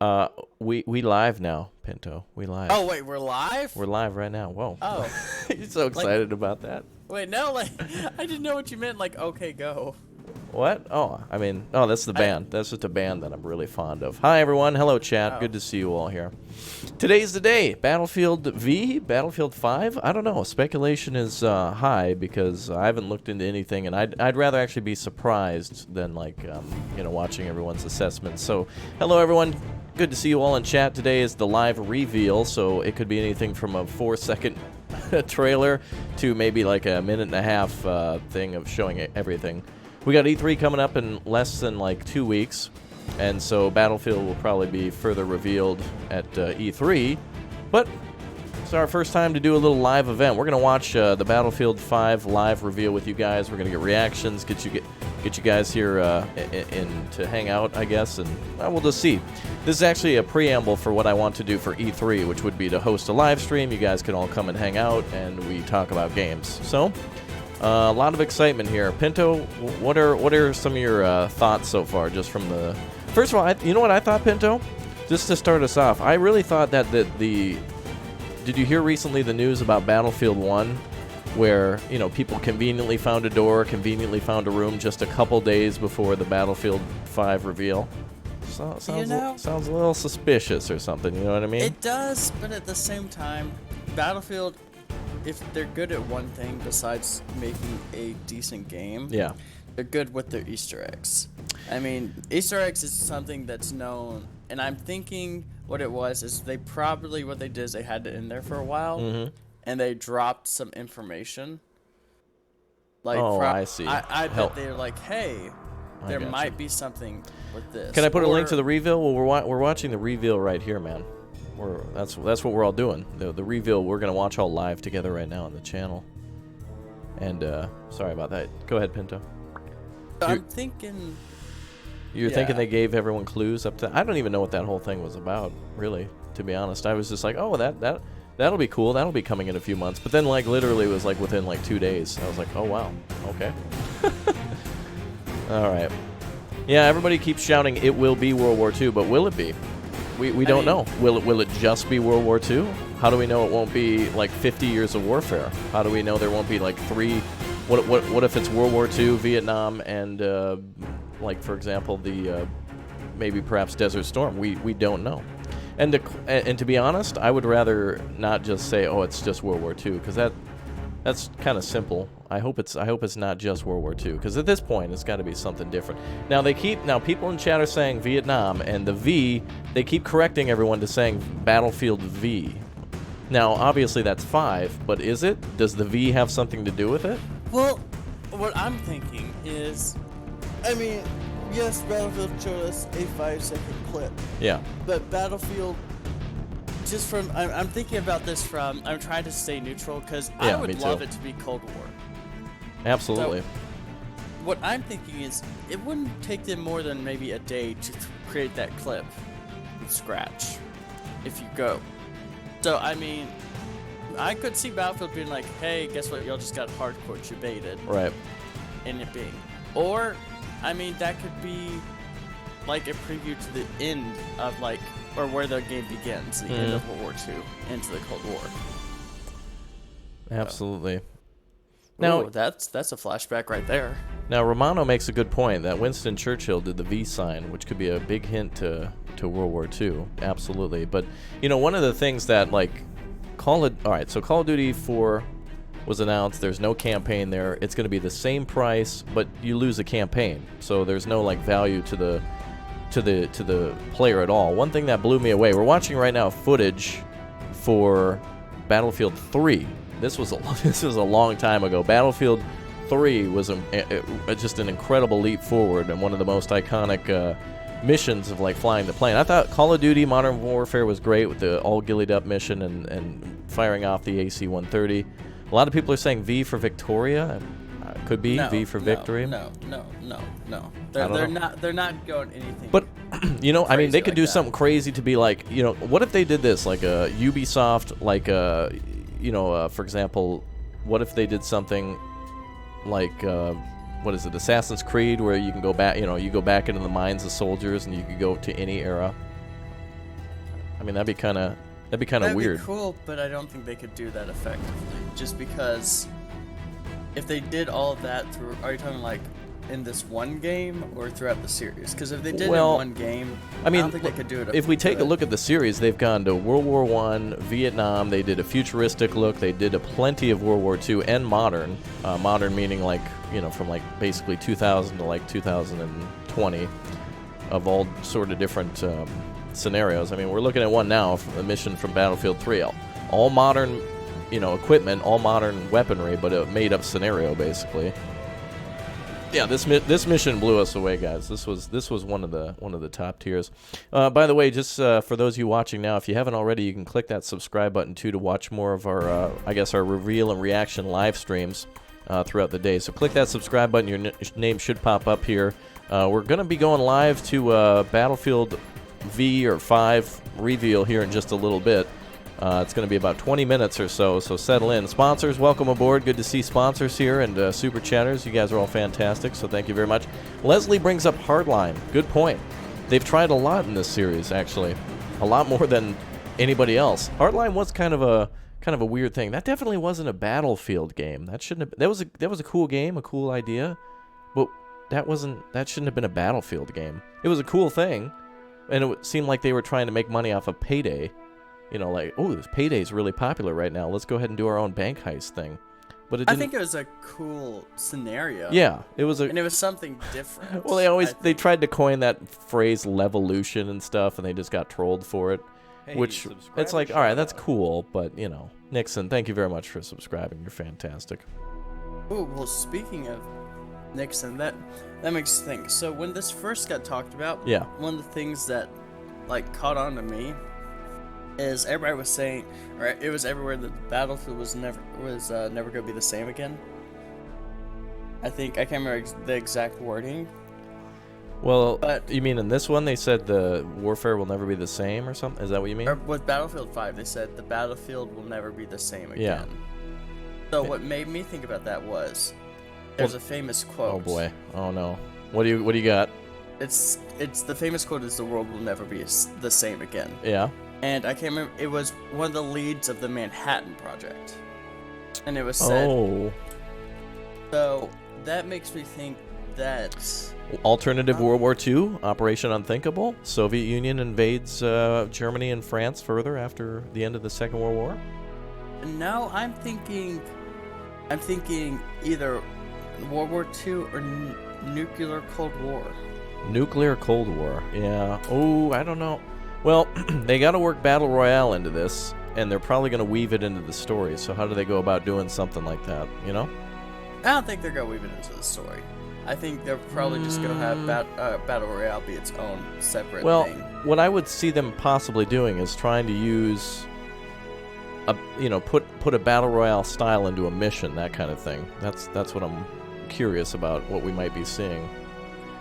We live now, Pinto. We live. Oh wait, we're live? We're live right now. Whoa. Oh. You're so excited about that. Wait, no, like I didn't know what you meant. Like, okay, go. What? Oh, I mean, that's the band. That's just a band that I'm really fond of. Hi, everyone. Hello, chat. Oh. Good to see you all here. Today's the day. Battlefield V? Battlefield 5? I don't know. Speculation is high because I haven't looked into anything, and I'd rather actually be surprised than, like, watching everyone's assessments. So, hello, everyone. Good to see you all in chat. Today is the live reveal, so it could be anything from a 4-second trailer to maybe like a minute and a half thing of showing everything. We got E3 coming up in less than like 2 weeks, and so Battlefield will probably be further revealed at E3, but it's our first time to do a little live event. We're going to watch the Battlefield 5 live reveal with you guys. We're going to get reactions, get you guys here in to hang out, I guess, and we'll just see. This is actually a preamble for what I want to do for E3, which would be to host a live stream. You guys can all come and hang out, and we talk about games. So, a lot of excitement here. Pinto, what are some of your thoughts so far, just from the... First of all, you know what I thought, Pinto? Just to start us off, I really thought that the... Did you hear recently the news about Battlefield 1, where, people conveniently found a door, conveniently found a room just a couple days before the Battlefield 5 reveal? Sounds a little suspicious or something, you know what I mean? It does, but at the same time, Battlefield, if they're good at one thing besides making a decent game, yeah, they're good with their Easter eggs. I mean, Easter eggs is something that's known, and I'm thinking what it was is what they did is they had it in there for a while, and they dropped some information. Like, I see. I bet they're like, hey, there might be something with this. Can I put a link to the reveal? Well, we're watching the reveal right here, man. That's what we're all doing. The reveal we're gonna watch all live together right now on the channel. And sorry about that. Go ahead, Pinto. I'm thinking. You're thinking they gave everyone clues up to... I don't even know what that whole thing was about, really, to be honest. I was just like, oh, that'll be cool. That'll be coming in a few months. But then, like, literally it was, like, within, like, 2 days. I was like, oh, wow. Okay. All right. Yeah, everybody keeps shouting, it will be World War II, but will it be? We don't know. Will it just be World War II? How do we know it won't be, like, 50 years of warfare? How do we know there won't be, like, 3... What if it's World War II, Vietnam, and... like, for example, the maybe perhaps Desert Storm. We don't know. And to be honest, I would rather not just say, oh, it's just World War II, because that's kind of simple. I hope it's not just World War II, because at this point it's got to be something different. Now people in chat are saying Vietnam, and the V, they keep correcting everyone to saying Battlefield V. Now obviously that's 5, but is it? Does the V have something to do with it? Well, what I'm thinking is, I mean, yes, Battlefield showed us a 5-second clip. Yeah. But Battlefield, just from, I'm thinking about this from, I'm trying to stay neutral, because I would love it to be Cold War. Absolutely. So, what I'm thinking is, it wouldn't take them more than maybe a day to create that clip from scratch, if you go. So, I mean, I could see Battlefield being like, hey, guess what, y'all just got hardcore debated. Right. And it being. Or... I mean, that could be like a preview to the end of, like, or where the game begins, the end of World War II, into the Cold War. Absolutely. Now, that's a flashback right there. Now, Romano makes a good point that Winston Churchill did the V sign, which could be a big hint to World War II. Absolutely. But, one of the things that, like, Call of Duty 4... was announced. There's no campaign there. It's going to be the same price, but you lose a campaign. So there's no like value to the player at all. One thing that blew me away. We're watching right now footage for Battlefield 3. This was a long time ago. Battlefield 3 was just an incredible leap forward and one of the most iconic missions of like flying the plane. I thought Call of Duty Modern Warfare was great with the all gillied up mission and firing off the AC-130. A lot of people are saying V for Victoria. Could be V for Victory. No. They're not going anything. But I mean, they could do something crazy to be like, what if they did this like a Ubisoft, like for example, what if they did something like what is it, Assassin's Creed, where you can go back, you go back into the minds of soldiers and you can go to any era. I mean, that'd be kind of weird. Be cool, but I don't think they could do that effectively. Just because if they did all of that through, are you talking like in this one game or throughout the series? Because if they did it in one game, I don't think they could do it. If we take a look at the series, they've gone to World War I, Vietnam. They did a futuristic look. They did a plenty of World War II and modern. Modern meaning like, you know, from like basically 2000 to like 2020, of all sort of different scenarios. I mean, we're looking at one now, a mission from Battlefield 3. All modern, you know, equipment, all modern weaponry, but a made-up scenario basically. Yeah, this mission blew us away, guys. This was one of the top tiers. By the way, just for those of you watching now, if you haven't already, you can click that subscribe button too to watch more of our I guess our reveal and reaction live streams throughout the day. So click that subscribe button. Your name should pop up here. We're gonna be going live to Battlefield V or 5 reveal here in just a little bit. It's going to be about 20 minutes or so settle in. Sponsors, welcome aboard. Good to see sponsors here, and super chatters. You guys are all fantastic, so thank you very much. Leslie brings up Hardline. Good point. They've tried a lot in this series, actually. A lot more than anybody else. Hardline was kind of a weird thing. That definitely wasn't a Battlefield game. That shouldn't have, that was a cool game, a cool idea, but that shouldn't have been a Battlefield game. It was a cool thing, and it seemed like they were trying to make money off of Payday. You know, like, oh, this Payday's really popular right now. Let's go ahead and do our own bank heist thing. But I think it was a cool scenario. Yeah, it was and it was something different. Well, they tried to coin that phrase "levolution" and stuff, and they just got trolled for it. Hey, which it's like, all right, that's cool, but you know, Nixon, thank you very much for subscribing. You're fantastic. Oh, well, speaking of Nixon, that makes me think. So when this first got talked about, yeah, one of the things that like caught on to me is everybody was saying, or it was everywhere, that the Battlefield was never going to be the same again. I can't remember the exact wording. Well, but you mean in this one they said the warfare will never be the same or something? Is that what you mean? Or with Battlefield 5, they said the battlefield will never be the same again. Yeah. So what made me think about that was there's a famous quote. Oh boy. Oh no. What do you got? It's the famous quote is, "The world will never be the same again." Yeah. And I can't remember, it was one of the leads of the Manhattan Project. And it was said. Oh. So that makes me think that alternative World War II, Operation Unthinkable. Soviet Union invades Germany and France further after the end of the Second World War. No, I'm thinking either World War II or nuclear Cold War. Nuclear Cold War. Yeah. Oh, I don't know. Well, they got to work Battle Royale into this, and they're probably going to weave it into the story. So how do they go about doing something like that, you know? I don't think they're going to weave it into the story. I think they're probably just going to have Battle Royale be its own separate thing. Well, what I would see them possibly doing is trying to use, put a Battle Royale style into a mission, that kind of thing. That's what I'm curious about, what we might be seeing.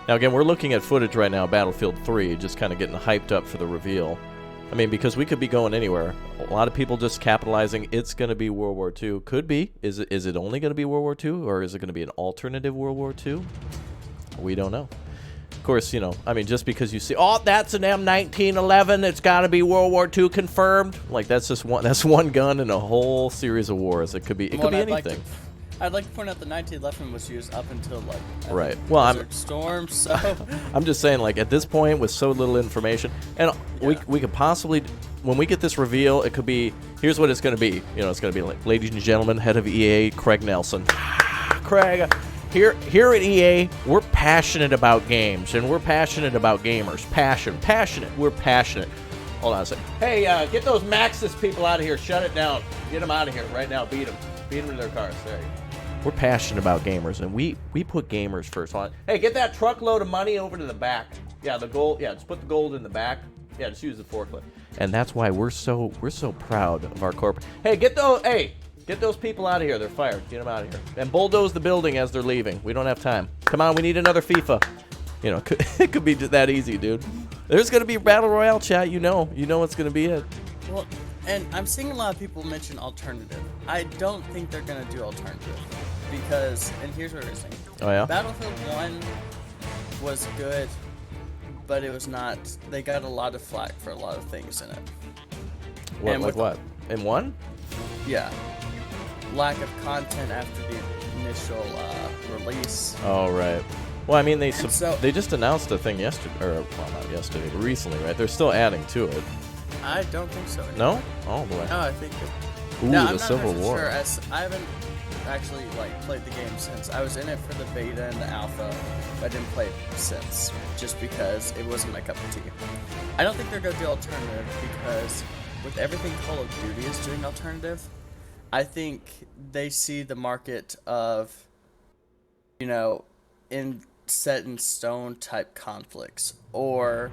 Now, again, we're looking at footage right now, Battlefield 3, just kind of getting hyped up for the reveal. I mean, because we could be going anywhere. A lot of people just capitalizing, it's going to be World War II. Could be. Is it only going to be World War II, or is it going to be an alternative World War II? We don't know. Of course, you know, I mean, just because you see, oh, that's an M1911, it's got to be World War II confirmed. Like, that's one gun in a whole series of wars. It could be anything. I'd like to point out the 1911 was used up until like right. Well, Desert Storm. So I'm just saying, like at this point, with so little information, and yeah, we could possibly, when we get this reveal, it could be. Here's what it's going to be. You know, it's going to be like, ladies and gentlemen, head of EA, Craig Nelson. Craig, here at EA, we're passionate about games, and we're passionate about gamers. Passionate. We're passionate. Hold on a second. Hey, get those Maxis people out of here. Shut it down. Get them out of here right now. Beat them in their cars. There you go. We're passionate about gamers, and we put gamers first. Hey, get that truckload of money over to the back. Yeah, the gold. Yeah, just put the gold in the back. Yeah, just use the forklift. And that's why we're so proud of our corporate. Hey, get those people out of here. They're fired. Get them out of here. And bulldoze the building as they're leaving. We don't have time. Come on, we need another FIFA. You know, it could be that easy, dude. There's gonna be Battle Royale chat. You know it's gonna be it. Well, and I'm seeing a lot of people mention alternative. I don't think they're gonna do alternative because, and here's what we're saying. Oh yeah. Battlefield 1 was good, but it was not. They got a lot of flack for a lot of things in it. What? And Like with- what? In one? Yeah, lack of content after the initial release. Oh, right. Well, I mean, So- they just announced a thing yesterday, or well, not yesterday, but recently, right? They're still adding to it. I don't think so. Anymore. No? Oh boy. No, I think. Ooh, No, the I'm not Civil 100% War. Sure, as I haven't actually played the game since. I was in it for the beta and the alpha, but I didn't play it since, just because it wasn't my cup of tea. I don't think they're gonna do alternative because with everything Call of Duty is doing alternative, I think they see the market of, in set in stone type conflicts, or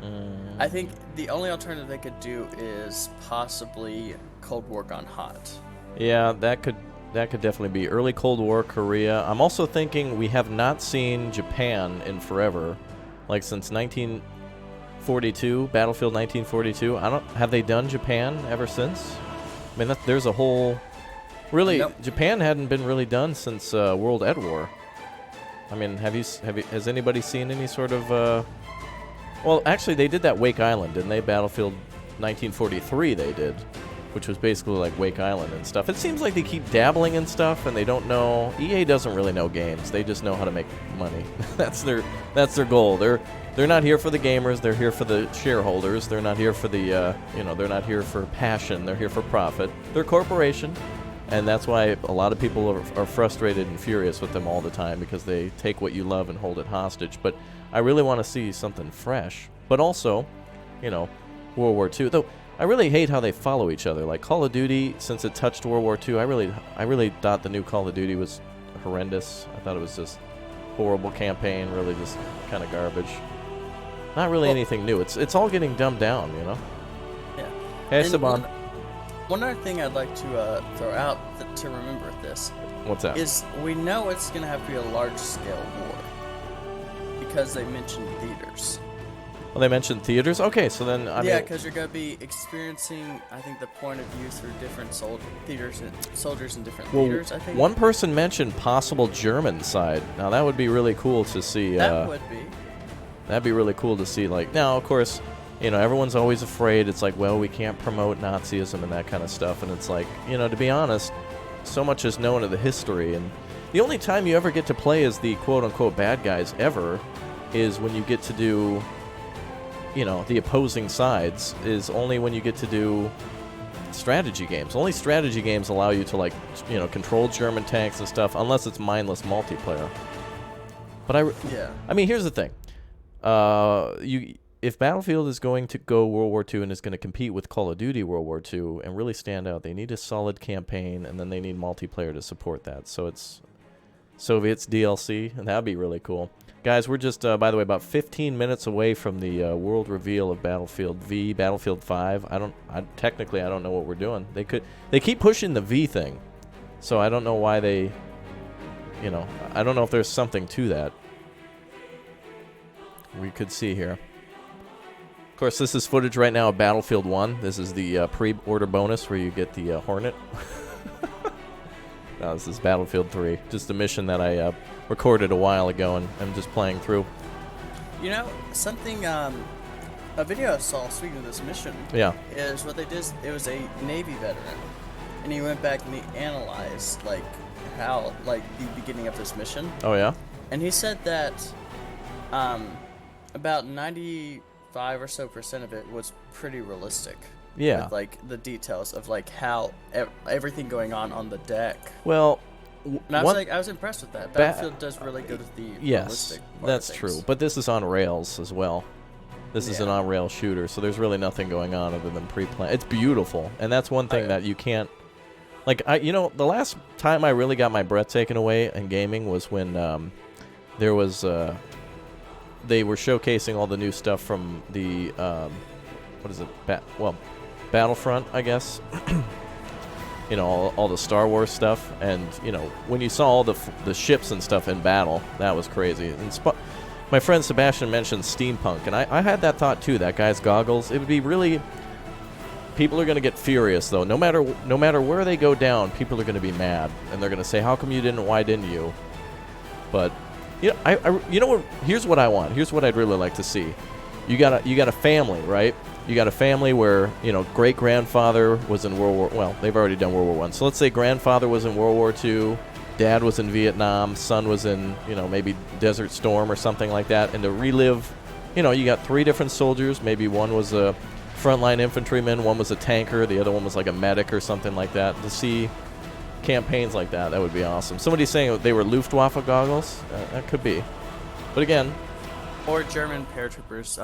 I think the only alternative they could do is possibly Cold War gone hot. Yeah, that could definitely be early Cold War Korea. I'm also thinking we have not seen Japan in forever, like since 1942, Battlefield 1942. Have they done Japan ever since? I mean, there's a whole really Nope. Japan hadn't been really done since World Ed War. I mean, has anybody seen any sort of well, actually they did that Wake Island, didn't they? Battlefield 1943 they did, which was basically like Wake Island and stuff. It seems like they keep dabbling in stuff and they don't know. EA doesn't really know games. They just know how to make money. That's their goal. They're not here for the gamers. They're here for the shareholders. They're not here for the they're not here for passion. They're here for profit. They're a corporation. And that's why a lot of people are frustrated and furious with them all the time, because they take what you love and hold it hostage. But I really want to see something fresh. But also, World War II. Though I really hate how they follow each other. Like Call of Duty, since it touched World War II, I really thought the new Call of Duty was horrendous. I thought it was just horrible campaign, really just kind of garbage. Not really anything new. It's all getting dumbed down, Yeah. Hey, And Saban. One other thing I'd like to throw out to remember with this What's that? is we know it's going to have to be a large-scale war because they mentioned theaters. Well, they mentioned theaters. Okay, so then I Yeah, mean, because you're going to be experiencing, I think, the point of view through different theaters and soldiers in different theaters. I think one person mentioned possible German side. Now that would be really cool to see. that would be. That'd be really cool to see. Like now, of course, everyone's always afraid. It's like, well, we can't promote Nazism and that kind of stuff. And it's like, to be honest, so much is known of the history. And the only time you ever get to play as the quote-unquote bad guys ever is when you get to do, the opposing sides, is only when you get to do strategy games. Only strategy games allow you to, control German tanks and stuff, unless it's mindless multiplayer. But I mean, here's the thing. If Battlefield is going to go World War II and is going to compete with Call of Duty World War II and really stand out, they need a solid campaign, and then they need multiplayer to support that. So it's Soviets DLC, and that'd be really cool. Guys, we're just, by the way, about 15 minutes away from the world reveal of Battlefield V, Battlefield 5. Technically, I don't know what we're doing. They keep pushing the V thing, so I don't know why they, I don't know if there's something to that. We could see here. Of course, this is footage right now of Battlefield 1. This is the pre-order bonus where you get the Hornet. No, this is Battlefield 3. Just a mission that I recorded a while ago, and I'm just playing through. Something, a video I saw, speaking of this mission, is what they did. It was a Navy veteran, and he went back and he analyzed, how, the beginning of this mission. Oh, yeah? And he said that about 95% or so of it was pretty realistic. Yeah. With, the details of, how everything going on the deck. Well, and I was impressed with that. Battlefield does really good with the realistic part that's of things. true. But this is on rails as well. This is an on-rail shooter, so there's really nothing going on other than pre-plan. It's beautiful, and that's one thing that you can't... the last time I really got my breath taken away in gaming was when there was... they were showcasing all the new stuff from the... what is it? Battlefront, I guess. All the Star Wars stuff, and when you saw all the ships and stuff in battle, that was crazy. And my friend Sebastian mentioned steampunk, and I had that thought too. That guy's goggles. It would be really. People are going to get furious though. No matter where they go down, people are going to be mad, and they're going to say, "How come you didn't? Why didn't you?" But here's what I want. Here's what I'd really like to see. you got a family, right? You got a family where, you know, great-grandfather was in World War... Well, they've already done World War I. So let's say grandfather was in World War II, dad was in Vietnam, son was in, you know, maybe Desert Storm or something like that. And to relive, you know, you got 3 different soldiers. Maybe one was a frontline infantryman, one was a tanker, the other one was like a medic or something like that. To see campaigns like that, that would be awesome. Somebody's saying they were Luftwaffe goggles. That could be. But again... Or German paratroopers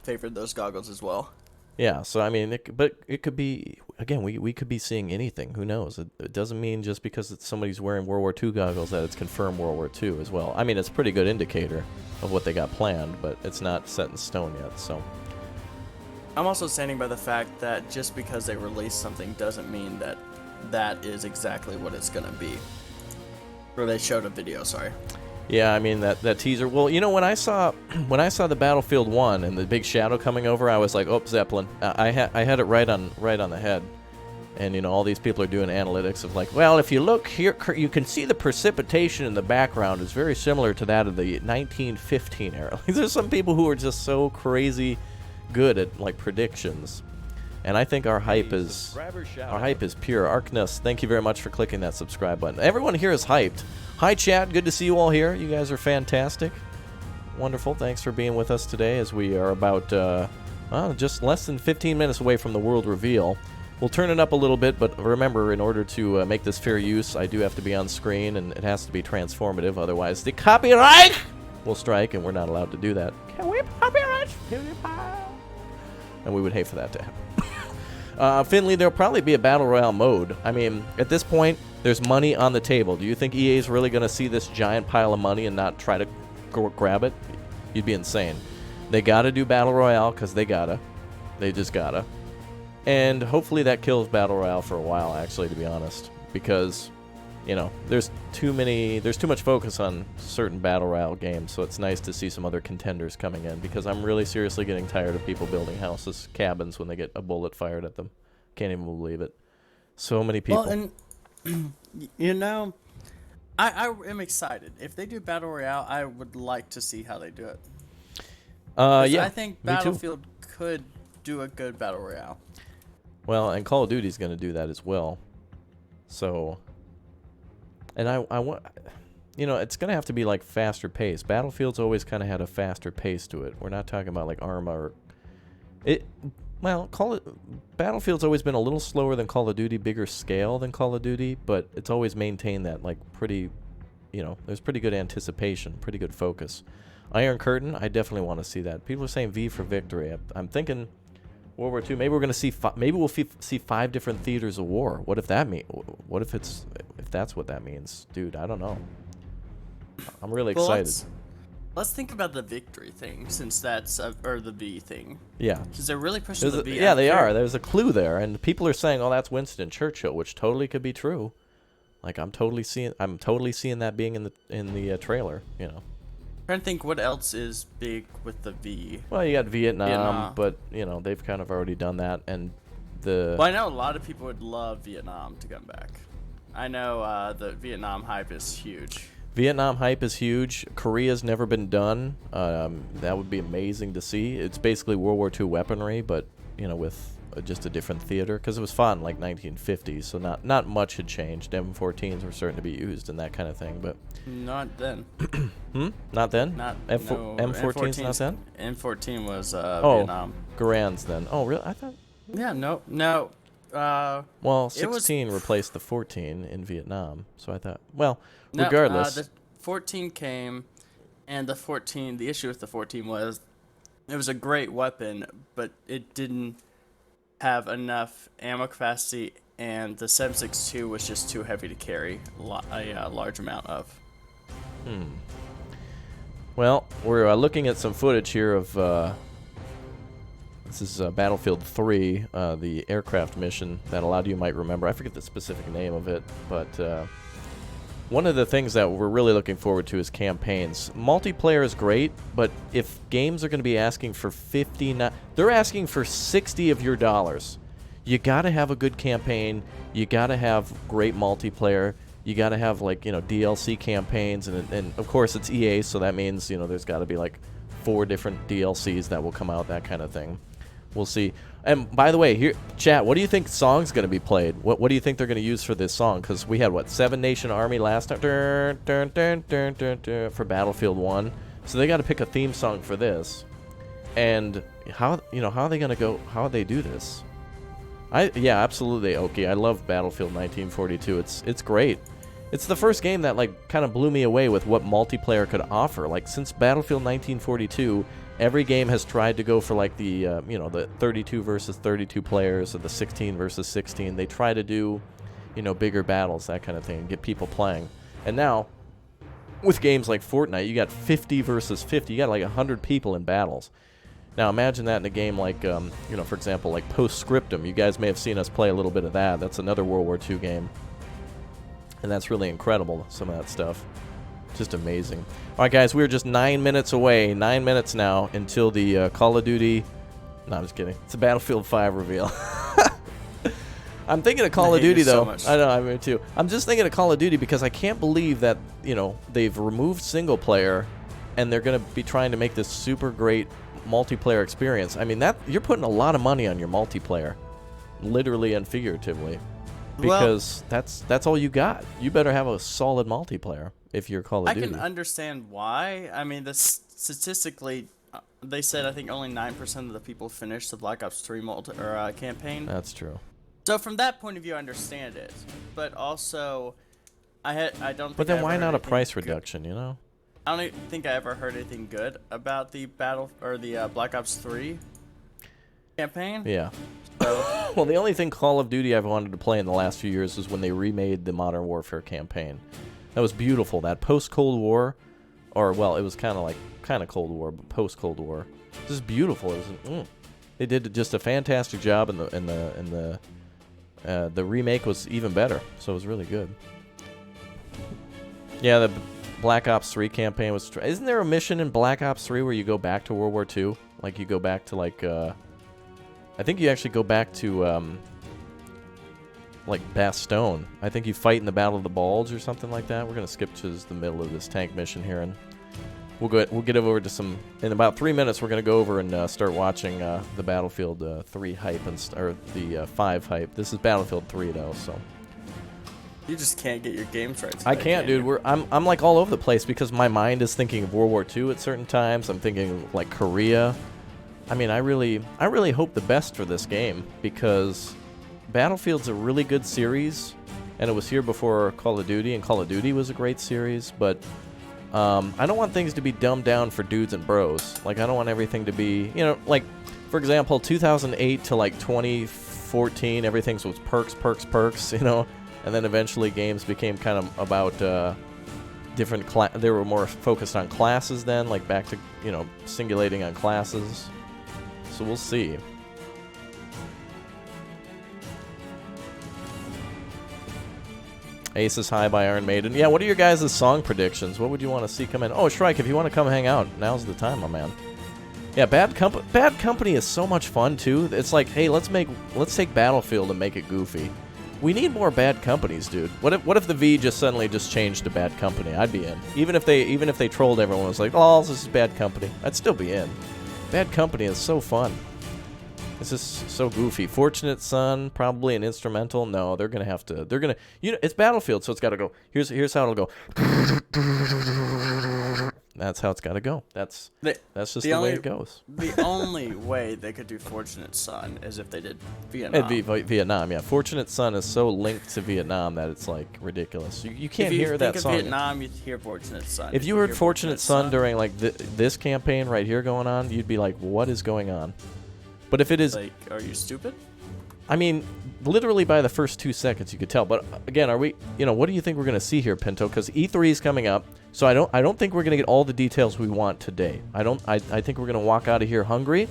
favored those goggles as well. Yeah, so I mean, but it could be, again, we could be seeing anything. Who knows? It doesn't mean just because somebody's wearing World War II goggles that it's confirmed World War II as well. I mean, it's a pretty good indicator of what they got planned, but it's not set in stone yet, so. I'm also standing by the fact that just because they release something doesn't mean that that is exactly what it's going to be. Or they showed a video, sorry. Yeah, I mean, that teaser. Well, you know, when I saw the Battlefield 1 and the big shadow coming over, I was like, oh, Zeppelin. I had it right on the head. And, you know, all these people are doing analytics of like, well, if you look here, you can see the precipitation in the background is very similar to that of the 1915 era. There's some people who are just so crazy good at, like, predictions. And I think our hype is pure. Arkness, thank you very much for clicking that subscribe button. Everyone here is hyped. Hi, chat. Good to see you all here. You guys are fantastic. Wonderful. Thanks for being with us today as we are about just less than 15 minutes away from the world reveal. We'll turn it up a little bit, but remember, in order to make this fair use, I do have to be on screen, and it has to be transformative. Otherwise, the copyright will strike, and we're not allowed to do that. Can we copyright? And we would hate for that to happen. Finley, there'll probably be a Battle Royale mode. I mean, at this point, there's money on the table. Do you think EA is really going to see this giant pile of money and not try to grab it? You'd be insane. They got to do Battle Royale because they gotta. They just gotta. And hopefully that kills Battle Royale for a while, actually, to be honest. Because, you know, there's too much focus on certain Battle Royale games, so it's nice to see some other contenders coming in, because I'm really seriously getting tired of people building houses, cabins, when they get a bullet fired at them. Can't even believe it. So many people. Well, and, you know, I am excited. If they do Battle Royale, I would like to see how they do it. Yeah, I think Battlefield could do a good Battle Royale. Well, and Call of Duty's going to do that as well. So... And I want, you know, it's going to have to be like faster pace. Battlefield's always kind of had a faster pace to it. We're not talking about like Arma or Battlefield's always been a little slower than Call of Duty, bigger scale than Call of Duty, but it's always maintained that like pretty, you know, there's pretty good anticipation, pretty good focus. Iron Curtain, I definitely want to see that. People are saying V for victory. I'm thinking World War II. Maybe we're going to see maybe we'll see 5 different theaters of war. What if that what if that's what that means? Dude, I don't know. I'm really excited. Let's think about the victory thing, since that's or the V thing. Yeah. Because they're really pushing the V. Yeah, they are. There's a clue there, and people are saying, "Oh, that's Winston Churchill," which totally could be true. Like I'm totally seeing that being in the trailer. You know. I'm trying to think what else is big with the V. Well, you got Vietnam, but you know they've kind of already done that, and Well, I know a lot of people would love Vietnam to come back. I know the Vietnam hype is huge. Vietnam hype is huge. Korea's never been done. That would be amazing to see. It's basically World War II weaponry, but you know, with just a different theater, because it was fun like 1950s, so not much had changed. M14s were starting to be used and that kind of thing, but not then. Not then. M14's not then. M14 was Vietnam. Garand's then. Oh, really? I thought. Yeah. No. Well, 16 replaced the 14 in Vietnam, so I thought. Well, regardless. The 14 came, and the issue with the 14 was it was a great weapon, but it didn't have enough ammo capacity, and the 7.62 was just too heavy to carry a large amount of. Well, we're looking at some footage here of this is Battlefield 3, the aircraft mission that a lot of you might remember. I forget the specific name of it, but one of the things that we're really looking forward to is campaigns. Multiplayer is great, but if games are going to be asking for they're asking for 60 of your dollars. You got to have a good campaign. You got to have great multiplayer. You got to have, like, you know, DLC campaigns, and of course it's EA, so that means, you know, there's got to be like 4 different DLCs that will come out, that kind of thing. We'll see. And by the way, here, chat, what do you think song's going to be played? What do you think they're going to use for this song? Because we had, what, 7 Nation Army last time? For Battlefield 1. So they got to pick a theme song for this. And how are they going to go, how would they do this? Yeah, absolutely, Oki. I love Battlefield 1942. It's great. It's the first game that, like, kind of blew me away with what multiplayer could offer. Like, since Battlefield 1942, every game has tried to go for, like, the, the 32 versus 32 players or the 16 versus 16. They try to do, bigger battles, that kind of thing, and get people playing. And now, with games like Fortnite, you got 50 versus 50. You got, like, 100 people in battles. Now, imagine that in a game like, for example, like Postscriptum. You guys may have seen us play a little bit of that. That's another World War II game. And that's really incredible, some of that stuff. Just amazing. All right, guys, we're just 9 minutes away. 9 minutes now until the Call of Duty... No, I'm just kidding. It's a Battlefield 5 reveal. I'm thinking of Call of Duty, though. So I know, I mean, too. I'm just thinking of Call of Duty because I can't believe that, they've removed single player and they're going to be trying to make this super great multiplayer experience. I mean, that you're putting a lot of money on your multiplayer, literally and figuratively, because that's all you got. You better have a solid multiplayer if you're Call of Duty. I can understand why. I mean, statistically, they said I think only 9% of the people finished the Black Ops 3 campaign. That's true. So from that point of view, I understand it, but also, I don't. But then why not a price reduction? I don't think I ever heard anything good about the Black Ops 3 campaign. Yeah. So. Well, the only thing Call of Duty I've wanted to play in the last few years is when they remade the Modern Warfare campaign. That was beautiful. That post-Cold War, or well, it was kind of Cold War, but post-Cold War. It was beautiful. It was. They did just a fantastic job, and the remake was even better. So it was really good. Yeah, the Black Ops 3 campaign was... Isn't there a mission in Black Ops 3 where you go back to World War II? Like, you go back to, like, I think you actually go back to, like, Bastogne. I think you fight in the Battle of the Bulge or something like that. We're going to skip to the middle of this tank mission here, and we'll get over to some... In about 3 minutes, we're going to go over and start watching the Battlefield 3 hype, or the 5 hype. This is Battlefield 3, though, so... You just can't get your games right. I can't, dude. I'm like all over the place because my mind is thinking of World War II at certain times. I'm thinking of, like, Korea. I mean, I really hope the best for this game because Battlefield's a really good series, and it was here before Call of Duty, and Call of Duty was a great series. But I don't want things to be dumbed down for dudes and bros. Like, I don't want everything to be, like, for example, 2008 to like 2014, everything was perks, And then eventually games became kind of about different they were more focused on classes then, like back to, singulating on classes. So we'll see. Ace is High by Iron Maiden. Yeah, what are your guys' song predictions? What would you want to see come in? Oh, Shrike, if you want to come hang out, now's the time, my man. Yeah, Bad Company is so much fun too. It's like, hey, let's take Battlefield and make it goofy. We need more Bad Companies, dude. What if the V just suddenly changed to Bad Company? I'd be in. Even if they trolled everyone, was like, oh, this is Bad Company. I'd still be in. Bad Company is so fun. It's just so goofy. Fortunate Son, probably an instrumental. No, they're gonna have to. They're gonna. It's Battlefield, so it's got to go. Here's how it'll go. That's how it's got to go. That's just the way it goes. The only way they could do Fortunate Son is if they did Vietnam. It'd be Vietnam, yeah. Fortunate Son is so linked to Vietnam that it's like ridiculous. You can't hear that song. If you think of Vietnam, you hear Fortunate Son. If you heard Fortunate Son during like this campaign right here going on, you'd be like, what is going on? But if it is... Like, are you stupid? I mean, literally by the first 2 seconds you could tell. But again, are we... what do you think we're going to see here, Pinto? Because E3 is coming up. So I don't think we're going to get all the details we want today. I think we're going to walk out of here hungry.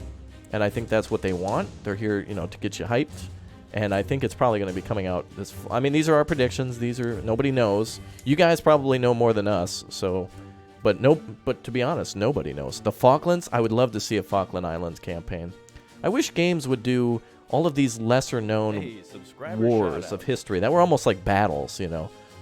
And I think that's what they want. They're here, to get you hyped. And I think it's probably going to be coming out this... I mean, these are our predictions. Nobody knows. You guys probably know more than us. So... But to be honest, nobody knows. The Falklands, I would love to see a Falkland Islands campaign. I wish games would do all of these lesser-known wars of history that were almost like battles,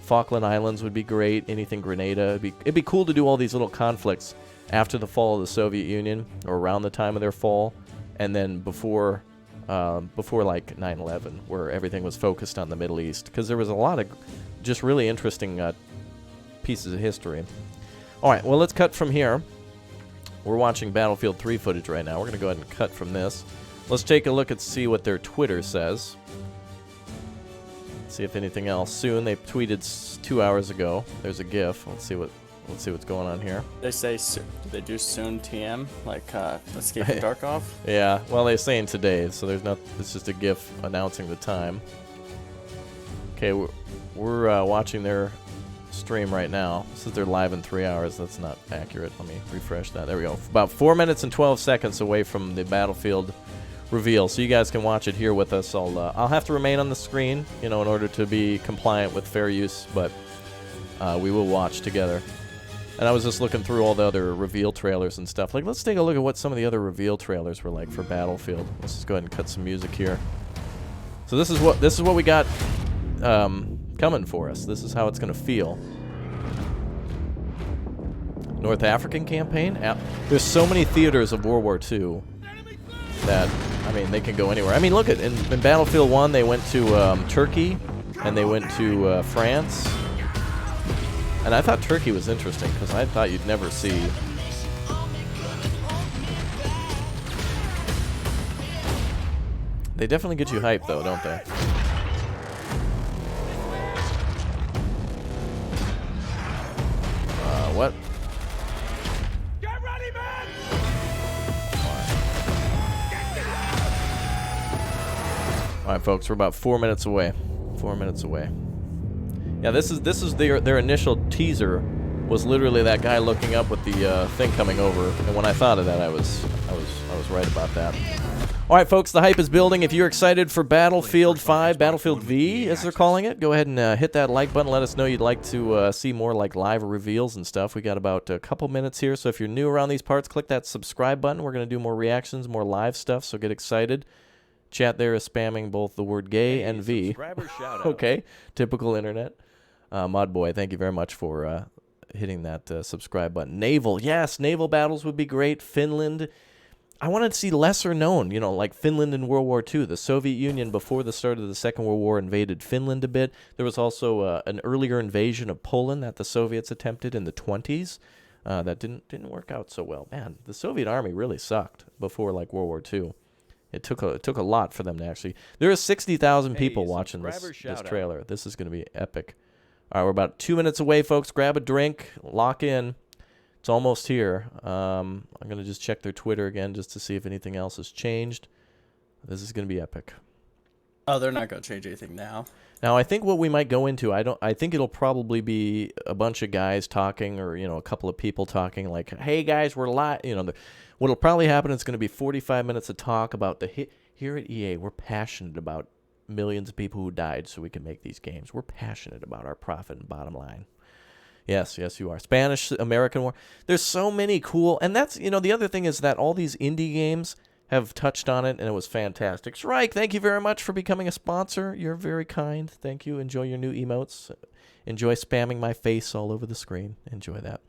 Falkland Islands would be great. Anything Grenada. It'd be cool to do all these little conflicts after the fall of the Soviet Union, or around the time of their fall, and then before like 9/11, where everything was focused on the Middle East, because there was a lot of just really interesting pieces of history. All right, well, let's cut from here. We're watching Battlefield 3 footage right now. We're going to go ahead and cut from this. Let's take a look and see what their Twitter says. See if anything else. Soon, they tweeted 2 hours ago. There's a GIF. Let's see what's going on here. They say they do soon TM, like Escape from Tarkov. Yeah, well, they're saying today, so there's not. It's just a GIF announcing the time. Okay, we're watching their stream right now. This is they're live in 3 hours. That's not accurate. Let me refresh that. There we go. About 4 minutes and 12 seconds away from the Battlefield reveal, so you guys can watch it here with us. I'll have to remain on the screen, in order to be compliant with fair use, but we will watch together. And I was just looking through all the other reveal trailers and stuff. Like, let's take a look at what some of the other reveal trailers were like for Battlefield. Let's just go ahead and cut some music here. So this is what we got coming for us. This is how it's going to feel. North African campaign? There's so many theaters of World War II that, they can go anywhere. Look at in Battlefield 1, they went to Turkey, and they went to France. And I thought Turkey was interesting, because I thought you'd never see... They definitely get you hyped, though, don't they? What? Get ready, man! All right, folks, we're about 4 minutes away. 4 minutes away. Yeah, this is their initial teaser. Was literally that guy looking up with the thing coming over, and when I thought of that, I was right about that. All right, folks, the hype is building. If you're excited for Battlefield 5, Battlefield V, as they're calling it, go ahead and hit that like button. Let us know you'd like to see more like live reveals and stuff. We got about a couple minutes here, so if you're new around these parts, click that subscribe button. We're going to do more reactions, more live stuff, so get excited. Chat there is spamming both the word gay and V. Okay, typical internet. Mod Boy, thank you very much for hitting that subscribe button. Naval, yes, naval battles would be great. Finland. I wanted to see lesser known, like Finland in World War II. The Soviet Union, before the start of the Second World War, invaded Finland a bit. There was also an earlier invasion of Poland that the Soviets attempted in the 20s. That didn't work out so well. Man, the Soviet army really sucked before like World War II. It took a lot for them to actually. There are 60,000 people watching this trailer. This is going to be epic. All right, we're about 2 minutes away, folks. Grab a drink, lock in. It's almost here. I'm going to just check their Twitter again just to see if anything else has changed. This is going to be epic. Oh, they're not going to change anything now. Now, I think what we might go into, I think it'll probably be a bunch of guys talking, or, a couple of people talking like, hey, guys, we're live. What'll probably happen, it's going to be 45 minutes of talk about the hit. Here at EA, we're passionate about millions of people who died so we can make these games. We're passionate about our profit and bottom line. Yes, you are. Spanish-American War. There's so many cool... And that's, the other thing is that all these indie games have touched on it, and it was fantastic. Shrike, thank you very much for becoming a sponsor. You're very kind. Thank you. Enjoy your new emotes. Enjoy spamming my face all over the screen. Enjoy that.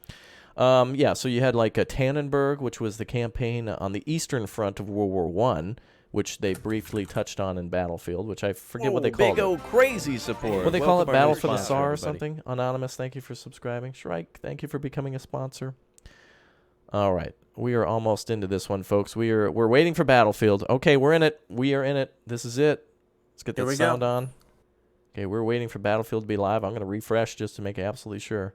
Yeah, so you had like a Tannenberg, which was the campaign on the Eastern Front of World War I, which they briefly touched on in Battlefield, which I forget what they called it. Big old crazy support. What they call it, Battle for the Tsar or something? Anonymous, thank you for subscribing. Shrike, thank you for becoming a sponsor. All right, we are almost into this one, folks. We're waiting for Battlefield. Okay, we're in it. We are in it. This is it. Let's get that sound on. Okay, we're waiting for Battlefield to be live. I'm going to refresh just to make absolutely sure.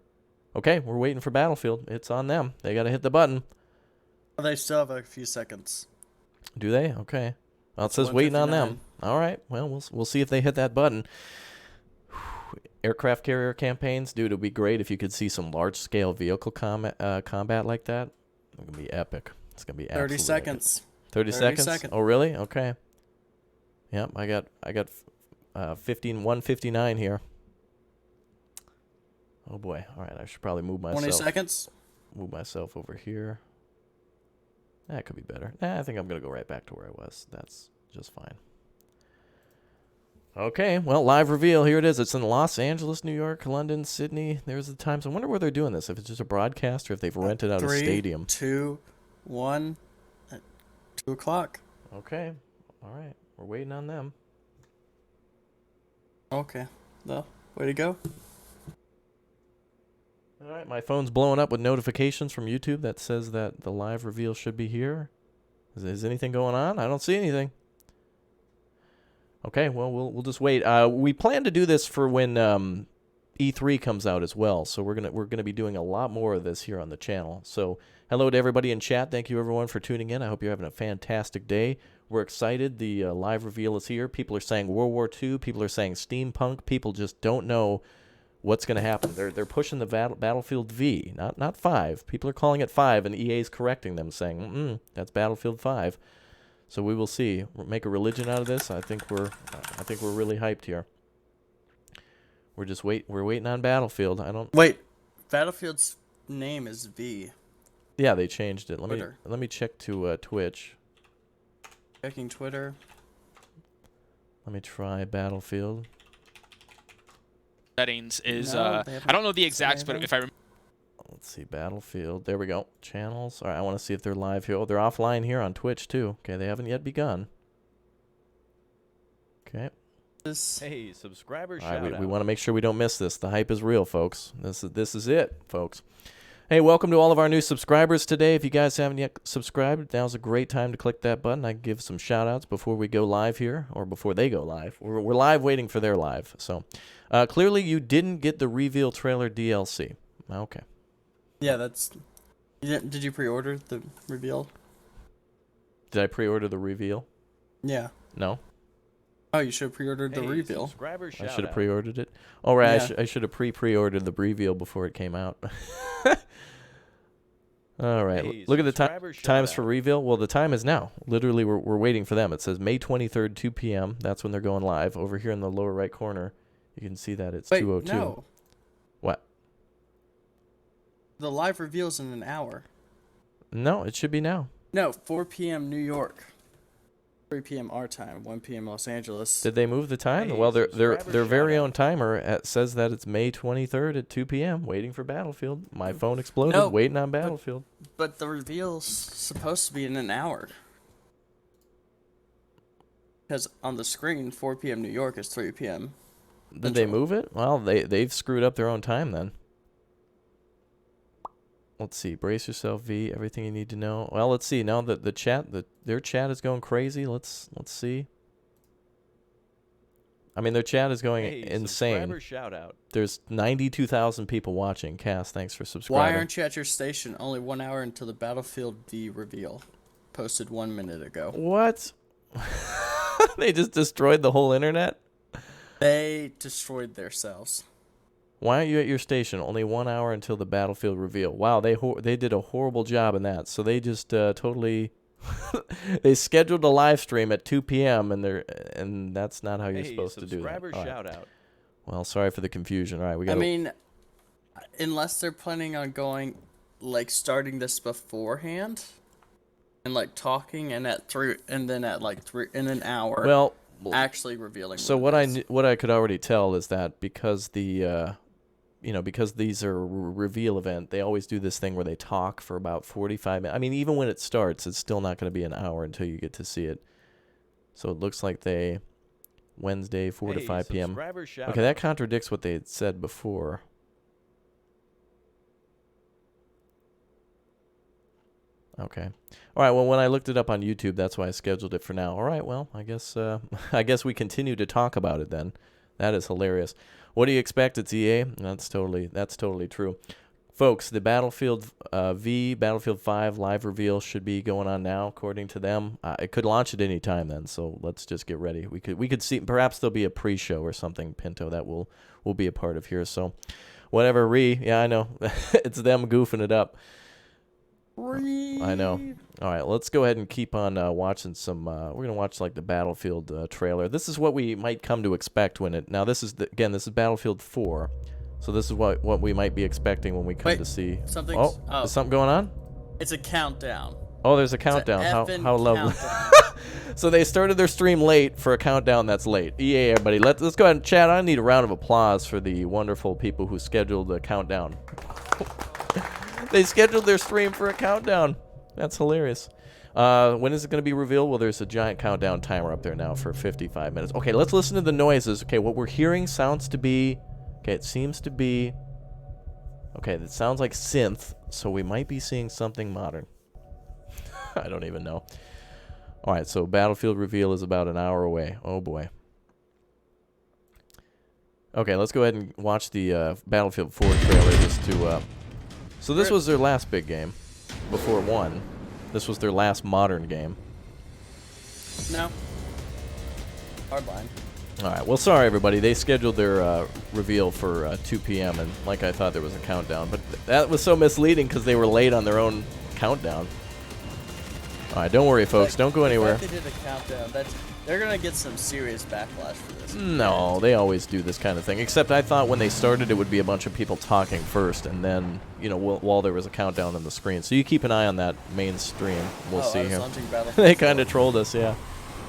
Okay, we're waiting for Battlefield. It's on them. They got to hit the button. They still have a few seconds. Do they? Okay. Well, it says waiting on them. All right. Well, we'll see if they hit that button. Aircraft carrier campaigns, dude, it would be great if you could see some large-scale vehicle combat like that. It's going to be epic. It's going to be 30 seconds. Epic. 30 seconds? Oh, really? Okay. Yep, I got 159 here. Oh, boy. All right, I should probably move myself. 20 seconds. Move myself over here. That could be better. I think I'm going to go right back to where I was. That's just fine. Okay, well, live reveal. Here it is. It's in Los Angeles, New York, London, Sydney. There's the times. I wonder where they're doing this. If it's just a broadcast or if they've rented out a stadium. 3, 2, 1, at 2 o'clock. Okay. All right. We're waiting on them. Okay. Well, way to go. All right. My phone's blowing up with notifications from YouTube that says that the live reveal should be here. Is anything going on? I don't see anything. Okay, well, we'll just wait. We plan to do this for when E3 comes out as well, so we're gonna be doing a lot more of this here on the channel. So, hello to everybody in chat. Thank you everyone for tuning in. I hope you're having a fantastic day. We're excited. The live reveal is here. People are saying World War II. People are saying steampunk. People just don't know what's gonna happen. They're pushing the Battlefield V, not 5. People are calling it 5, and EA's correcting them, saying, that's Battlefield 5. So we will see. We'll make a religion out of this. I think we're really hyped here. We're waiting on Battlefield. Wait. Battlefield's name is V. Yeah, they changed it. Twitter. Let me check to Twitch. Checking Twitter. Let me try Battlefield. Settings is No, I don't know the exacts, but if I remember. Let's see, Battlefield. There we go. Channels. All right, I want to see if they're live here. Oh, they're offline here on Twitch, too. Okay, they haven't yet begun. Okay. Hey, subscribers, all right, we want to make sure we don't miss this. The hype is real, folks. This is it, folks. Hey, welcome to all of our new subscribers today. If you guys haven't yet subscribed, now's a great time to click that button. I can give some shout-outs before we go live here, or before they go live. We're live waiting for their live. So, clearly you didn't get the reveal trailer DLC. Okay. Yeah, that's... Did you pre-order the reveal? Did I pre-order the reveal? Yeah. No. Oh, you should have pre-ordered the reveal. I should have pre-ordered it. Oh, right. Yeah. I should have pre-ordered the reveal before it came out. All right. Hey, look at the times for reveal. Well, the time is now. Literally, we're waiting for them. It says May 23rd, 2 p.m. That's when they're going live. Over here in the lower right corner, you can see that it's 2:02. No. What? The live reveal's in an hour. No, it should be now. No, 4 p.m. New York. 3 p.m. our time, 1 p.m. Los Angeles. Did they move the time? Hey, Well, their subscriber very shout-out. own timer says that it's May 23rd at 2 p.m. Waiting for Battlefield. My phone exploded. No, waiting on Battlefield. But the reveal's supposed to be in an hour. Because on the screen, 4 p.m. New York is 3 p.m. Did they move it? Well, they've screwed up their own time then. Let's see. Brace yourself, V. Everything you need to know. Well, let's see. Now that their chat is going crazy. Let's see. I mean, their chat is going Hey, insane. subscriber shout out. There's 92,000 people watching. Cass, thanks for subscribing. Why aren't you at your station? Only 1 hour until the Battlefield V reveal. Posted 1 minute ago. What? They just destroyed the whole internet? They destroyed themselves. Why aren't you at your station? Only 1 hour until the Battlefield reveal. Wow, they did a horrible job in that. So they just totally they scheduled a live stream at 2 p.m. and that's not how you're Hey, supposed to do that. subscriber All right. shout out. Well, sorry for the confusion. All right, we got. I mean, unless they're planning on going, like, starting this beforehand, and like talking, and at 3, and then at like 3 in an hour. well, actually revealing. so what I could already tell is that because because these are a reveal event, they always do this thing where they talk for about 45 minutes. I mean, even when it starts, it's still not going to be an hour until you get to see it. So it looks like Wednesday 4 to 5 p.m. Subscriber shout Okay, that contradicts what they had said before. Okay. All right, well, when I looked it up on YouTube, that's why I scheduled it for now. All right, well, I guess we continue to talk about it then. That is hilarious. What do you expect? It's EA? That's totally true. Folks, the Battlefield Battlefield 5 live reveal should be going on now, according to them. It could launch at any time then, so let's just get ready. We could see, perhaps there'll be a pre-show or something, Pinto, that we'll be a part of here. So whatever, yeah, I know. It's them goofing it up. I know. All right, let's go ahead and keep on watching some. We're gonna watch like the Battlefield trailer. This is what we might come to expect when it. Now this is this is Battlefield 4, so this is what we might be expecting when we come to see. Something's. Is something going on? It's a countdown. Oh, there's a countdown. How effing lovely. countdown. So they started their stream late for a countdown that's late. EA, everybody, let's go ahead and chat. I need a round of applause for the wonderful people who scheduled the countdown. They scheduled their stream for a countdown. That's hilarious. When is it going to be revealed? Well, there's a giant countdown timer up there now for 55 minutes. Okay, let's listen to the noises. Okay, what we're hearing sounds to be... Okay, it seems to be... Okay, that sounds like synth, so we might be seeing something modern. I don't even know. All right, so Battlefield reveal is about an hour away. Oh, boy. Okay, let's go ahead and watch the Battlefield 4 trailer just to... So this was their last big game before 1. This was their last modern game. No. Hardline. All right, well, sorry, everybody. They scheduled their reveal for 2 p.m., and like I thought there was a countdown. But that was so misleading because they were late on their own countdown. All right, don't worry, folks. Don't go anywhere. They did a countdown. They're going to get some serious backlash for this. No, they always do this kind of thing. Except I thought when they started, it would be a bunch of people talking first, and then, you know, while there was a countdown on the screen. So you keep an eye on that main stream. We'll see here. They kind of trolled us, yeah.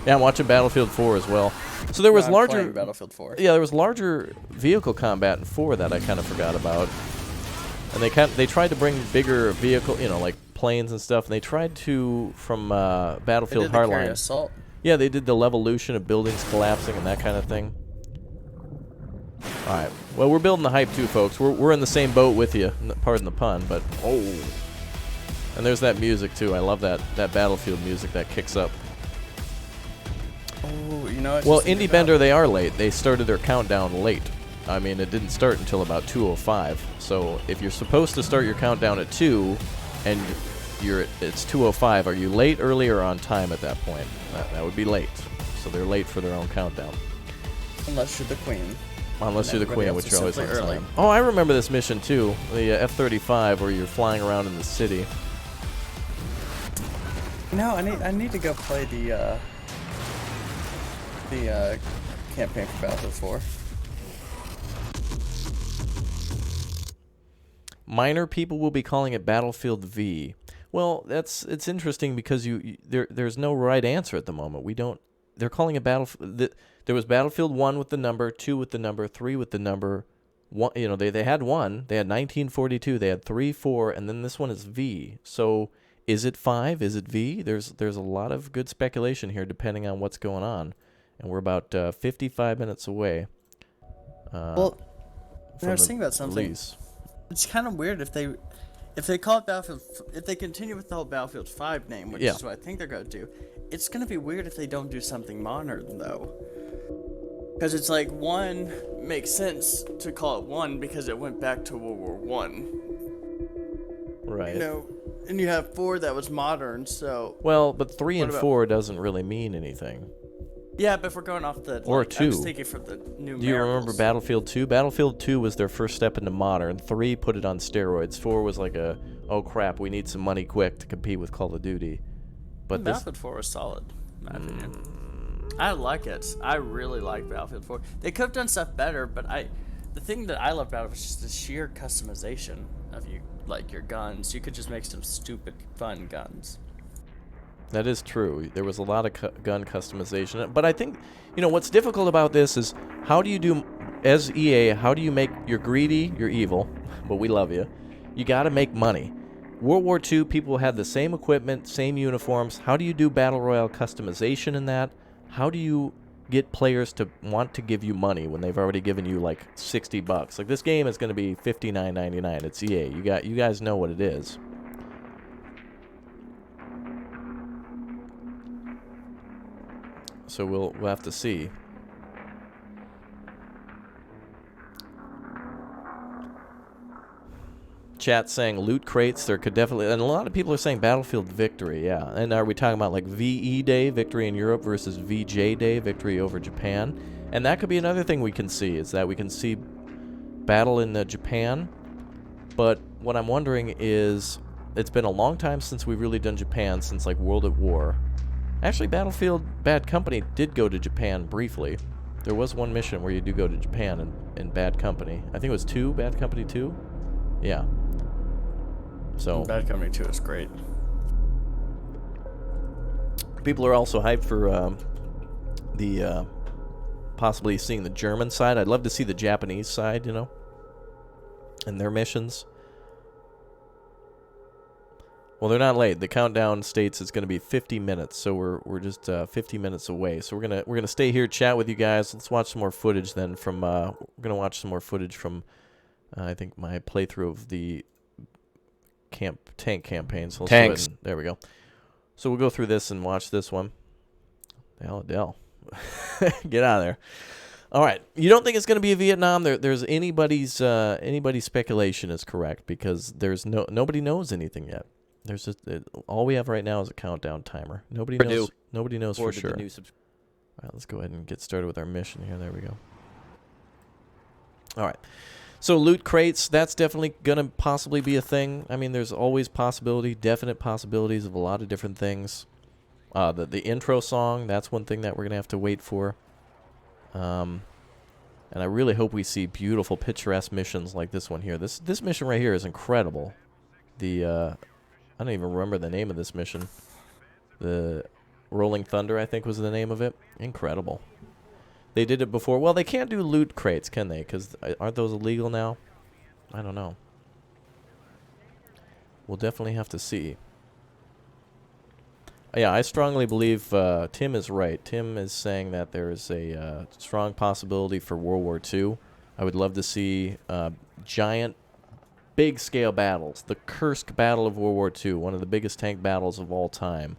Yeah, I'm watching Battlefield 4 as well. So there was larger Battlefield 4. Yeah, there was larger vehicle combat in 4 that I kind of forgot about. And they tried to bring bigger vehicle, you know, like planes and stuff. And they tried to from Battlefield Hardline. Assault. Yeah, they did the levolution of buildings collapsing and that kind of thing. All right. Well, we're building the hype too, folks. We're in the same boat with you. Pardon the pun, but oh. And there's that music too. I love that Battlefield music that kicks up. Oh, you know. Well, Indie Bender, they are late. They started their countdown late. I mean, it didn't start until about 2:05. So if you're supposed to start your countdown at 2, and it's 2:05, are you late, early, or on time at that point? That would be late. So they're late for their own countdown. Unless you're the queen. Unless you're the queen, which you're always on early. time. Oh, I remember this mission too. The F-35, where you're flying around in the city. No, I need to go play the campaign for Battlefield 4. Minor people will be calling it Battlefield V. Well, it's interesting because there's no right answer at the moment. They're calling it Battlefield. There was Battlefield 1 with the number, 2 with the number, 3 with the number. 1, you know, they had 1, they had 1942, they had 3, 4, and then this one is V. So is it 5? Is it V? There's a lot of good speculation here depending on what's going on. And we're about 55 minutes away. Well, I was thinking about something. Release. It's kind of weird if they call it Battlefield, if they continue with the whole Battlefield 5 name, which is what I think they're going to do. It's going to be weird if they don't do something modern, though. Because it's like 1 makes sense to call it 1 because it went back to World War 1. Right. You know, and you have 4 that was modern, so... Well, but 3 and 4 doesn't really mean anything. Yeah, but if we're going off the... Or 2. I was thinking for the numericals. Do you remember Battlefield 2? Battlefield 2 was their first step into modern. 3 put it on steroids. 4 was like oh crap, we need some money quick to compete with Call of Duty. But Battlefield 4 was solid, in my opinion. I like it. I really like Battlefield 4. They could have done stuff better, but the thing that I love about it was just the sheer customization of your guns. You could just make some stupid, fun guns. That is true. There was a lot of gun customization. But I think, you know, what's difficult about this is how do you do, as EA, how do you make, you're greedy, you're evil, but we love you. You got to make money. World War II, people had the same equipment, same uniforms. How do you do Battle Royale customization in that? How do you get players to want to give you money when they've already given you like $60? Like this game is going to be $59.99. It's EA. You guys know what it is. So we'll have to see. Chat saying loot crates. There could definitely, and a lot of people are saying Battlefield Victory. Yeah, and are we talking about like VE Day, victory in Europe, versus VJ Day, victory over Japan? And that could be another thing we can see, is that we can see battle in Japan. But what I'm wondering is, it's been a long time since we've really done Japan, since like World at War. Actually, Battlefield Bad Company did go to Japan briefly. There was one mission where you do go to Japan in Bad Company. I think it was 2, Bad Company 2? Yeah. So Bad Company 2 is great. People are also hyped for the possibly seeing the German side. I'd love to see the Japanese side, you know, and their missions. Well, they're not late. The countdown states it's going to be 50 minutes, so we're just 50 minutes away. So we're gonna stay here, chat with you guys. Let's watch some more footage then from. We're gonna watch some more footage from. I think my playthrough of the tank campaign. So let's Tanks. go ahead and, there we go. So we'll go through this and watch this one. Adele. Get out of there. All right. You don't think it's going to be a Vietnam? There's anybody's speculation is correct because there's nobody knows anything yet. There's just all we have right now is a countdown timer. Nobody knows for sure. All right, let's go ahead and get started with our mission here. There we go. All right. So loot crates, that's definitely going to possibly be a thing. I mean, there's always definite possibilities of a lot of different things. The intro song, that's one thing that we're going to have to wait for. And I really hope we see beautiful, picturesque missions like this one here. This mission right here is incredible. I don't even remember the name of this mission. The Rolling Thunder, I think, was the name of it. Incredible. They did it before. Well, they can't do loot crates, can they? Because aren't those illegal now? I don't know. We'll definitely have to see. Yeah, I strongly believe Tim is right. Tim is saying that there is a strong possibility for World War II. I would love to see giant, big-scale battles. The Kursk Battle of World War II, one of the biggest tank battles of all time.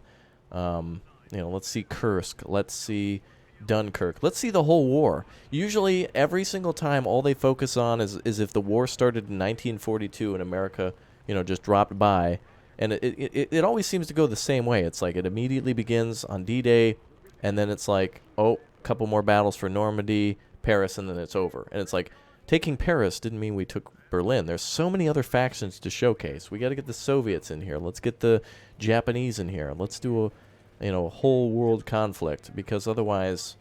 Let's see Kursk. Let's see Dunkirk. Let's see the whole war. Usually, every single time, all they focus on is if the war started in 1942 and America, just dropped by. And it always seems to go the same way. It's like it immediately begins on D-Day, and then it's like, oh, a couple more battles for Normandy, Paris, and then it's over. And it's like, taking Paris didn't mean we took Berlin. There's so many other factions to showcase. We got to get the Soviets in here. Let's get the Japanese in here. Let's do a whole world conflict, because otherwise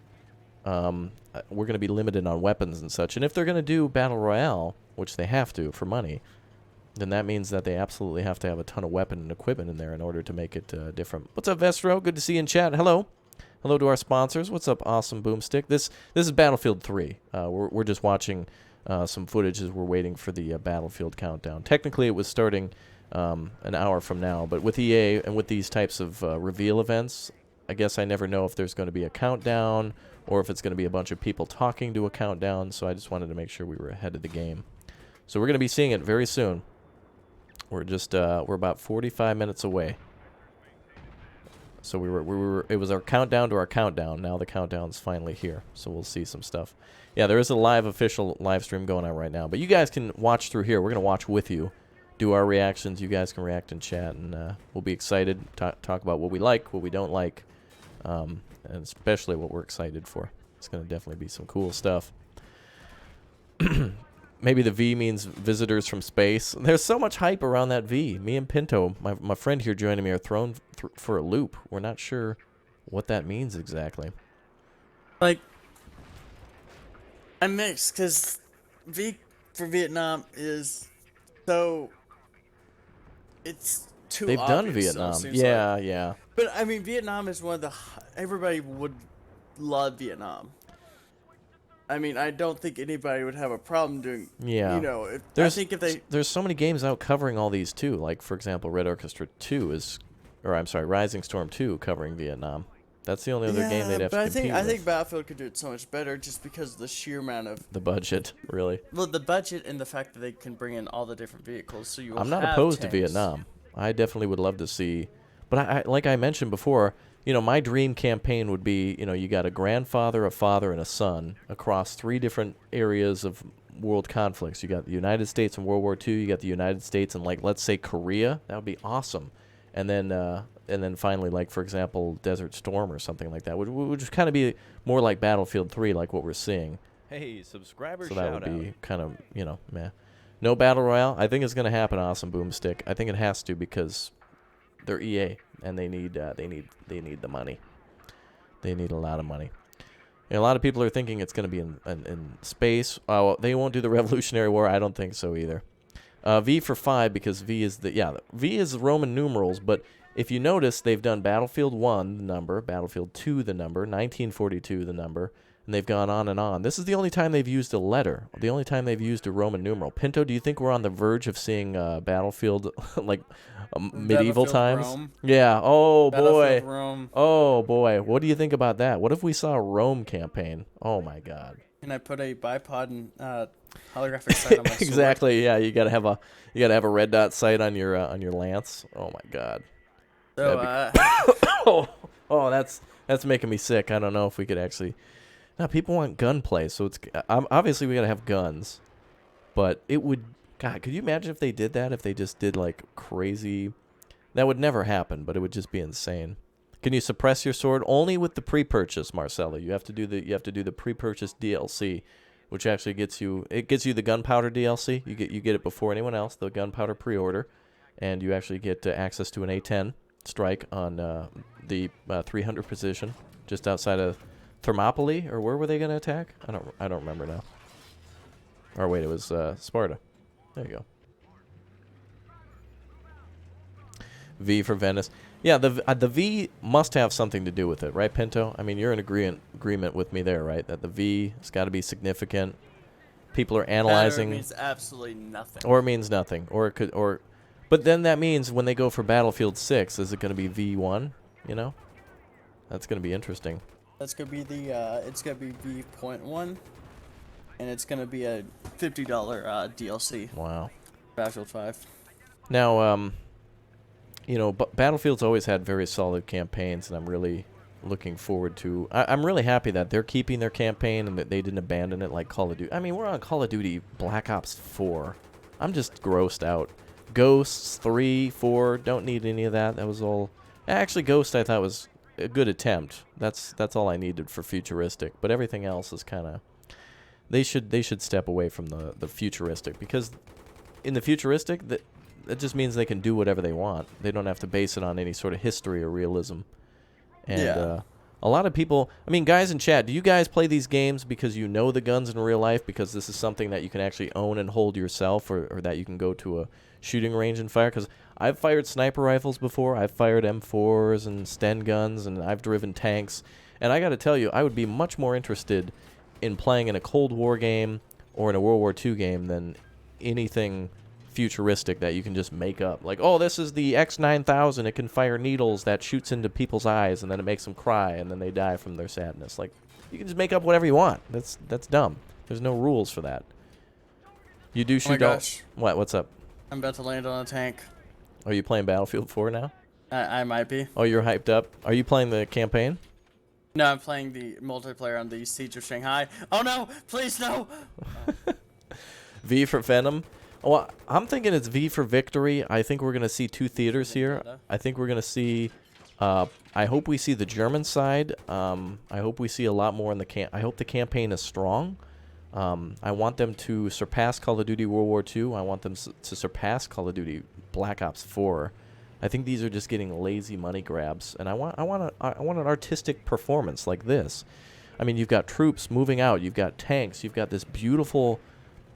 we're going to be limited on weapons and such. And if they're going to do Battle Royale, which they have to for money, then that means that they absolutely have to have a ton of weapon and equipment in there in order to make it different. What's up, Vestro? Good to see you in chat. Hello. Hello to our sponsors. What's up, Awesome Boomstick? This is Battlefield 3. We're just watching some footage as we're waiting for the Battlefield countdown. Technically, it was starting an hour from now, but with EA and with these types of reveal events, I guess I never know if there's going to be a countdown or if it's going to be a bunch of people talking to a countdown, so I just wanted to make sure we were ahead of the game. So we're going to be seeing it very soon. We're just we're about 45 minutes away. So it was our countdown to our countdown. Now the countdown's finally here. So we'll see some stuff. Yeah, there is a official live stream going on right now. But you guys can watch through here. We're going to watch with you. Do our reactions. You guys can react and chat. And we'll be excited. Talk about what we like, what we don't like. And especially what we're excited for. It's going to definitely be some cool stuff. Maybe the V means visitors from space. There's so much hype around that V. Me and Pinto, my friend here joining me, are thrown for a loop. We're not sure what that means exactly. Like, I'm mixed because V for Vietnam is so. It's too They've obvious, done Vietnam. so it seems Yeah, like. yeah. But I mean, Vietnam is one of the. Everybody would love Vietnam. I mean, I don't think anybody would have a problem doing. Yeah. I think if they. There's so many games out covering all these too. Like, for example, Red Orchestra 2 Rising Storm 2 covering Vietnam. That's the only other game they'd have to compete with. I think Battlefield could do it so much better just because of the sheer amount of. The budget, really. Well, the budget and the fact that they can bring in all the different vehicles, so you. I'm not opposed to Vietnam. I definitely would love to see, but I like I mentioned before. My dream campaign would be, you got a grandfather, a father, and a son across 3 different areas of world conflicts. You got the United States in World War II. You got the United States in, like, let's say Korea. That would be awesome. And then finally, like, for example, Desert Storm or something like that, which would just kind of be more like Battlefield 3, like what we're seeing. Hey, subscriber so shout that would out. be kind of, meh. No Battle Royale. I think it's going to happen, Awesome Boomstick. I think it has to because they're EA. And they need the money. They need a lot of money. And a lot of people are thinking it's going to be in space. They won't do the Revolutionary War. I don't think so either. V for 5 because V is V is Roman numerals, but if you notice, they've done Battlefield 1, the number, Battlefield 2, the number, 1942, the number, and they've gone on and on. This is the only time they've used a letter, the only time they've used a Roman numeral. Pinto, do you think we're on the verge of seeing Battlefield, like medieval Battlefield times? Rome. Yeah, oh Battlefield boy. Rome. Oh boy, what do you think about that? What if we saw a Rome campaign? Oh my god. Can I put a bipod and holographic sight on my sword? Exactly, yeah, you gotta have a red dot sight on your lance. Oh my god. So, Oh, that's making me sick. I don't know if we could actually. Now people want gunplay, so it's obviously we gotta have guns, but it would. God, could you imagine if they did that? If they just did like crazy, that would never happen, but it would just be insane. Can you suppress your sword only with the pre-purchase, Marcella? You have to do the pre-purchase DLC, which actually gets you the gunpowder DLC. You get it before anyone else, the gunpowder pre-order, and you actually get access to an A10 strike on the 300 position just outside of Thermopylae, or where were they going to attack? I don't remember now. Or wait, it was Sparta. There you go. V for Venice. Yeah, the V must have something to do with it, right, Pinto? I mean, you're in agreement with me there, right? That the V has got to be significant. People are analyzing. That means absolutely nothing. Or it means nothing. Or it could. But then that means when they go for Battlefield 6, is it going to be V1? You know, that's going to be interesting. That's gonna be the it's gonna be V.1, and it's gonna be a $50 DLC. Wow. Battlefield 5. Now, you know, Battlefield's always had very solid campaigns, and I'm really looking forward to. I'm really happy that they're keeping their campaign and that they didn't abandon it like Call of Duty. I mean, we're on Call of Duty Black Ops 4. I'm just grossed out. Ghosts 3, 4, don't need any of that. That was all. Actually, Ghost I thought was a good attempt. That's all I needed for futuristic. But everything else is kind of. They should step away from the futuristic, because in the futuristic that just means they can do whatever they want. They don't have to base it on any sort of history or realism. And Yeah. A lot of people, I mean, guys in chat, do you guys play these games because you know the guns in real life, because this is something that you can actually own and hold yourself, or that you can go to a shooting range and fire? Because I've fired sniper rifles before. I've fired M4s and Sten guns, and I've driven tanks. And I got to tell you, I would be much more interested in playing in a Cold War game or in a World War II game than anything futuristic that you can just make up. Like, oh, this is the X9000. It can fire needles that shoots into people's eyes, and then it makes them cry, and then they die from their sadness. Like, you can just make up whatever you want. That's dumb. There's no rules for that. You do shoot. Oh my gosh. What's up? I'm about to land on a tank. Are you playing Battlefield 4 now? I might be. Oh, you're hyped up. Are you playing the campaign? No, I'm playing the multiplayer on the Siege of Shanghai. Oh no! Please no! V for Venom. Oh, I'm thinking it's V for Victory. I think we're going to see two theaters here. I think we're going to see. I hope we see the German side. I hope we see a lot more in the I hope the campaign is strong. I want them to surpass Call of Duty World War II. I want them to surpass Call of Duty Black Ops 4. I think these are just getting lazy money grabs, and I want an artistic performance like this. I mean, you've got troops moving out, you've got tanks, you've got this beautiful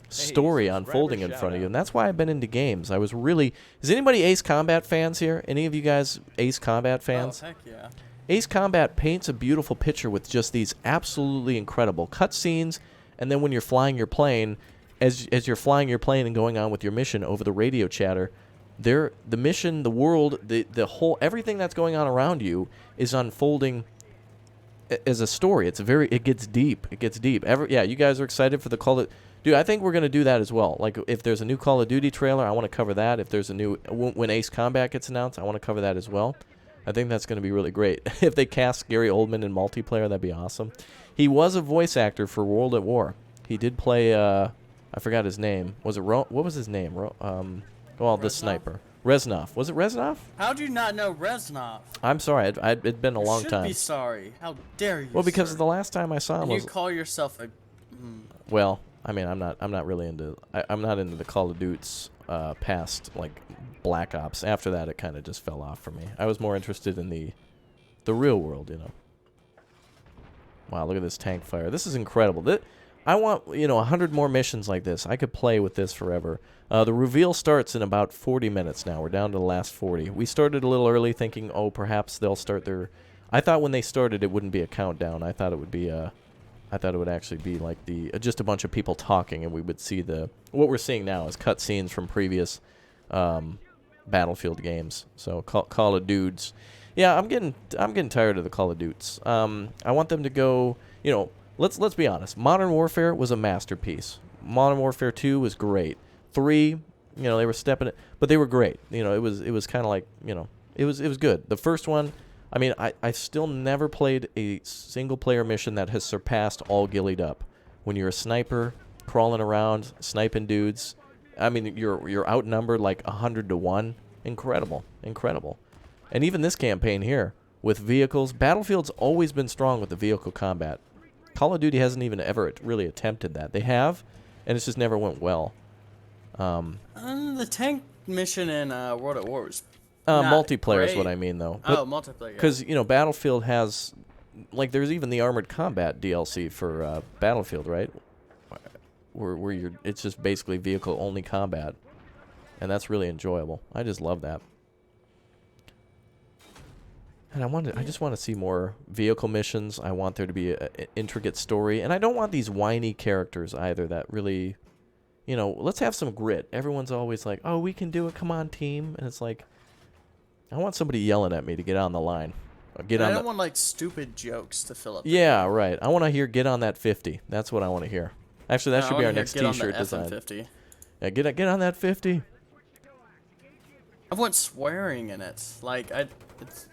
story unfolding in front of you, and that's why I've been into games. I was really. Is anybody Ace Combat fans here? Any of you guys Ace Combat fans? Oh, heck yeah. Ace Combat paints a beautiful picture with just these absolutely incredible cutscenes, and then when you're flying your plane, as you're flying your plane and going on with your mission over the radio chatter, the mission, the world, the whole, everything that's going on around you is unfolding as a story. It gets deep. It gets deep. Yeah, you guys are excited for the Call of. Dude, I think we're going to do that as well. Like, if there's a new Call of Duty trailer, I want to cover that. If there's a new, when Ace Combat gets announced, I want to cover that as well. I think that's going to be really great. If they cast Gary Oldman in multiplayer, that'd be awesome. He was a voice actor for World at War. He did play, I forgot his name. Was it what was his name? The sniper. Reznov. Was it Reznov? How do you not know Reznov? I'm sorry. It'd been a long You should time. be sorry. How dare you? Well, because sir. the last time I saw him And was. you call yourself a. Well, I mean, I'm not really into. I'm not into the Call of Duty's past like Black Ops. After that, it kind of just fell off for me. I was more interested in the real world, you know. Wow, look at this tank fire. This is incredible. I want, 100 more missions like this. I could play with this forever. The reveal starts in about 40 minutes now. We're down to the last 40. We started a little early thinking, oh, perhaps they'll start their... I thought when they started it wouldn't be a countdown. I thought it would be I thought it would actually be like just a bunch of people talking, and we would see what we're seeing now is cut scenes from previous Battlefield games. So Call of Dudes. Yeah, I'm getting tired of the Call of Dudes. I want them to go, let's be honest. Modern Warfare was a masterpiece. Modern Warfare 2 was great. 3, they were stepping it, but they were great. It was kind of like, it was good. The first one, I mean, I still never played a single player mission that has surpassed All Gillied Up. When you're a sniper crawling around sniping dudes, I mean, you're outnumbered like 100 to 1. Incredible. And even this campaign here with vehicles, Battlefield's always been strong with the vehicle combat. Call of Duty hasn't even ever really attempted that. They have, and it's just never went well. The tank mission in World at War was multiplayer is what I mean, though. But, multiplayer. Because Battlefield has, like, there's even the Armored Combat DLC for Battlefield, right? Where it's just basically vehicle only combat, and that's really enjoyable. I just love that. And I just want to see more vehicle missions. I want there to be an intricate story, and I don't want these whiny characters either that really, let's have some grit. Everyone's always like, "Oh, we can do it. Come on, team." And it's like, I want somebody yelling at me to get on the line. I don't want like stupid jokes to fill up. Yeah, right. I want to hear "Get on that 50." That's what I want to hear. Actually, that should be our next T-shirt design. F-50. Yeah, get on that 50. I want swearing in it. Like it's.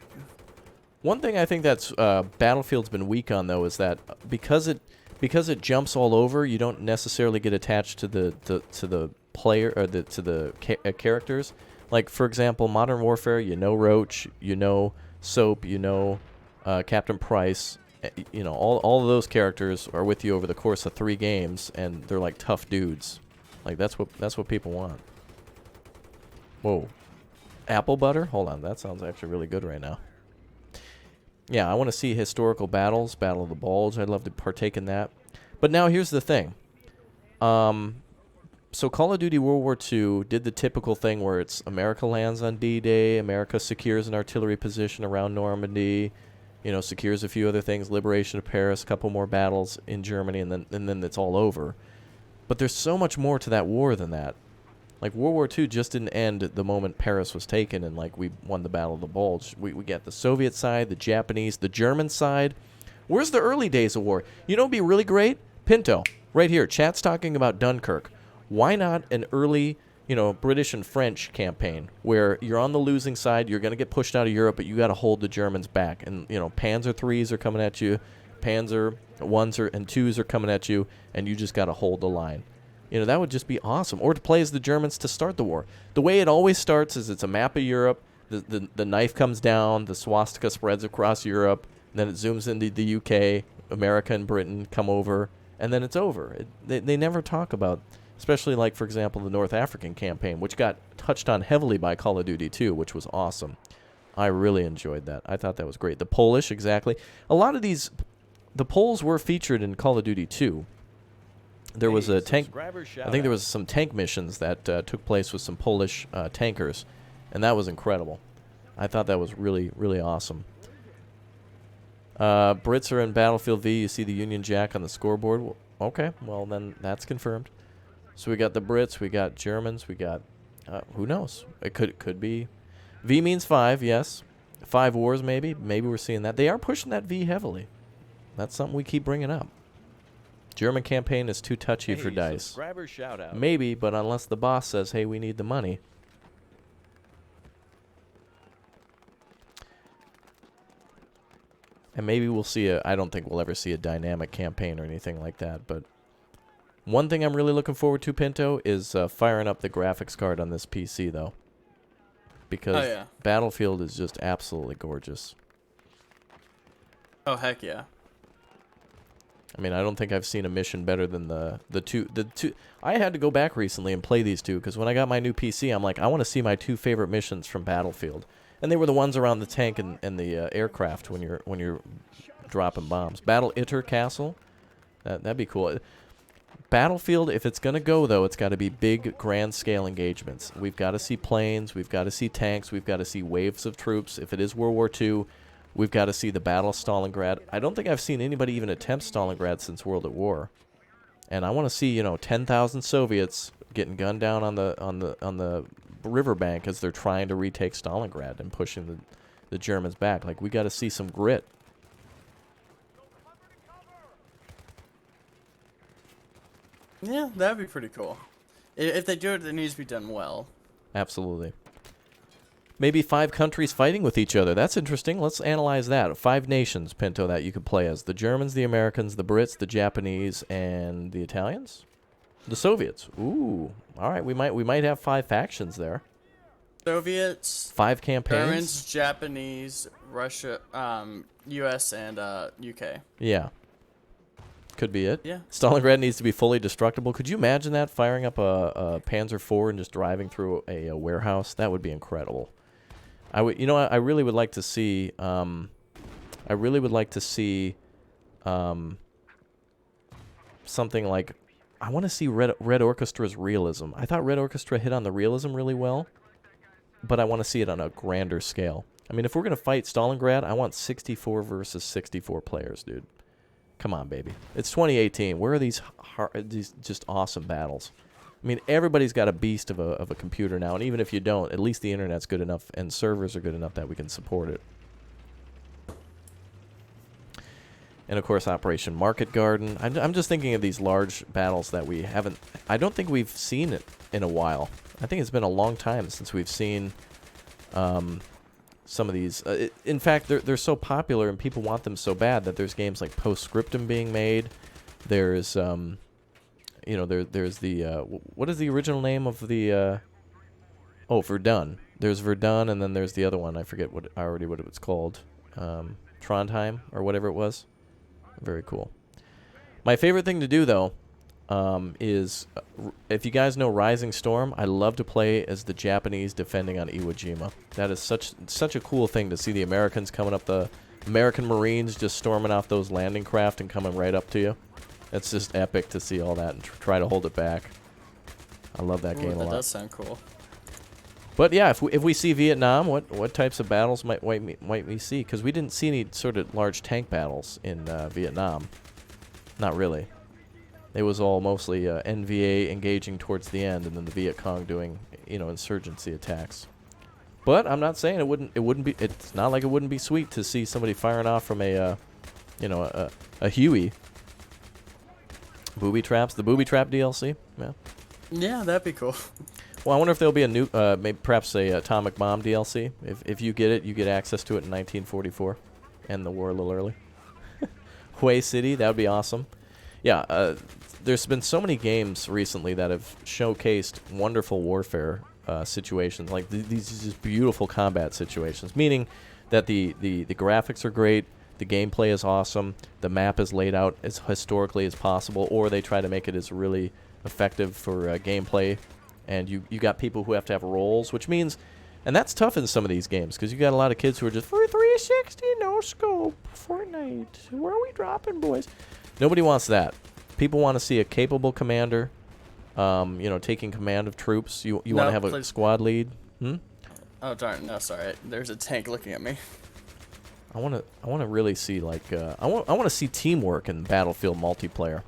One thing I think that's Battlefield's been weak on, though, is that because it jumps all over, you don't necessarily get attached to the player or to the characters. Like, for example, Modern Warfare, Roach, Soap, Captain Price, all of those characters are with you over the course of 3 games, and they're like tough dudes. Like that's what people want. Whoa, apple butter? Hold on, that sounds actually really good right now. Yeah, I want to see historical battles, Battle of the Bulge. I'd love to partake in that. But now here's the thing. So Call of Duty World War II did the typical thing where it's America lands on D-Day, America secures an artillery position around Normandy, secures a few other things, liberation of Paris, a couple more battles in Germany, and then it's all over. But there's so much more to that war than that. Like, World War II just didn't end the moment Paris was taken and, like, we won the Battle of the Bulge. We got the Soviet side, the Japanese, the German side. Where's the early days of war? It'd be really great? Pinto, right here. Chat's talking about Dunkirk. Why not an early, British and French campaign where you're on the losing side, you're going to get pushed out of Europe, but you got to hold the Germans back. And, Panzer IIIs are coming at you, Panzer I's and 2s are coming at you, and you just got to hold the line. That would just be awesome. Or to play as the Germans to start the war. The way it always starts is it's a map of Europe, the knife comes down, the swastika spreads across Europe, and then it zooms into the UK, America and Britain come over, and then it's over. They never talk about, especially like, for example, the North African campaign, which got touched on heavily by Call of Duty 2, which was awesome. I really enjoyed that. I thought that was great. The Polish, exactly. A lot of the Poles were featured in Call of Duty 2. There was a tank. I think there was some tank missions that took place with some Polish tankers, and that was incredible. I thought that was really, really awesome. Brits are in Battlefield V. You see the Union Jack on the scoreboard. Okay, well then that's confirmed. So we got the Brits, we got Germans, we got who knows? It could be. V means 5, yes. 5 wars maybe. Maybe we're seeing that. They are pushing that V heavily. That's something we keep bringing up. German campaign is too touchy for DICE. Subscriber shout out. Maybe, but unless the boss says, hey, we need the money. And maybe we'll see I don't think we'll ever see a dynamic campaign or anything like that, but one thing I'm really looking forward to, Pinto, is firing up the graphics card on this PC, though. Because Battlefield is just absolutely gorgeous. Oh, heck yeah. I mean, I don't think I've seen a mission better than the two. I had to go back recently and play these two because when I got my new PC, I'm like, I want to see my 2 favorite missions from Battlefield, and they were the ones around the tank and the aircraft when you're dropping bombs. Battle Itter Castle, that'd be cool. Battlefield, if it's going to go, though, it's got to be big, grand-scale engagements. We've got to see planes. We've got to see tanks. We've got to see waves of troops. If it is World War II, we've got to see the Battle of Stalingrad. I don't think I've seen anybody even attempt Stalingrad since World at War. And I want to see, 10,000 Soviets getting gunned down on the riverbank as they're trying to retake Stalingrad and pushing the Germans back. Like, we got to see some grit. Yeah, that'd be pretty cool. If they do it, it needs to be done well. Absolutely. Maybe 5 countries fighting with each other. That's interesting. Let's analyze that. 5 nations, Pinto, that you could play as. The Germans, the Americans, the Brits, the Japanese, and the Italians? The Soviets. Ooh. All right, we might have 5 factions there. Soviets, 5 campaigns. Germans, Japanese, Russia, U.S., and UK. Yeah. Could be it. Yeah. Stalingrad needs to be fully destructible. Could you imagine that, firing up a Panzer IV and just driving through a warehouse? That would be incredible. I really would like to see. Something like. I want to see Red Orchestra's realism. I thought Red Orchestra hit on the realism really well, but I want to see it on a grander scale. I mean, if we're gonna fight Stalingrad, I want 64 versus 64 players, dude. Come on, baby. It's 2018. Where are these just awesome battles? I mean, everybody's got a beast of a computer now, and even if you don't, at least the internet's good enough and servers are good enough that we can support it. And, of course, Operation Market Garden. I'm just thinking of these large battles that we haven't... I don't think we've seen it in a while. I think it's been a long time since we've seen... some of these. In fact, they're so popular and people want them so bad that there's games like Postscriptum being made. There's, there's the, what is the original name of the, Verdun. There's Verdun, and then there's the other one. I forget what it was called. Trondheim, or whatever it was. Very cool. My favorite thing to do, though, is, if you guys know Rising Storm, I love to play as the Japanese defending on Iwo Jima. That is such a cool thing to see the Americans coming up, the American Marines just storming off those landing craft and coming right up to you. It's just epic to see all that and try to hold it back. I love that game a lot. That does sound cool. But yeah, if we see Vietnam, what types of battles might we see? Because we didn't see any sort of large tank battles in Vietnam. Not really. It was all mostly NVA engaging towards the end, and then the Viet Cong doing, insurgency attacks. But I'm not saying it wouldn't be. It's not like it wouldn't be sweet to see somebody firing off from a Huey. Booby traps, the booby trap DLC. Yeah. Yeah, that'd be cool. Well, I wonder if there'll be a new, maybe perhaps a atomic bomb DLC. If you get it, you get access to it in 1944. End the war a little early. Hue City, that would be awesome. Yeah, there's been so many games recently that have showcased wonderful warfare situations, like these just beautiful combat situations, meaning that the graphics are great, the gameplay is awesome, the map is laid out as historically as possible, or they try to make it as really effective for gameplay, and you got people who have to have roles, which means, and that's tough in some of these games, because you got a lot of kids who are just, for 360, no scope, Fortnite, where are we dropping, boys? Nobody wants that. People want to see a capable commander, taking command of troops. You want to have a squad lead. Oh darn! No, sorry. There's a tank looking at me. I want to really see I want to see teamwork in Battlefield multiplayer,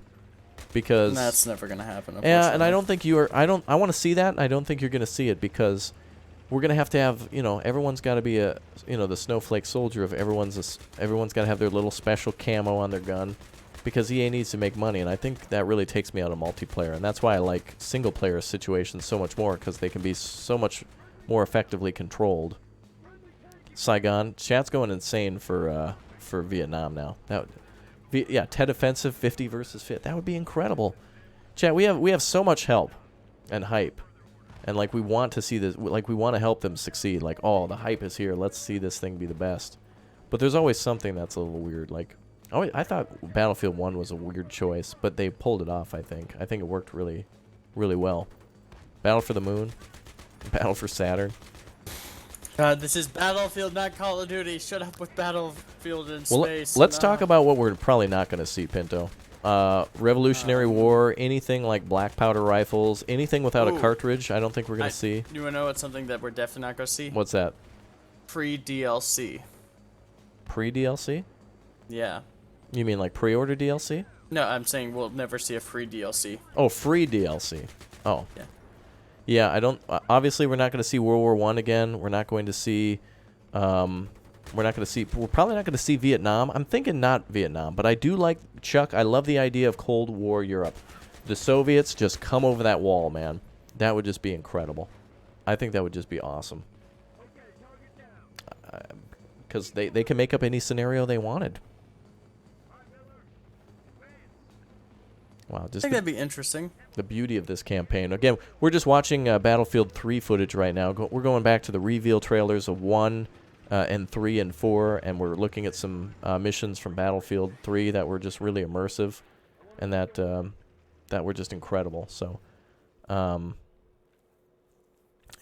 because that's never gonna happen. Yeah, and I don't think you are. I want to see that, and I don't think you're gonna see it, because we're gonna have to have, everyone's got to be a, the snowflake soldier of everyone's got to have their little special camo on their gun, because EA needs to make money, and I think that really takes me out of multiplayer, and that's why I like single player situations so much more, because they can be so much more effectively controlled. Saigon, chat's going insane for Vietnam now. Tet offensive 50 versus 50. That would be incredible. Chat, we have so much help and hype. And we want to see this, we want to help them succeed. The hype is here. Let's see this thing be the best. But there's always something that's a little weird. I thought Battlefield 1 was a weird choice, but they pulled it off, I think. I think it worked really, really well. Battle for the Moon. Battle for Saturn. God, this is Battlefield, not Call of Duty. Shut up with Battlefield in space. Let's talk about what we're probably not going to see, Pinto. Revolutionary War, anything like black powder rifles, anything without a Ooh. cartridge, I don't think we're going to see. You wanna know what's something that we're definitely not gonna see? What's that? Free DLC. Pre-DLC? Yeah. You mean like pre-order DLC? No, I'm saying we'll never see a free DLC. Oh, free DLC. Oh. Yeah. Yeah, I don't... obviously, we're not going to see World War I again. We're not going to see... we're not going to see... We're probably not going to see Vietnam. I'm thinking not Vietnam, but I do like... Chuck, I love the idea of Cold War Europe. The Soviets just come over that wall, man. That would just be incredible. I think that would just be awesome. Because they can make up any scenario they wanted. Wow, I just think that'd be interesting. the beauty of this campaign. Again, we're just watching Battlefield 3 footage right now. We're going back to the reveal trailers of 1 and 3 and 4, and we're looking at some missions from Battlefield 3 that were just really immersive and that were just incredible. So, yeah,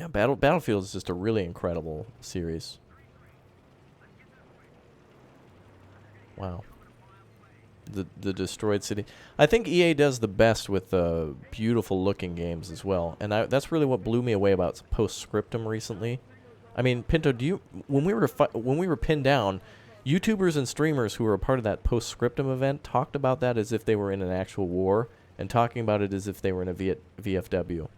Battlefield is just a really incredible series. Wow. The destroyed city. I think EA does the best with beautiful looking games as well, and that's really what blew me away about Postscriptum recently. I mean, Pinto, when we were pinned down, YouTubers and streamers who were a part of that Postscriptum event talked about that as if they were in an actual war, and talking about it as if they were in a VFW.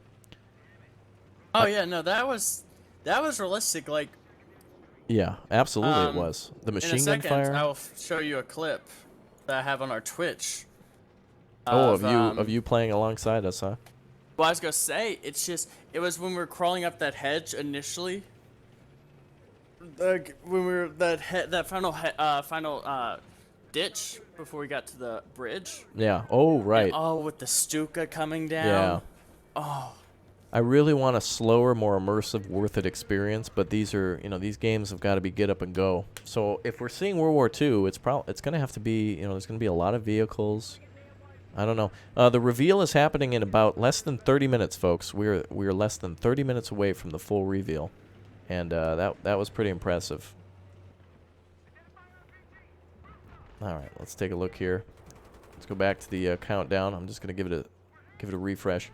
Oh yeah, no, that was realistic. Like, yeah, absolutely it was. The in a machine gun second, fire. I'll show you a clip that I have on our Twitch. Of you playing alongside us, huh? Well, I was gonna say, it was when we were crawling up that hedge initially. When we were that final ditch before we got to the bridge. Yeah. Oh, right. Oh, with the Stuka coming down. Yeah. Oh. I really want a slower, more immersive, worth it experience, but these games have got to be get up and go. So if we're seeing World War II, it's going to have to be, there's going to be a lot of vehicles. I don't know. The reveal is happening in about less than 30 minutes, folks. We're less than 30 minutes away from the full reveal, and that was pretty impressive. All right, let's take a look here. Let's go back to the countdown. I'm just going to give it a refresh.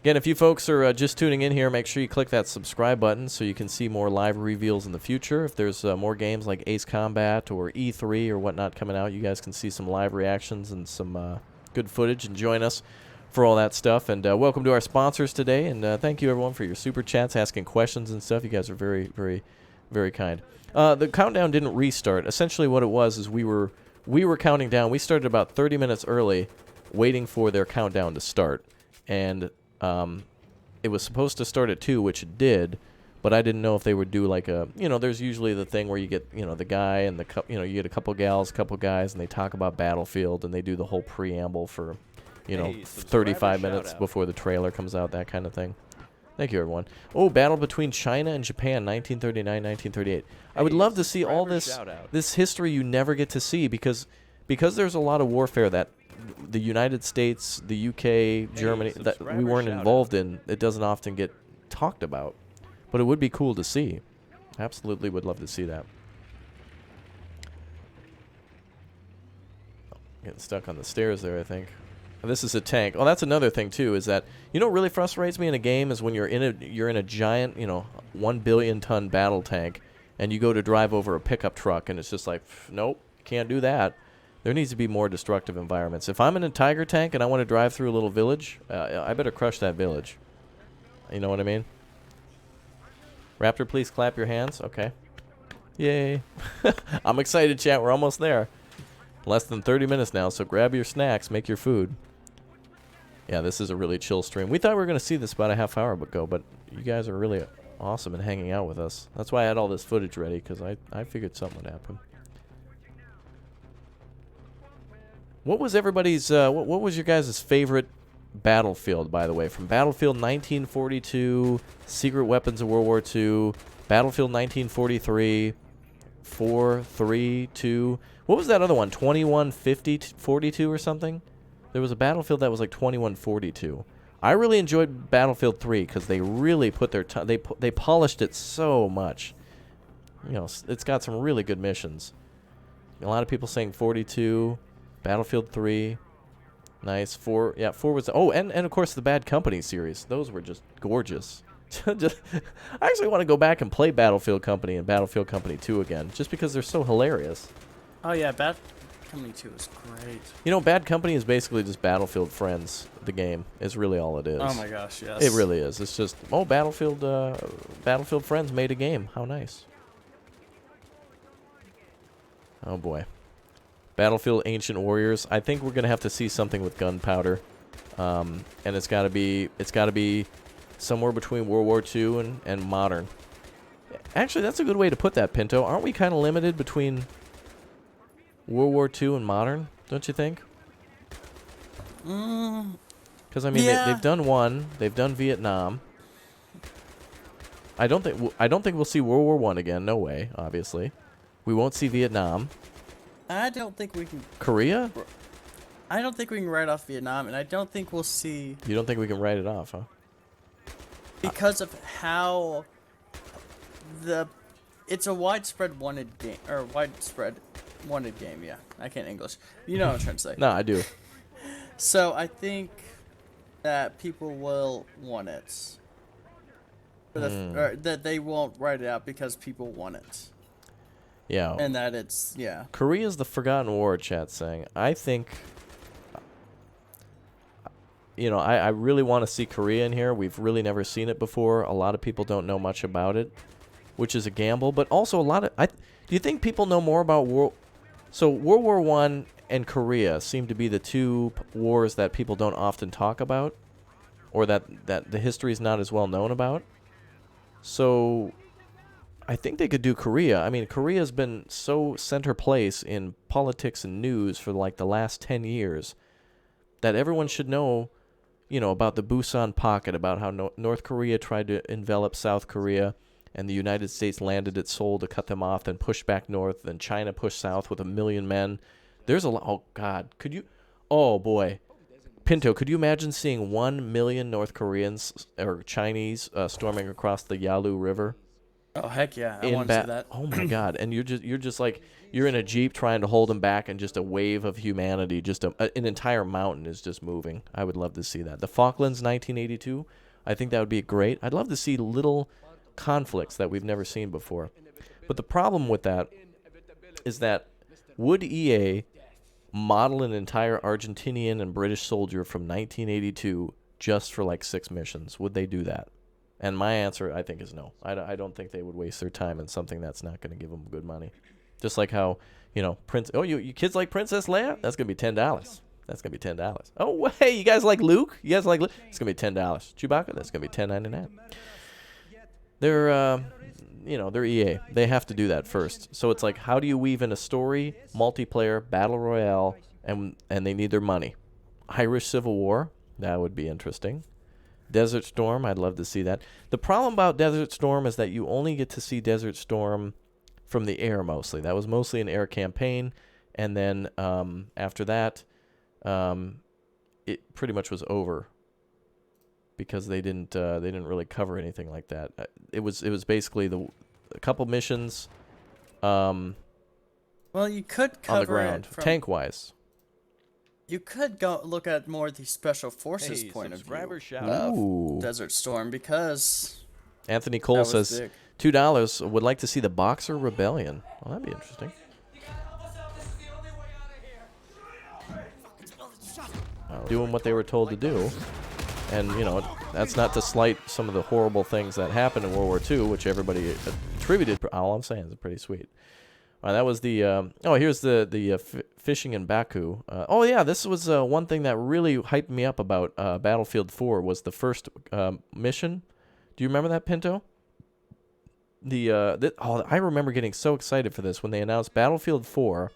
Again, if you folks are just tuning in here, make sure you click that subscribe button so you can see more live reveals in the future. If there's more games like Ace Combat or E3 or whatnot coming out, you guys can see some live reactions and some good footage and join us for all that stuff. And welcome to our sponsors today. And thank you, everyone, for your super chats, asking questions and stuff. You guys are very, very, very kind. The countdown didn't restart. Essentially what it was is we were counting down. We started about 30 minutes early waiting for their countdown to start. And it was supposed to start at 2, which it did, but I didn't know if they would do like a, there's usually the thing where you get, the guy and you get a couple gals, couple guys, and they talk about Battlefield, and they do the whole preamble for, 35 minutes before the trailer comes out, that kind of thing. Thank you, everyone. Oh, battle between China and Japan, 1939, 1938. I would love to see all this history you never get to see because there's a lot of warfare that the United States, the UK, Germany, that we weren't involved in, it doesn't often get talked about. But it would be cool to see. Absolutely would love to see that. Getting stuck on the stairs there, I think. This is a tank. Oh, that's another thing, too, is that, what really frustrates me in a game is when you're in a giant, 1 billion ton battle tank, and you go to drive over a pickup truck, and it's just like, nope, can't do that. There needs to be more destructive environments. If I'm in a Tiger tank and I want to drive through a little village, I better crush that village. You know what I mean? Raptor, please clap your hands. Okay. Yay. I'm excited, chat. We're almost there. Less than 30 minutes now, so grab your snacks, make your food. Yeah, this is a really chill stream. We thought we were going to see this about a half hour ago, but you guys are really awesome and hanging out with us. That's why I had all this footage ready, because I figured something would happen. What was everybody's, what was your guys' favorite Battlefield, by the way? From Battlefield 1942, Secret Weapons of World War II, Battlefield 1943, 4, 3, 2. What was that other one? 2142 or something? There was a Battlefield that was like 2142. I really enjoyed Battlefield 3 because they really put their they polished it so much. It's got some really good missions. A lot of people saying 42. Battlefield 3. Nice. 4. Yeah, 4 was... Oh, and of course the Bad Company series. Those were just gorgeous. I actually want to go back and play Battlefield Company and Battlefield Company 2 again, just because they're so hilarious. Oh yeah, Bad Company 2 is great. You know, Bad Company is basically just Battlefield Friends, the game, is really all it is. Oh my gosh, yes. It really is. It's just, oh, Battlefield Friends made a game. How nice. Oh boy. Battlefield Ancient Warriors. I think we're going to have to see something with gunpowder. And it's got to be somewhere between World War II and modern. Actually, that's a good way to put that, Pinto. Aren't we kind of limited between World War II and modern, don't you think? Because I mean, Yeah. they've done one, they've done Vietnam. I don't think we'll see World War I again. No way, obviously. We won't see Vietnam. I don't think we can. Korea? I don't think we can write off Vietnam, and I don't think we'll see You don't think we can write it off, huh? because of how it's a widespread wanted game or widespread wanted game. Yeah, I can't English. You know what I'm trying to say. No, I do. So I think that people will want it. Or that they won't write it out because people want it. Yeah. And that it's, yeah. Korea's the forgotten war, chat's saying. I think, you know, I really want to see Korea in here. We've really never seen it before. A lot of people don't know much about it, which is a gamble. But also a lot of, do you think people know more about World War I and Korea seem to be the two wars that people don't often talk about, or that the history is not as well known about. So I think they could do Korea. I mean, Korea's been so center place in politics and news for like the last 10 years that everyone should know, you know, about the Busan pocket, about how North Korea tried to envelop South Korea and the United States landed at Seoul to cut them off, then pushed back north, then China pushed south with 1 million men. There's a lot. Oh, God. Could you? Oh, boy. Pinto, could you imagine seeing 1 million North Koreans or Chinese storming across the Yalu River? Oh heck yeah! I want to see that. Oh my God! And you're just like you're in a Jeep trying to hold them back, and just a wave of humanity, just an entire mountain is just moving. I would love to see that. The Falklands, 1982. I think that would be great. I'd love to see little conflicts that we've never seen before. But the problem with that is that would EA model an entire Argentinian and British soldier from 1982 just for like 6 missions? Would they do that? And my answer, I think, is no. I don't think they would waste their time in something that's not going to give them good money. Just like how, you know, you kids like Princess Leia? That's going to be $10. That's going to be $10. Oh, hey, you guys like Luke? You guys like Luke? It's going to be $10. Chewbacca? That's going to be $10.99. They're, you know, they're EA. They have to do that first. So it's like, how do you weave in a story, multiplayer, battle royale, and they need their money? Irish Civil War? That would be interesting. Desert Storm, I'd love to see that. The problem about Desert Storm is that you only get to see Desert Storm from the air mostly. That was mostly an air campaign, and then after that, it pretty much was over because they didn't really cover anything like that. It was basically a couple missions. Well, you could cover on the ground, tank wise. You could go look at more the special forces point of view of Desert Storm because Anthony Cole says $2 would like to see the Boxer Rebellion. Well, that'd be interesting. Doing what they were told to do. And, you know, that's not to slight some of the horrible things that happened in World War II, which everybody attributed. All I'm saying is pretty sweet. That was the, here's the fishing in Baku. Oh, yeah, this was one thing that really hyped me up about Battlefield 4 was the first mission. Do you remember that, Pinto? I remember getting so excited for this when they announced Battlefield 4.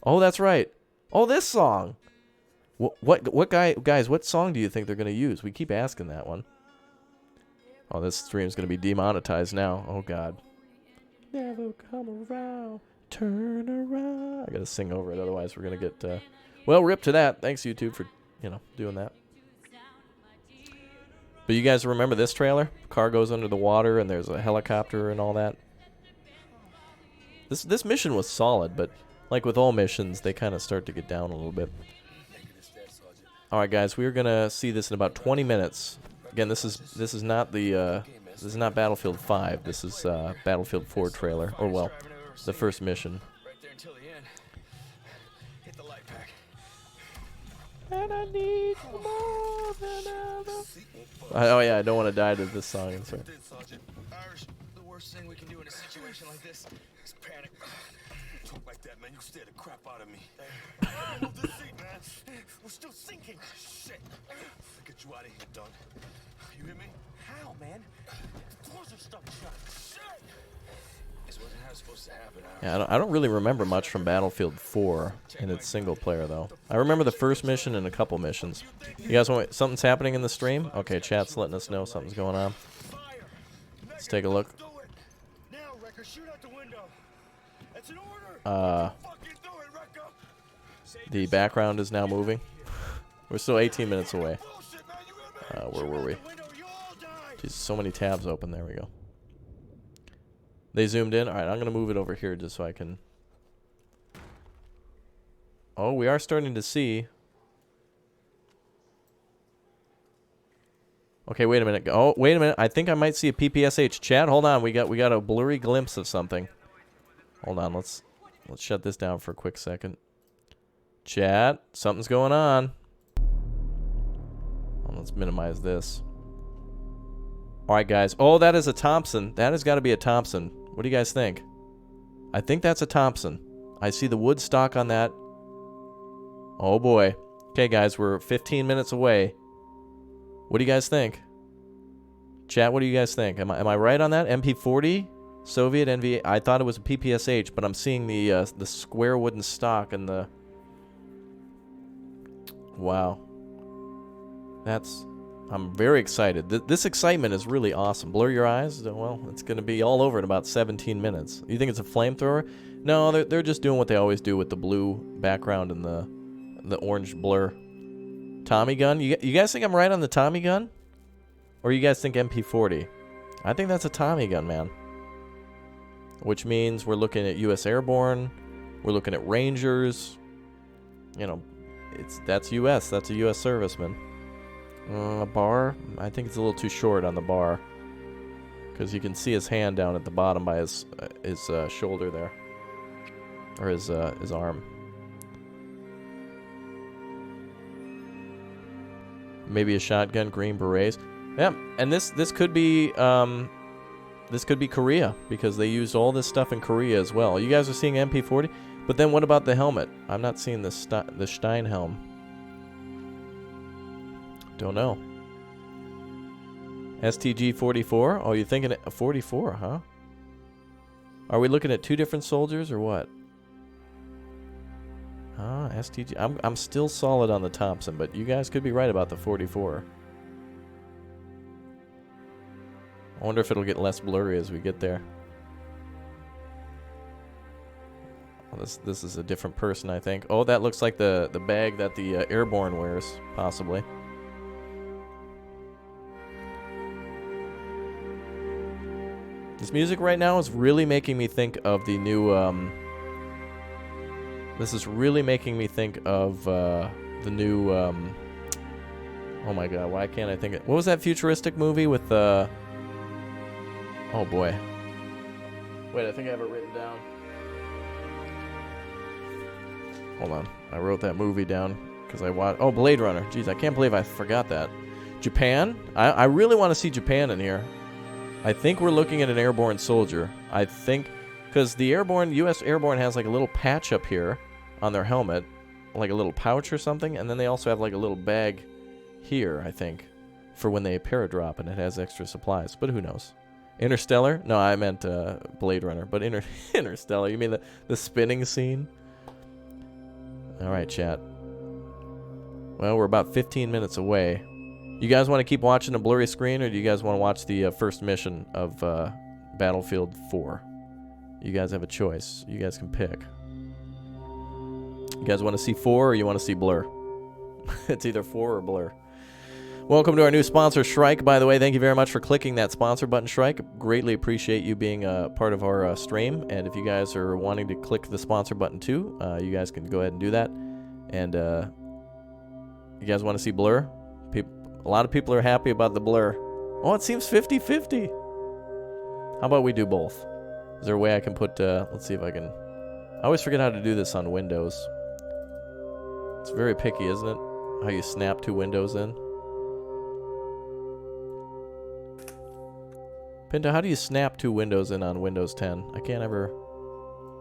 Oh, that's right. Oh, this song. Guys, what song do you think they're going to use? We keep asking that one. Oh, this stream's going to be demonetized now. Oh, God. Never come around, turn around. I gotta sing over it, otherwise we're gonna get well, rip to that. Thanks YouTube for, you know, doing that. But you guys remember this trailer? Car goes under the water and there's a helicopter and all that. This mission was solid, but like with all missions, they kind of start to get down a little bit. All right, guys, we're gonna see this in about 20 minutes. Again, this is not Battlefield 5. This is Battlefield 4 trailer, or well, the first mission. And I need more than ever. Oh yeah, I don't want to die to this song. So. The worst thing we can do in a situation like this is panic. Talk like that, man. You scared the crap out of me. Move this seat, man. We're still sinking. Shit. Get you out of here, Doug. You hear me? How, man? The doors are stuck shut. Shit. This wasn't how it's supposed to happen. Yeah, I don't really remember much from Battlefield 4 in its single player though. I remember the first mission and a couple missions. You guys want something's happening in the stream? Okay, chat's letting us know something's going on. Let's take a look. The background is now moving. We're still 18 minutes away. Where were we? Jeez, so many tabs open. There we go. They zoomed in. All right, I'm going to move it over here just so I can... Oh, we are starting to see... Okay, wait a minute. Oh, wait a minute. I think I might see a PPSH. Chat, hold on. We got a blurry glimpse of something. Hold on. Let's shut this down for a quick second. Chat, something's going on. Well, let's minimize this. All right, guys. Oh, that is a Thompson. That has got to be a Thompson. What do you guys think? I think that's a Thompson. I see the wood stock on that. Oh, boy. Okay, guys. We're 15 minutes away. What do you guys think? Chat, what do you guys think? Am I right on that? MP40? Soviet NVA? I thought it was a PPSH, but I'm seeing the square wooden stock and the... Wow. I'm very excited. This excitement is really awesome. Blur your eyes? Well, it's going to be all over in about 17 minutes. You think it's a flamethrower? No, they're just doing what they always do with the blue background and the orange blur. Tommy gun? You guys think I'm right on the Tommy gun? Or you guys think MP40? I think that's a Tommy gun, man. Which means we're looking at U.S. Airborne. We're looking at Rangers. You know, that's U.S. That's a U.S. serviceman. A bar? I think it's a little too short on the bar. Because you can see his hand down at the bottom by his shoulder there. Or his arm. Maybe a shotgun, green berets. Yeah, and this could be Korea because they used all this stuff in Korea as well. You guys are seeing MP40, but then what about the helmet? I'm not seeing the Stein helm. Don't know. STG 44? Oh, you're thinking 44, huh? Are we looking at two different soldiers or what? STG. I'm still solid on the Thompson, but you guys could be right about the 44. I wonder if it'll get less blurry as we get there. Well, this is a different person, I think. Oh, that looks like the bag that the Airborne wears, possibly. This music right now is really making me think of the new... This is really making me think of the new... oh my god, why can't I think of... What was that futuristic movie with... Oh boy. Wait, I think I have it written down. Hold on. I wrote that movie down because I watched... Oh, Blade Runner. Jeez, I can't believe I forgot that. Japan? I really want to see Japan in here. I think we're looking at an airborne soldier. I think... Because the airborne, U.S. Airborne has like a little patch up here on their helmet. Like a little pouch or something. And then they also have like a little bag here, I think. For when they paradrop and it has extra supplies. But who knows? Interstellar? No, I meant Blade Runner. But Interstellar. You mean the spinning scene? Alright, chat. Well, we're about 15 minutes away. You guys want to keep watching a blurry screen? Or do you guys want to watch the first mission of Battlefield 4? You guys have a choice. You guys can pick. You guys want to see 4 or you want to see blur? It's either 4 or blur. Welcome to our new sponsor, Shrike. By the way, thank you very much for clicking that sponsor button, Shrike. Greatly appreciate you being a part of our stream. And if you guys are wanting to click the sponsor button too, you guys can go ahead and do that. And you guys want to see Blur? A lot of people are happy about the Blur. Oh, it seems 50-50. How about we do both? Is there a way I can put, let's see if I can. I always forget how to do this on Windows. It's very picky, isn't it? How you snap two windows in. Pinto, how do you snap two windows in on Windows 10? I can't ever.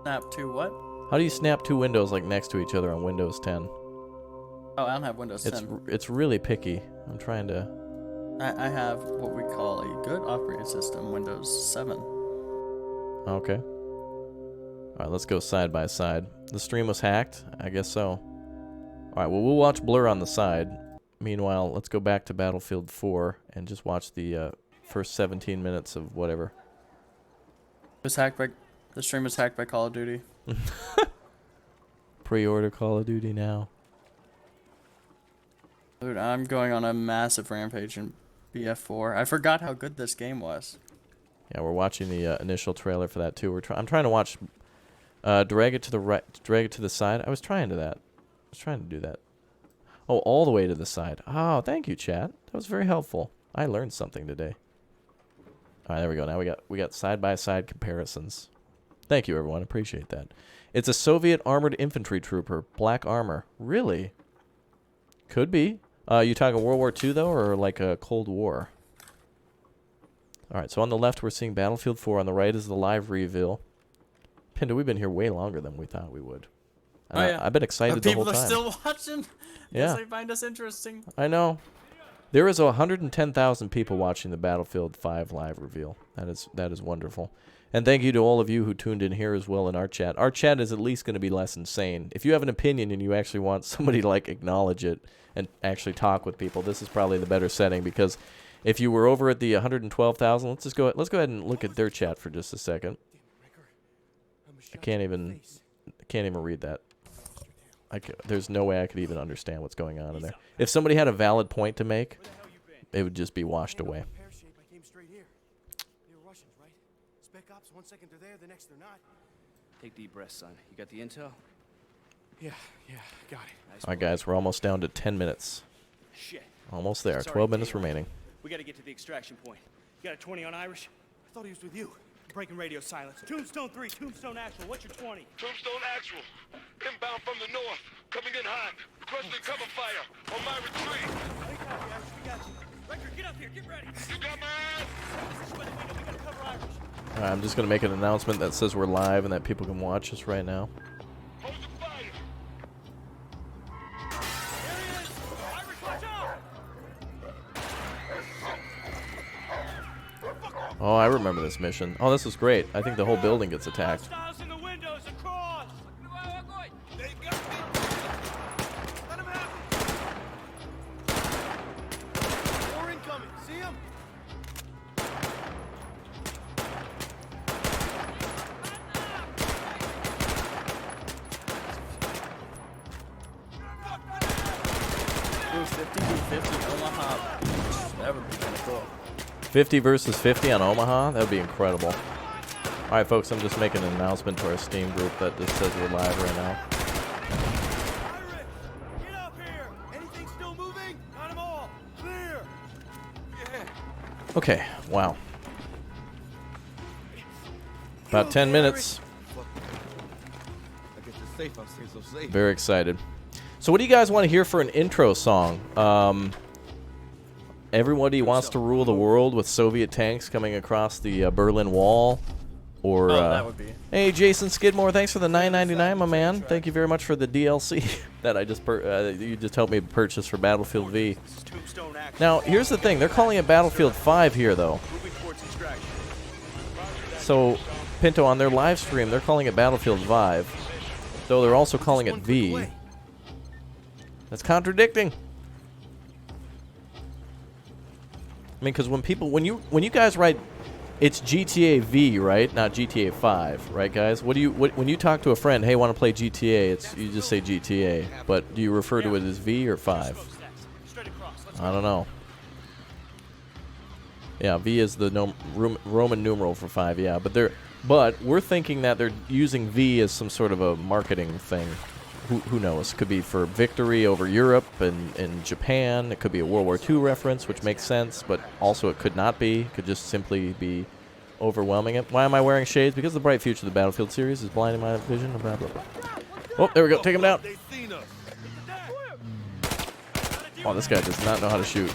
Snap to what? How do you snap two windows like next to each other on Windows 10? Oh, I don't have Windows 10. It's really picky. I'm trying to. I have what we call a good operating system, Windows 7. Okay. All right, let's go side by side. The stream was hacked? I guess so. All right, well, we'll watch Blur on the side. Meanwhile, let's go back to Battlefield 4 and just watch the first 17 minutes of whatever. The stream was hacked by Call of Duty. Pre-order Call of Duty now. Dude, I'm going on a massive rampage in BF4. I forgot how good this game was. Yeah, we're watching the initial trailer for that too. I'm trying to watch. Drag it to the right. Drag it to the side. I was trying to do that. Oh, all the way to the side. Oh, thank you, chat. That was very helpful. I learned something today. All right, there we go. Now we got side by side comparisons. Thank you, everyone. Appreciate that. It's a Soviet armored infantry trooper, black armor. Really? Could be. You talking World War II though, or like a Cold War? All right. So on the left, we're seeing Battlefield 4. On the right is the live reveal. Pinto, we've been here way longer than we thought we would. Oh, yeah. I've been excited the whole time. People are still watching. Yeah. They find us interesting. I know. There is 110,000 people watching the Battlefield 5 live reveal. That is wonderful. And thank you to all of you who tuned in here as well in our chat. Our chat is at least going to be less insane. If you have an opinion and you actually want somebody to like acknowledge it and actually talk with people, this is probably the better setting, because if you were over at the 112,000, let's go ahead and look at their chat for just a second. I can't even read that. There's no way I could even understand what's going on in there. If somebody had a valid point to make, it would just be washed away. Take deep breaths, son. You got the intel? Yeah, got it. All right, guys, we're almost down to 10 minutes. Shit. Almost there. Sorry, 12 minutes Dave. remaining. We gotta get to the extraction point. You got a 20 on Irish? I thought he was with you. Breaking radio silence. Tombstone 3, Tombstone Actual. What's your 20? Tombstone Actual. Inbound from the north. Coming in hot. Requesting cover fire on my retreat. We got you. Record, get up here. Get ready. You got my ass? This is where the window. We gotta cover Irish. All right, I'm just going to make an announcement that says we're live and that people can watch us right now. Hold the fire. There he is. Irish, watch out. Oh, I remember this mission. Oh, this is great. I think the whole building gets attacked. Hostiles in the windows across. They got me. Let him have it. More incoming. See him? Ooh, 50v50 Omaha. That would be kind of cool. 50 versus 50 on Omaha? That would be incredible. All right, folks, I'm just making an announcement to our Steam group that just says we're live right now. Irish, get up here. Anything still moving? Got them all. Clear. Yeah. Okay, wow. About 10 minutes. I guess it's safe. I'm staying so safe. Very excited. So what do you guys want to hear for an intro song? Everybody wants to rule the world with Soviet tanks coming across the Berlin Wall, or that would be. hey, Jason Skidmore, thanks for the $9.99, my man. Thank you very much for the DLC that I just you just helped me purchase for Battlefield V. Tombstone Actual. Now, here's the thing: they're calling it Battlefield 5 here, though. Moving towards extraction. So, Pinto, on their live stream, they're calling it Battlefield 5, though they're also calling it V. That's contradicting. I mean, because when you guys write, it's GTA V, right? Not GTA 5, right, guys? When you talk to a friend, hey, want to play GTA? You just say GTA, but do you refer to it as V or 5? Straight across. Let's I don't know. Yeah, V is the Roman numeral for 5. Yeah, but we're thinking that they're using V as some sort of a marketing thing. Who knows? Could be for victory over Europe and Japan. It could be a World War II reference, which makes sense, but also it could not be. It could just simply be overwhelming it. Why am I wearing shades? Because the bright future of the Battlefield series is blinding my vision. Blah, blah, blah. Oh, there we go. Take him down. Oh, this guy does not know how to shoot.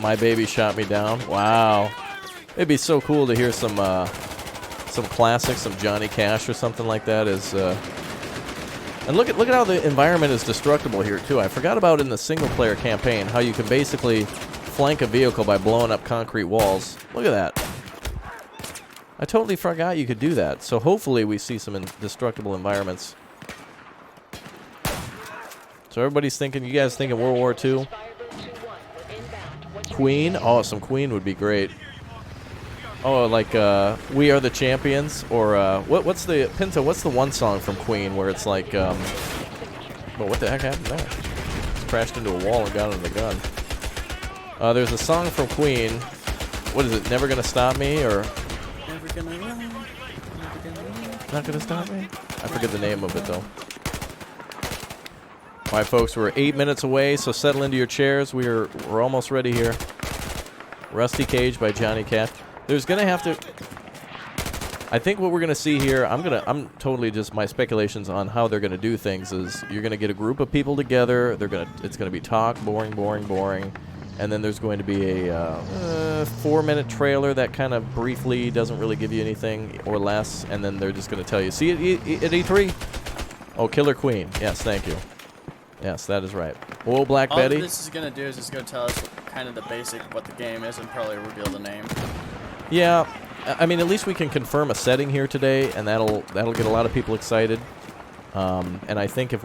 My baby shot me down. Wow. It'd be so cool to hear some classics, some Johnny Cash or something like that. And look at how the environment is destructible here too. I forgot about in the single player campaign how you can basically flank a vehicle by blowing up concrete walls. Look at that. I totally forgot you could do that. So hopefully we see some indestructible environments. So everybody's thinking, you guys thinking World War II? Queen? Oh, some Queen would be great. Oh, like We Are the Champions, or what's the Pinto? What's the one song from Queen where it's like, well, what the heck happened there? Just crashed into a wall and got into the gun. There's a song from Queen. What is it? Never Gonna Stop Me, or Never gonna run, never gonna run. Not Gonna Stop Me? I forget the name of it though. All right, folks, we're 8 minutes away, so settle into your chairs. We're almost ready here. Rusty Cage by Johnny Cash. There's gonna have to. I think what we're gonna see here. I'm totally just my speculations on how they're gonna do things is you're gonna get a group of people together. It's gonna be talk, boring, and then there's going to be a 4-minute trailer that kind of briefly doesn't really give you anything or less, and then they're just gonna tell you, see it at E3. Oh, Killer Queen. Yes, thank you. Yes, that is right. Oh, Black Betty. All this is gonna do is just gonna tell us kind of the basic what the game is and probably reveal the name. Yeah, I mean, at least we can confirm a setting here today, and that'll get a lot of people excited. And I think if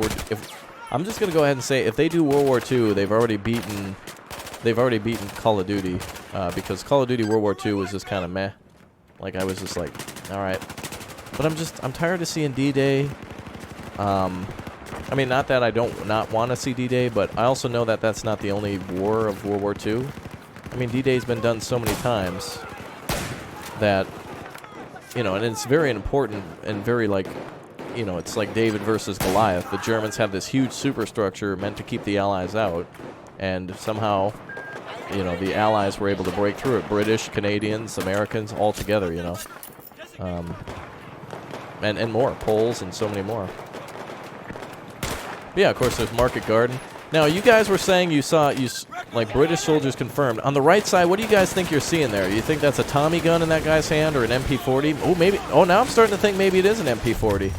I'm just gonna go ahead and say if they do World War II, they've already beaten Call of Duty, because Call of Duty World War II was just kind of meh. Like I was just like, all right, but I'm tired of seeing D-Day. I mean, not that I don't not want to see D-Day, but I also know that that's not the only war of World War II. I mean, D-Day's been done so many times that, you know, and it's very important and very like, you know, it's like David versus Goliath. The Germans have this huge superstructure meant to keep the Allies out, and somehow, you know, the Allies were able to break through it. British, Canadians, Americans, all together, you know. And more. Poles and so many more. Yeah, of course, there's Market Garden. Now, you guys were saying you saw, like, British soldiers confirmed. On the right side, what do you guys think you're seeing there? You think that's a Tommy gun in that guy's hand or an MP40? Oh, maybe. Oh, now I'm starting to think maybe it is an MP40.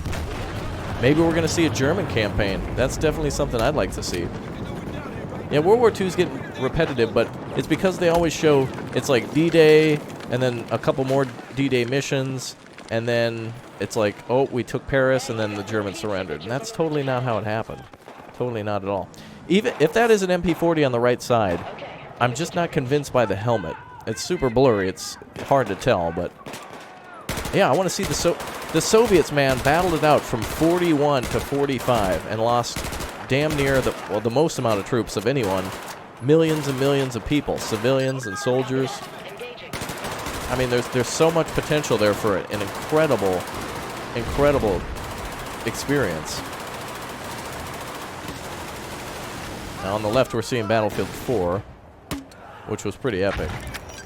Maybe we're going to see a German campaign. That's definitely something I'd like to see. Yeah, World War II is getting repetitive, but it's because they always show it's like D-Day and then a couple more D-Day missions, and then it's like, oh, we took Paris, and then the Germans surrendered. And that's totally not how it happened. Totally not at all. Even if that is an MP40 on the right side, I'm just not convinced by the helmet. It's super blurry. It's hard to tell, but yeah, I want to see the Soviets, man, battled it out from 41 to 45 and lost damn near the most amount of troops of anyone. Millions and millions of people, civilians and soldiers. I mean, there's so much potential there for an incredible experience. Now on the left, we're seeing Battlefield 4, which was pretty epic.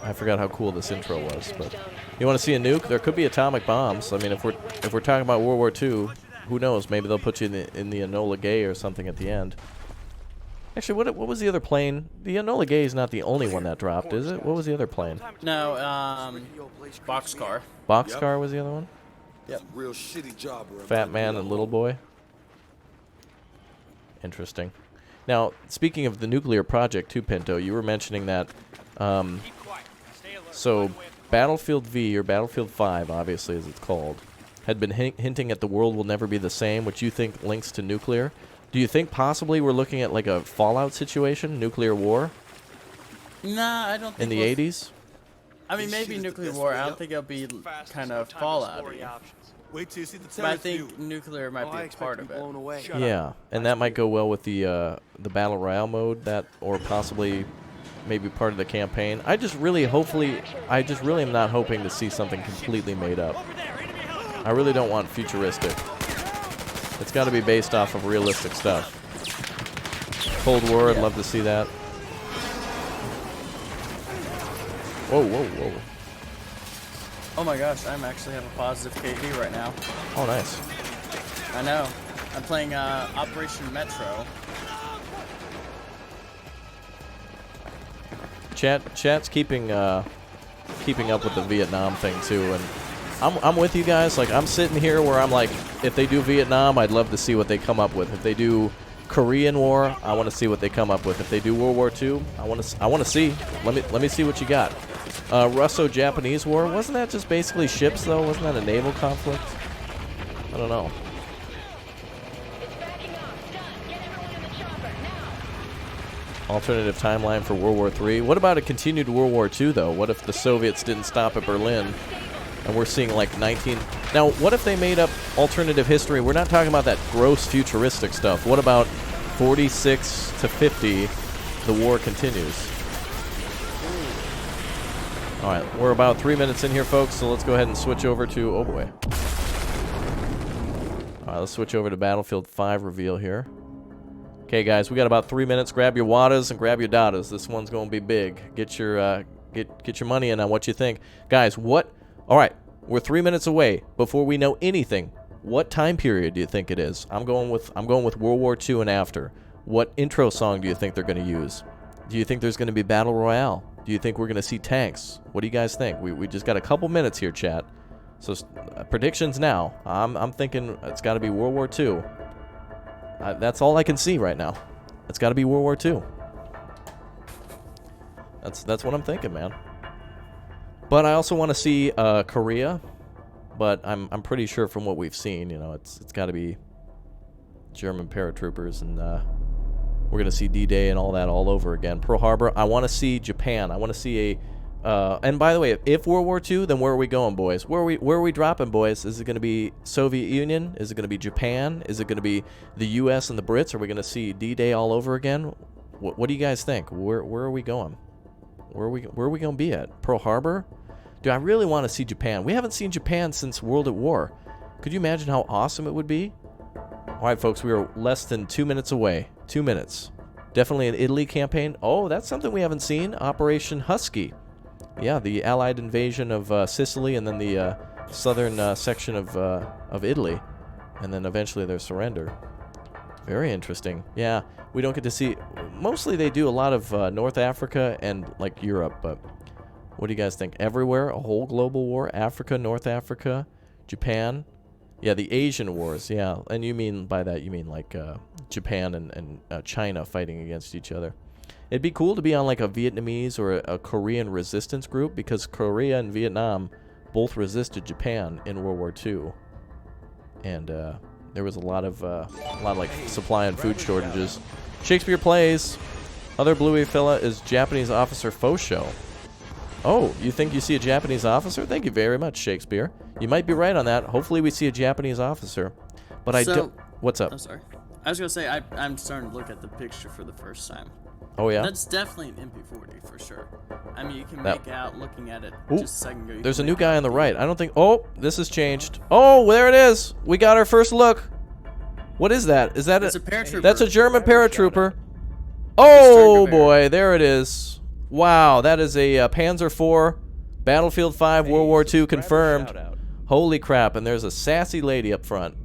I forgot how cool this intro was, but you want to see a nuke? There could be atomic bombs. I mean, if we're talking about World War II, who knows? Maybe they'll put you in the Enola Gay or something at the end. Actually, what was the other plane? The Enola Gay is not the only one that dropped, is it? What was the other plane? No, Boxcar. Boxcar was the other one? Yep. Real shitty job. Fat Man and Little Boy. Interesting. Now, speaking of the nuclear project too, Pinto, you were mentioning that. So, Battlefield V, or Battlefield 5, obviously as it's called, had been hinting at the world will never be the same, which you think links to nuclear. Do you think possibly we're looking at like a Fallout situation, nuclear war? Nah, I don't think in the 80s? I mean, maybe nuclear war. I don't think it'll be kind of Fallout. Wait till you see the But I terrace view. think nuclear might be a part of it. Blown away. Yeah, and that might go well with the battle royale mode, that, or possibly maybe part of the campaign. I just really am not hoping to see something completely made up. I really don't want futuristic. It's got to be based off of realistic stuff. Cold War, I'd love to see that. Whoa, whoa, whoa. Oh my gosh, I'm actually have a positive KD right now. Oh, nice. I know. I'm playing Operation Metro. Chat's keeping up with the Vietnam thing too, and I'm with you guys. Like, I'm sitting here where I'm like, if they do Vietnam, I'd love to see what they come up with. If they do Korean War, I want to see what they come up with. If they do World War II, I want to see. Let me see what you got. Russo-Japanese War, wasn't that just basically ships though? Wasn't that a naval conflict? I don't know. Alternative timeline for World War III. What about a continued World War II though? What if the Soviets didn't stop at Berlin and we're seeing like 19... Now, what if they made up alternative history? We're not talking about that gross futuristic stuff. What about 46 to 50, the war continues? All right, we're about 3 minutes in here, folks, so let's go ahead and switch over to... Oh, boy. All right, let's switch over to Battlefield 5 reveal here. Okay, guys, we got about 3 minutes. Grab your Wadas and grab your Datas. This one's going to be big. Get your get your money in on what you think. Guys, what... All right, we're 3 minutes away before we know anything. What time period do you think it is? I'm going with World War II and after. What intro song do you think they're going to use? Do you think there's going to be Battle Royale? Do you think we're going to see tanks? What do you guys think? We just got a couple minutes here, chat. So predictions now. I'm thinking it's got to be World War II. That's all I can see right now. It's got to be World War II. That's what I'm thinking, man. But I also want to see Korea. But I'm pretty sure from what we've seen, you know, it's got to be German paratroopers, and we're gonna see D-Day and all that all over again. Pearl Harbor. I want to see Japan. I want to see a. And by the way, if World War II, then where are we going, boys? Where are we dropping, boys? Is it gonna be Soviet Union? Is it gonna be Japan? Is it gonna be the U.S. and the Brits? Are we gonna see D-Day all over again? What do you guys think? Where are we going? Where are we gonna be at? Pearl Harbor? Dude, I really want to see Japan. We haven't seen Japan since World at War. Could you imagine how awesome it would be? All right, folks, we are less than 2 minutes away. 2 minutes. Definitely an Italy campaign. Oh, that's something we haven't seen. Operation Husky. Yeah, the Allied invasion of Sicily and then the southern section of Italy. And then eventually their surrender. Very interesting. Yeah, we don't get to see... Mostly they do a lot of North Africa and, like, Europe, but... What do you guys think? Everywhere? A whole global war? Africa, North Africa, Japan? Yeah, the Asian wars, yeah. And you mean by that, you mean like Japan and China fighting against each other. It'd be cool to be on like a Vietnamese or a Korean resistance group, because Korea and Vietnam both resisted Japan in World War II. And there was a lot of like supply and food shortages. Shakespeare plays. Other bluey fella is Japanese officer Fosho. Oh, you think you see a Japanese officer? Thank you very much, Shakespeare. You might be right on that. Hopefully we see a Japanese officer. But I don't... What's up? I'm sorry. I was going to say, I'm starting to look at the picture for the first time. Oh, yeah? That's definitely an MP40 for sure. I mean, you can make out looking at it Ooh, just a second ago. There's a new guy on the right. I don't think... Oh, this has changed. Oh, there it is. We got our first look. What is that? Is that a paratrooper? That's a German paratrooper. Oh, boy. There it is. Wow, that is a Panzer IV, Battlefield 5, World War II confirmed. Holy crap, and there's a sassy lady up front.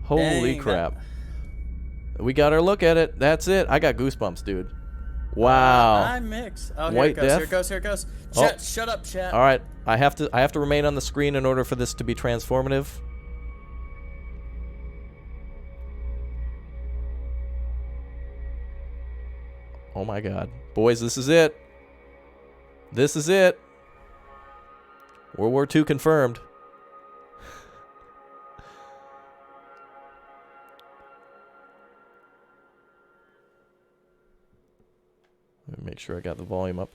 Holy crap. We got our look at it. That's it. I got goosebumps, dude. Wow. I'm mixed. Oh, White here Death. it goes, here it goes. Oh. Shut up, chat. All right, I have to remain on the screen in order for this to be transformative. Oh my god. Boys, this is it. This is it. World War II confirmed. Let me make sure I got the volume up.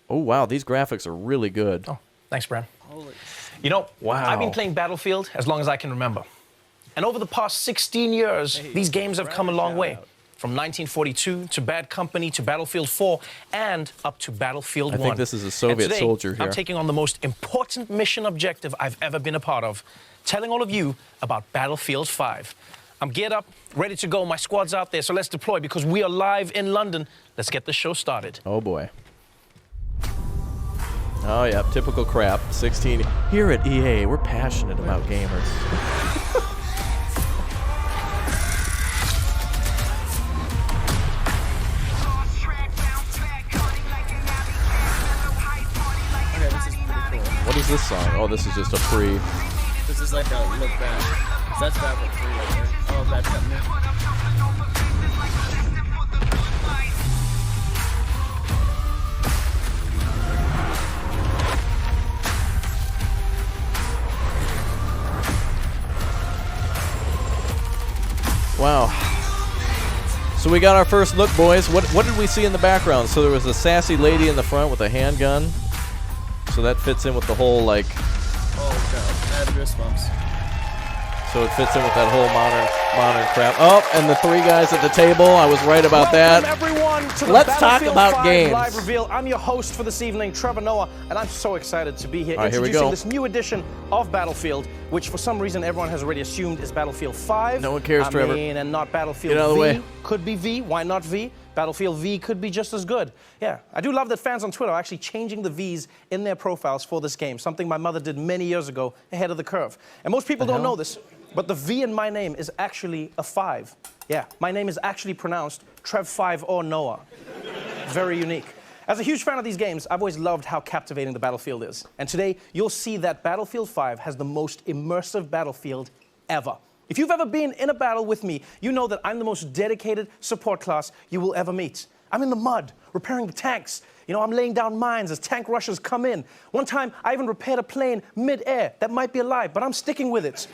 Oh, wow. These graphics are really good. Oh, thanks, Brad. Holy shit. You know, Wow. I've been playing Battlefield as long as I can remember. And over the past 16 years, these games have come a long way. From 1942 to Bad Company to Battlefield 4 and up to Battlefield 1. I think this is a Soviet and today, soldier here. I'm taking on the most important mission objective I've ever been a part of, telling all of you about Battlefield 5. I'm geared up, ready to go. My squad's out there, so let's deploy because we are live in London. Let's get the show started. Oh boy. Oh yeah, typical crap. 16. Here at EA, we're passionate about gamers. Okay, this is pretty cool. What is this song? Oh, this is just a free. This is like a look back. That's Battlefield 3 right there. Oh, Bad Company. Wow. So we got our first look, boys. What did we see in the background? So there was a sassy lady in the front with a handgun. So that fits in with the whole, like... Oh, God. I have goosebumps. So it fits in with that whole modern crap. Oh, and the three guys at the table. I was right about that. Welcome everyone to the Let's talk Battlefield about 5 games. Live reveal. I'm your host for this evening, Trevor Noah, and I'm so excited to be here All right, here we introducing go. this new edition of Battlefield, which for some reason everyone has already assumed is Battlefield 5. No one cares, Trevor. I mean, and not Battlefield Get out of V. the way. Could be V. Why not V? Battlefield V could be just as good. Yeah, I do love that fans on Twitter are actually changing the Vs in their profiles for this game, something my mother did many years ago, ahead of the curve. And most people don't know this, but the V in my name is actually a 5. Yeah, my name is actually pronounced Trev 5 or Noah. Very unique. As a huge fan of these games, I've always loved how captivating the Battlefield is. And today, you'll see that Battlefield 5 has the most immersive Battlefield ever. If you've ever been in a battle with me, you know that I'm the most dedicated support class you will ever meet. I'm in the mud, repairing the tanks. You know, I'm laying down mines as tank rushers come in. One time, I even repaired a plane mid-air that might be alive, but I'm sticking with it.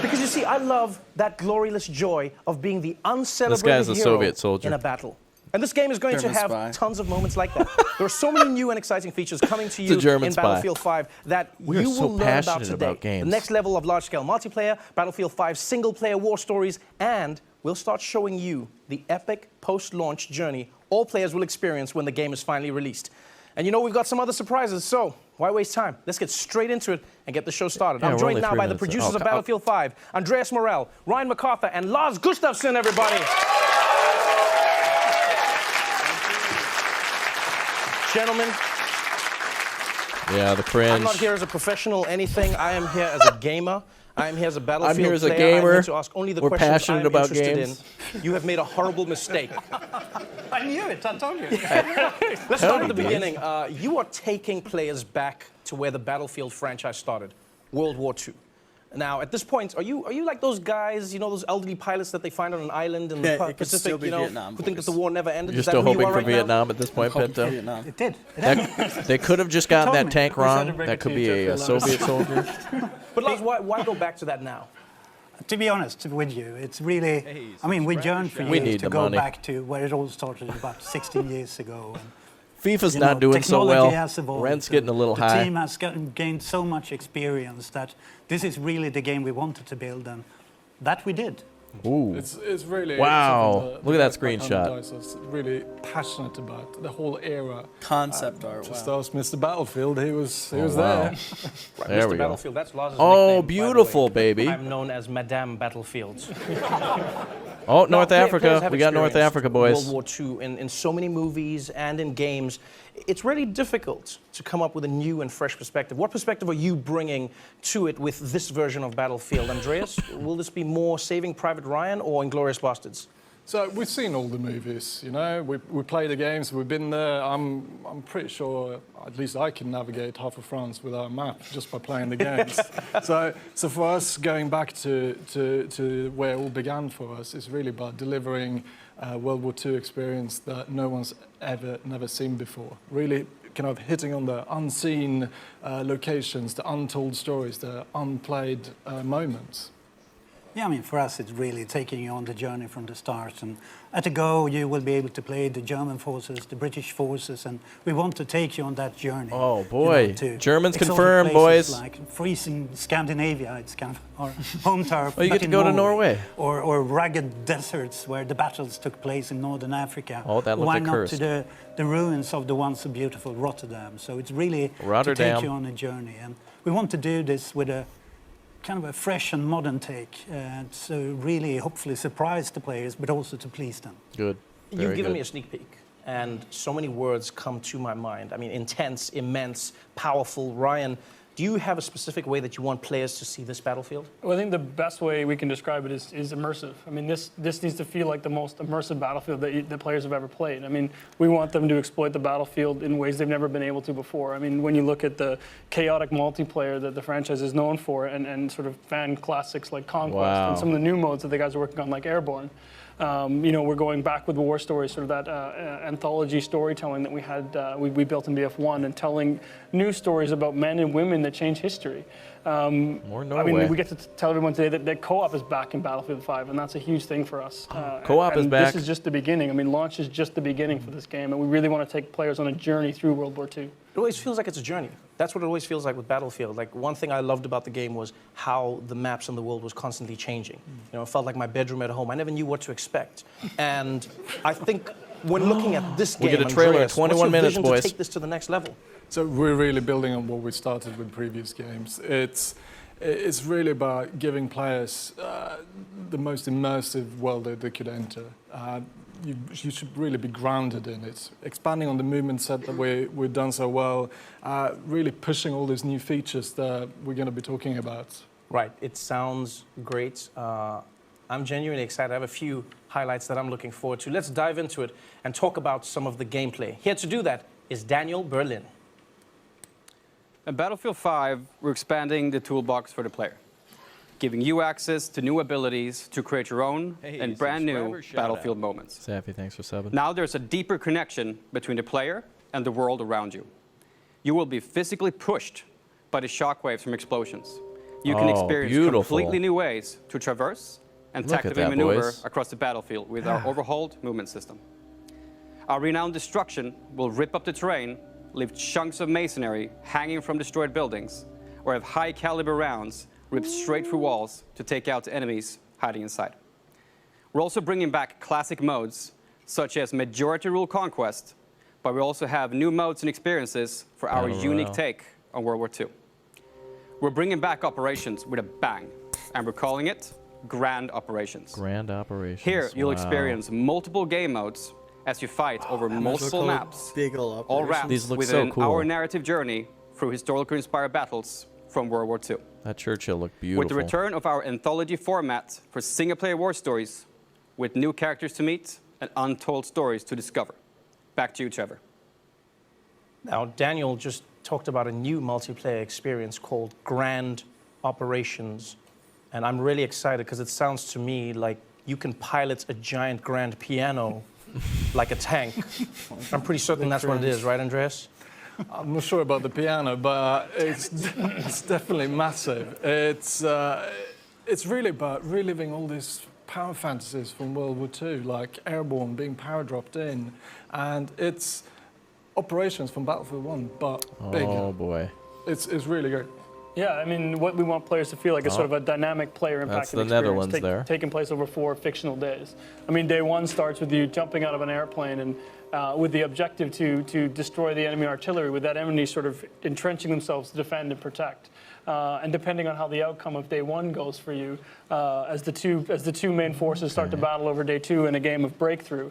Because you see, I love that glorious joy of being the uncelebrated guy's a hero Soviet soldier. in a battle. And this game is going to German have spy. tons of moments like that. There are so many new and exciting features coming to you German in spy. Battlefield 5 that We are you so will learn about passionate today. about games. The next level of large-scale multiplayer, Battlefield 5 single-player war stories, and we'll start showing you the epic post-launch journey all players will experience when the game is finally released. And you know we've got some other surprises, so why waste time? Let's get straight into it and get the show started. Yeah, I'm we're joined only now 3 by the minutes in. producers Oh, of Battlefield 5, Andreas Morel, Ryan MacArthur, and Lars Gustafsson, everybody. Gentlemen, Yeah, the cringe. I'm not here as a professional anything. I am here as a gamer. I am here as a Battlefield I'm here as a player. I'm gamer. here to ask only the We're questions passionate I'm about interested games. in. You have made a horrible mistake. I knew it, I told you. Let's start at the beginning. You are taking players back to where the Battlefield franchise started, World War II. Now, at this point, are you like those guys, you know, those elderly pilots that they find on an island in Yeah, the it could still Pacific, be you know, Vietnam, who think that boys. the war never ended? You're Is that still who you hoping are for right now? Vietnam at this point, Pinto? Vietnam. It did. They could have just gotten told that me. tank We tried to wrong. bring That it could to be you, a Jeff, Soviet soldier. But Lars, why go back to that now? To be honest with you, it's really, I mean, we yearn for We years need to the go money. back to where it all started about 16 years ago. And, FIFA's you not know, doing so technology well. has evolved, Rent's getting a little the high. team has gained so much experience that this is really the game we wanted to build, and that we did. Ooh. It's really Wow. something Look at that background screenshot. guys was really passionate about the whole era. Concept art, Just wow. as Mr. Battlefield, he was wow. there. Right, There Mr. we go. Battlefield, that's Lars' Oh, nickname, by the beautiful, way. baby. I'm known as Madame Battlefield. Oh, North players Africa. have We got North experienced Africa, boys. World War II in so many movies and in games. It's really difficult to come up with a new and fresh perspective. What perspective are you bringing to it with this version of Battlefield? Andreas, will this be more Saving Private Ryan or Inglourious Bastards? So we've seen all the movies, you know. We play the games. We've been there. I'm pretty sure at least I can navigate half of France without a map just by playing the games. so for us, going back to where it all began for us is really about delivering World War II experience that no one's never seen before. Really kind of hitting on the unseen locations, the untold stories, the unplayed moments. Yeah, I mean, for us, it's really taking you on the journey from the start. And at a go, you will be able to play the German forces, the British forces, and we want to take you on that journey. Oh, boy. To Germans exotic confirmed, places boys. Like freezing Scandinavia, it's kind of our home turf. Oh, you but get to in go to Norway. Or rugged deserts where the battles took place in northern Africa. Oh, that looked Why not accursed. to the ruins of the once so beautiful Rotterdam? So it's really to Rotterdam. take you on a journey. And we want to do this with a kind of a fresh and modern take, so really hopefully surprise the players, but also to please them. Good. You've Very given good. me a sneak peek, and so many words come to my mind. I mean, intense, immense, powerful. Ryan, do you have a specific way that you want players to see this Battlefield? Well, I think the best way we can describe it is immersive. I mean, this needs to feel like the most immersive Battlefield that players have ever played. I mean, we want them to exploit the Battlefield in ways they've never been able to before. I mean, when you look at the chaotic multiplayer that the franchise is known for, and sort of fan classics like Conquest, Wow. and some of the new modes that the guys are working on, like Airborne. You know, we're going back with War Stories, sort of that anthology storytelling that we had, we built in BF1, and telling new stories about men and women that change history. More Norway. I mean, we get to tell everyone today that co-op is back in Battlefield 5, and that's a huge thing for us. Co-op is and back. This is just the beginning. I mean, launch is just the beginning for this game, and we really want to take players on a journey through World War II. It always feels like it's a journey. That's what it always feels like with Battlefield. Like, one thing I loved about the game was how the maps and the world was constantly changing. You know, it felt like my bedroom at home. I never knew what to expect. And I think when looking at this game, We get a trailer in Andreas, 21 what's your minutes, vision boys. to take this to the next level? So we're really building on what we started with previous games. It's really about giving players the most immersive world that they could enter. You should really be grounded in it. Expanding on the movement set that we've done so well, really pushing all these new features that we're going to be talking about. Right, it sounds great. I'm genuinely excited. I have a few highlights that I'm looking forward to. Let's dive into it and talk about some of the gameplay. Here to do that is Daniel Berlin. In Battlefield 5, we're expanding the toolbox for the player, giving you access to new abilities to create your own and brand new subscriber shout Battlefield out. moments. Sappy, thanks for subbing. Now there's a deeper connection between the player and the world around you. You will be physically pushed by the shockwaves from explosions. You can Oh, experience beautiful. completely new ways to traverse and Look at tactically that, maneuver boys. across the battlefield with our overhauled movement system. Our renowned destruction will rip up the terrain, leave chunks of masonry hanging from destroyed buildings, or have high caliber rounds ripped straight through walls to take out the enemies hiding inside. We're also bringing back classic modes, such as Majority Rule Conquest, but we also have new modes and experiences for our Battle unique Royale. take on World War II. We're bringing back operations with a bang, and we're calling it Grand Operations. Grand operations. Here, you'll Wow. experience multiple game modes as you fight over multiple maps, Big ol' all operation. wrapped These look within so cool. our narrative journey through historically inspired battles from World War II. That Churchill looked beautiful. With the return of our anthology format for single-player war stories, with new characters to meet and untold stories to discover. Back to you, Trevor. Now, Daniel just talked about a new multiplayer experience called Grand Operations. And I'm really excited because it sounds to me like you can pilot a giant grand piano like a tank. I'm pretty certain that's what it is, right, Andreas? I'm not sure about the piano, but it's definitely massive. It's really about reliving all these power fantasies from World War II, like Airborne being power dropped in, and it's operations from Battlefield 1, but bigger. Oh boy. It's really good. Yeah, I mean, what we want players to feel like is sort of a dynamic player That's impacted the experience Netherlands there. taking place over 4 fictional days. I mean, day 1 starts with you jumping out of an airplane and with the objective to destroy the enemy artillery, with that enemy sort of entrenching themselves to defend and protect. And depending on how the outcome of day 1 goes for you, as the two main forces start to battle over day 2 in a game of breakthrough,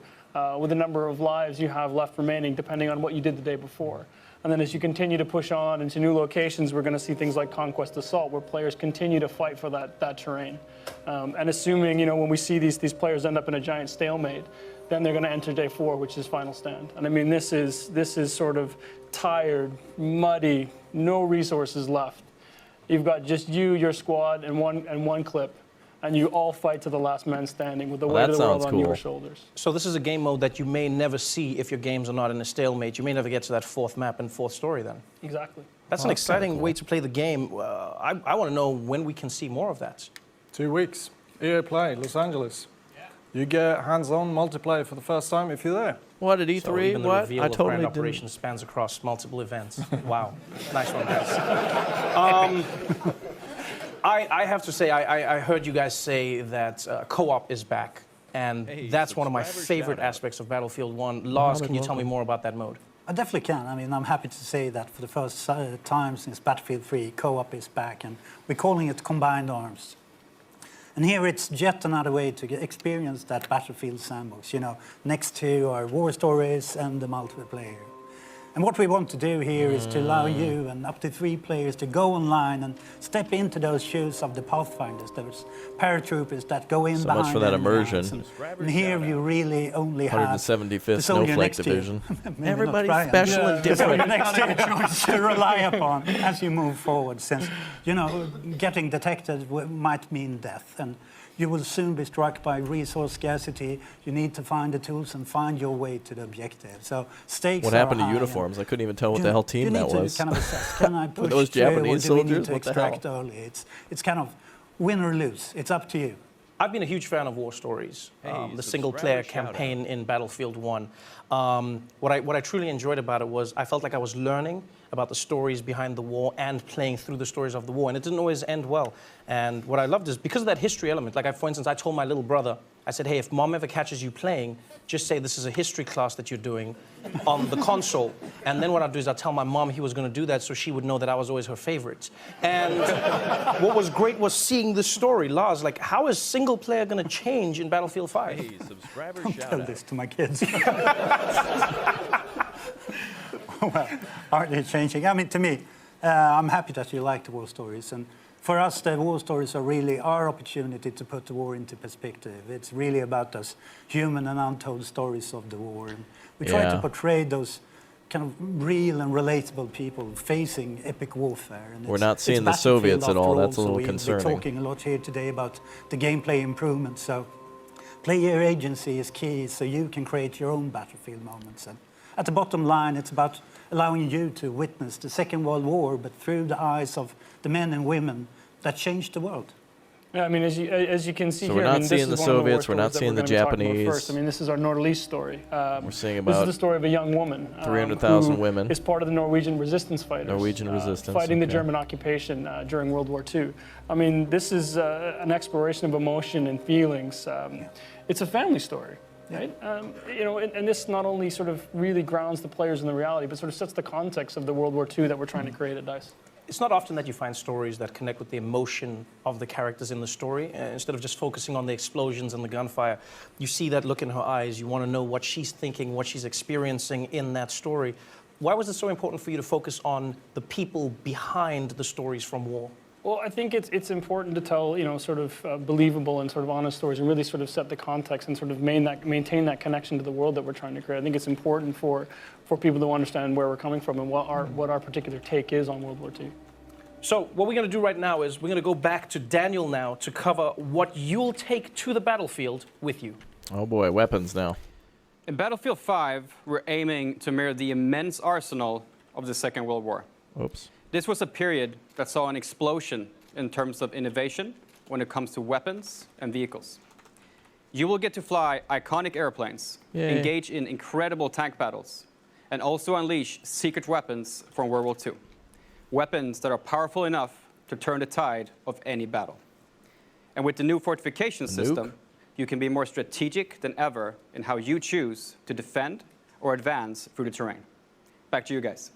with the number of lives you have left remaining, depending on what you did the day before. And then as you continue to push on into new locations, we're going to see things like Conquest Assault, where players continue to fight for that terrain. And assuming, when we see these players end up in a giant stalemate, then they're going to enter day 4, which is Final Stand. And I mean, this is sort of tired, muddy, no resources left. You've got just you, your squad, and one clip. And you all fight to the last man standing with the weight that of the world sounds on your cool. shoulders. So this is a game mode that you may never see if your games are not in a stalemate. You may never get to that 4th map and 4th story then. Exactly. That's an exciting way to play the game. I want to know when we can see more of that. 2 weeks. EA Play, Los Angeles. You get hands-on multiplayer for the first time if you're there. What at E3? So even the What? reveal I of totally Grand didn't. Operation spans across multiple events. Wow, nice one, guys. I have to say, I heard you guys say that co-op is back, and that's one of my favorite aspects of Battlefield 1. Lars, can you tell me more about that mode? I definitely can. I mean, I'm happy to say that for the first time since Battlefield 3, co-op is back, and we're calling it Combined Arms. And here it's yet another way to experience that Battlefield sandbox, you know, next to our war stories and the multiplayer. And what we want to do here is to allow you and up to 3 players to go online and step into those shoes of the Pathfinders, those paratroopers that go in So behind much for that enemy immersion. lines. And here you really only have 175th the soldier Snowflake next to you. Division. Maybe Everybody's not Brian. special and The different. soldier next to you choice to rely upon as you move forward, since, you know, getting detected might mean death. And you will soon be struck by resource scarcity. You need to find the tools and find your way to the objective. So stakes What are happened to high, uniforms? I couldn't even tell what you the know, hell team that You need was. to kind of assess, can I push those through, or Japanese do we need soldiers? to What the hell? extract early? It's kind of win or lose. It's up to you. I've been a huge fan of war stories, the single-player campaign in Battlefield 1. What I truly enjoyed about it was I felt like I was learning about the stories behind the war and playing through the stories of the war, and it didn't always end well. And what I loved is because of that history element, like for instance, I told my little brother, I said, hey, if mom ever catches you playing, just say this is a history class that you're doing on the console. And then what I'd do is I'd tell my mom he was going to do that so she would know that I was always her favorite. And what was great was seeing this story. Lars, like, how is single player going to change in Battlefield 5? Hey, subscriber Don't shout tell out. this to my kids. Well, aren't they changing? I mean, to me, I'm happy that you like the war stories. And for us, the war stories are really our opportunity to put the war into perspective. It's really about those human and untold stories of the war. And we try to portray those kind of real and relatable people facing epic warfare. And We're not seeing the Battlefield Soviets at all. after That's a so little we're concerning. talking a lot here today about the gameplay improvements. So player agency is key, so you can create your own Battlefield moments. And at the bottom line, it's about allowing you to witness the Second World War, but through the eyes of the men and women that changed the world. Yeah, I mean, as you can see So here, we're not I mean, seeing this the is one of war Soviets, we're not stories that seeing the gonna be talking about Japanese. First. I mean, this is our Nordlys story. We're seeing This about is the story of a young woman. 300,000 who women. is part of the Norwegian resistance fighters. Norwegian resistance, Fighting the okay. German occupation during World War II. I mean, this is an exploration of emotion and feelings. It's a family story. Right? You know, and this not only sort of really grounds the players in the reality, but sort of sets the context of the World War II that we're trying to create at DICE. It's not often that you find stories that connect with the emotion of the characters in the story. Instead of just focusing on the explosions and the gunfire, you see that look in her eyes. You want to know what she's thinking, what she's experiencing in that story. Why was it so important for you to focus on the people behind the stories from war? Well, I think it's important to tell, you know, sort of believable and sort of honest stories and really sort of set the context and sort of maintain that connection to the world that we're trying to create. I think it's important for people to understand where we're coming from and what our particular take is on World War II. So what we're going to do right now is we're going to go back to Daniel now to cover what you'll take to the battlefield with you. Oh boy, weapons now. In Battlefield 5, we're aiming to mirror the immense arsenal of the Second World War. Oops. This was a period that saw an explosion in terms of innovation when it comes to weapons and vehicles. You will get to fly iconic airplanes, Yay. engage in incredible tank battles, and also unleash secret weapons from World War II. Weapons that are powerful enough to turn the tide of any battle. And with the new fortification system, you can be more strategic than ever in how you choose to defend or advance through the terrain. Back to you guys.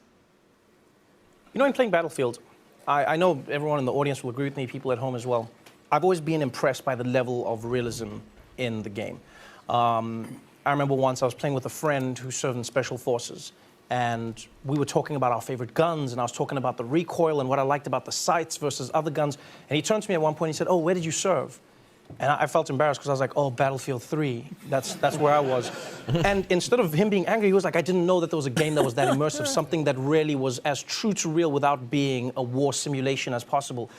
You know, in playing Battlefield, I know everyone in the audience will agree with me, people at home as well. I've always been impressed by the level of realism in the game. I remember once I was playing with a friend who served in Special Forces, and we were talking about our favorite guns, and I was talking about the recoil and what I liked about the sights versus other guns. And he turned to me at one point and he said, "Oh, where did you serve?" And I felt embarrassed because I was like, "Oh, Battlefield 3, that's where I was." And instead of him being angry, he was like, "I didn't know that there was a game that was that immersive, something that really was as true to real without being a war simulation as possible."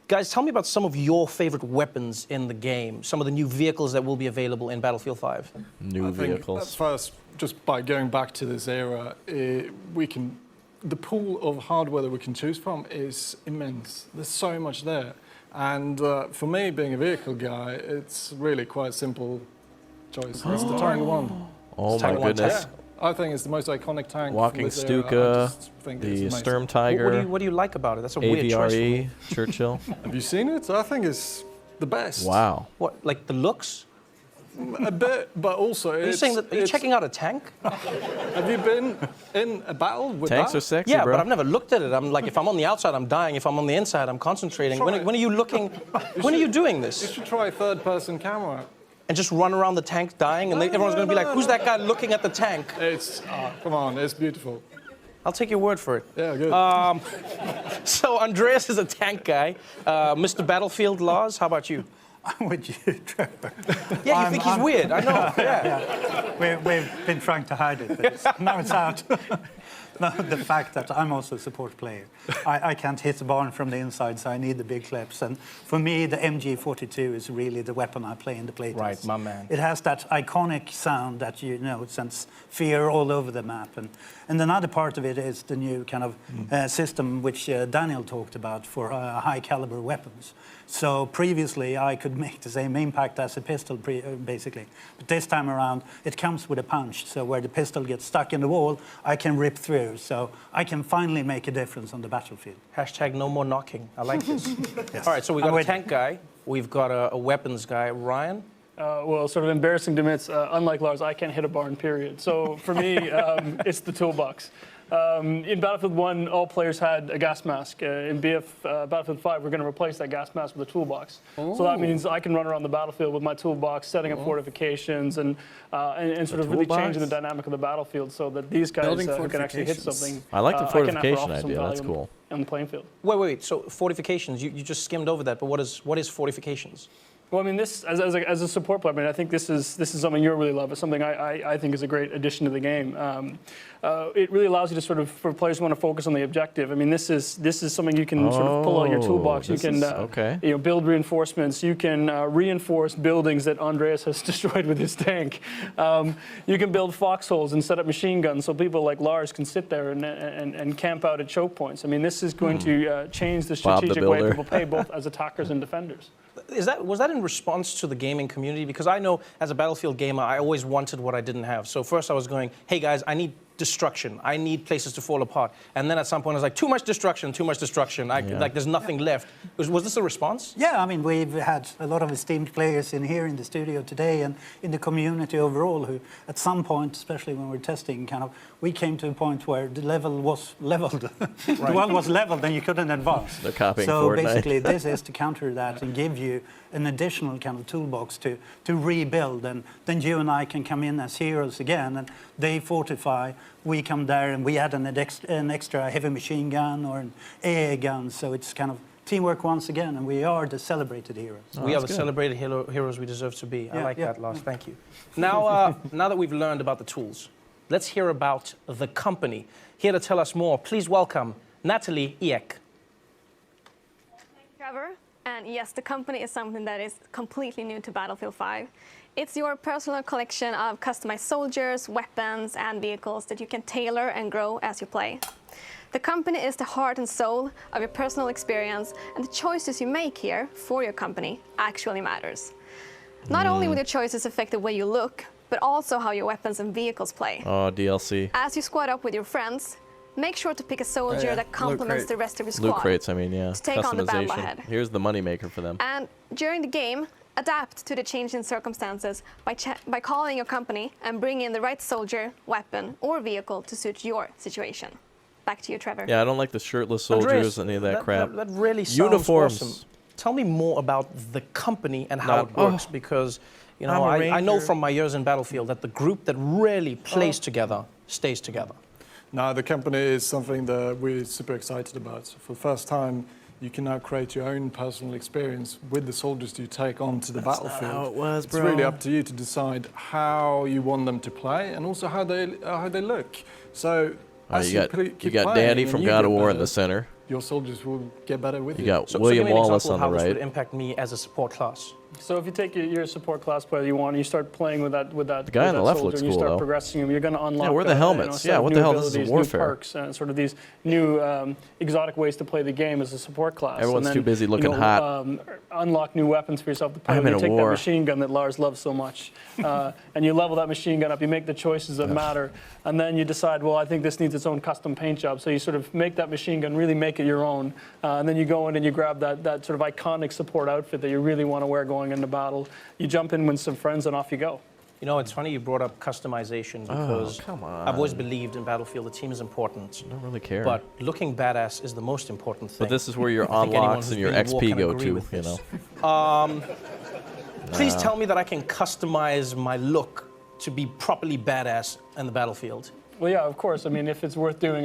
Guys, tell me about some of your favorite weapons in the game, some of the new vehicles that will be available in Battlefield 5. New vehicles. First, just by going back to this era, the pool of hardware that we can choose from is immense. There's so much there. And for me, being a vehicle guy, it's really quite a simple choice. It's the Tank 1. Oh my goodness. I think it's the most iconic tank. Walking from this era. I Stuka, just think it's the amazing. Sturm Tiger, What do you like about it? That's a weird choice for me. AVRE, Churchill. Have you seen it? I think it's the best. Wow. What, like the looks? A bit, but also Are you saying that? Are you checking out a tank? Have you been in a battle with Tanks that? are sexy, Yeah, bro. but I've never looked at it. I'm like, if I'm on the outside, I'm dying. If I'm on the inside, I'm concentrating. When are you looking? When are you doing You this? should try a third-person camera. And just run around the tank dying, and everyone's going to be like, "Who's that guy looking at the tank?" It's come on, it's beautiful. I'll take your word for it. Yeah, good. So Andreas is a tank guy. Mr. Battlefield Laws, how about you? I'm with you, Trevor. Yeah, you think he's weird? I know. Yeah. We've been trying to hide it, but now it's out. No, the fact that I'm also a support player. I can't hit the barn from the inside, so I need the big clips. And for me, the MG42 is really the weapon I play in the playtest. Right, my man. It has that iconic sound that, you know, it sends fear all over the map. And another part of it is the new kind of system which Daniel talked about for high-caliber weapons. So previously, I could make the same impact as a pistol, basically. But this time around, it comes with a punch. So where the pistol gets stuck in the wall, I can rip through. So I can finally make a difference on the battlefield. Hashtag no more knocking. I like this. Yes. All right, so we've got a tank guy. We've got a weapons guy. Ryan? Well, sort of embarrassing to admit, unlike Lars, I can't hit a barn, period. So for me, it's the toolbox. In Battlefield 1, all players had a gas mask. In Battlefield 5, we're going to replace that gas mask with a toolbox. So that means I can run around the battlefield with my toolbox, setting up fortifications, and sort of really changing the dynamic of the battlefield so that these guys can actually hit something. I like the fortification idea. idea. That's cool. On the playing field. Wait. So fortifications, you just skimmed over that, but what is fortifications? Well, I mean, this as a support player, I mean, I think this is something you really love. It's something I think is a great addition to the game. It really allows you to sort of, for players who want to focus on the objective. I mean, this is something you can sort of pull out of your toolbox. You can build reinforcements. You can reinforce buildings that Andreas has destroyed with his tank. You can build foxholes and set up machine guns so people like Lars can sit there and camp out at choke points. I mean, this is going to change the strategic way people play, both as attackers and defenders. Was that in response to the gaming community? Because I know as a Battlefield gamer, I always wanted what I didn't have. So first I was going, hey guys, I need destruction. I need places to fall apart. And then at some point I was like, too much destruction. Like there's nothing left. Was this a response? Yeah, I mean, we've had a lot of esteemed players in here in the studio today and in the community overall who at some point, especially when we're testing, we came to a point where the level was leveled. The world was leveled and you couldn't advance. They're copying so Fortnite. basically this is to counter that and give you an additional kind of toolbox to rebuild, and then you and I can come in as heroes again, and they fortify, we come there and we add an extra heavy machine gun or an AA gun, so it's kind of teamwork once again, and we are the celebrated heroes. We are the celebrated heroes we deserve to be. I like that, Lars. Thank you. Now, now that we've learned about the tools, let's hear about the company. Here to tell us more, please welcome Natalie Ek. Trevor. And yes, the company is something that is completely new to Battlefield 5. It's your personal collection of customized soldiers, weapons, and vehicles that you can tailor and grow as you play. The company is the heart and soul of your personal experience, and the choices you make here for your company actually matters. Not only will your choices affect the way you look, but also how your weapons and vehicles play. Oh, DLC. As you squad up with your friends, make sure to pick a soldier that complements the rest of your squad. Loot crates, I mean, yeah. To take on the battle Customization. ahead. Here's the moneymaker for them. And during the game, adapt to the changing circumstances by calling your company and bring in the right soldier, weapon, or vehicle to suit your situation. Back to you, Trevor. Yeah, I don't like the shirtless soldiers, Andreas, any of that crap. That really sounds Uniforms. awesome. Tell me more about the company and how it works, because you know I know from my years in Battlefield that the group that really plays together stays together. No, the company is something that we're super excited about. For the first time, you can now create your own personal experience with the soldiers you take onto the battlefield. Not how it was, bro. It's really up to you to decide how you want them to play and also how they look. So as you got Daddy from God of War in the center. Your soldiers will get better with you. You got So William give me an Wallace example on of the how this right. would impact me as a support class. So if you take your support class player you want, and you start playing with that The guy on the left soldier, looks and you cool, start though. progressing him, you're going to unlock. Yeah, where are the helmets? set of What new the hell? This is abilities, Warfare. New perks, and sort of these new exotic ways to play the game as a support class. Everyone's and then, too busy looking hot. Unlock new weapons for yourself to play. I'm in You a take war. that machine gun that Lars loves so much, and you level that machine gun up. You make the choices that matter, and then you decide, well, I think this needs its own custom paint job. So you sort of make that machine gun, really make it your own, and then you go in and you grab that sort of iconic support outfit that you really want to wear going into battle. You jump in with some friends and off you go. You know, it's funny you brought up customization because come on. I've always believed in Battlefield the team is important. I don't really care. But looking badass is the most important thing. But this is where your I think anyone unlocks who's and your been in war XP can go agree to, with you this. know. Please tell me that I can customize my look to be properly badass in the battlefield. Well, yeah, of course. I mean, if it's worth doing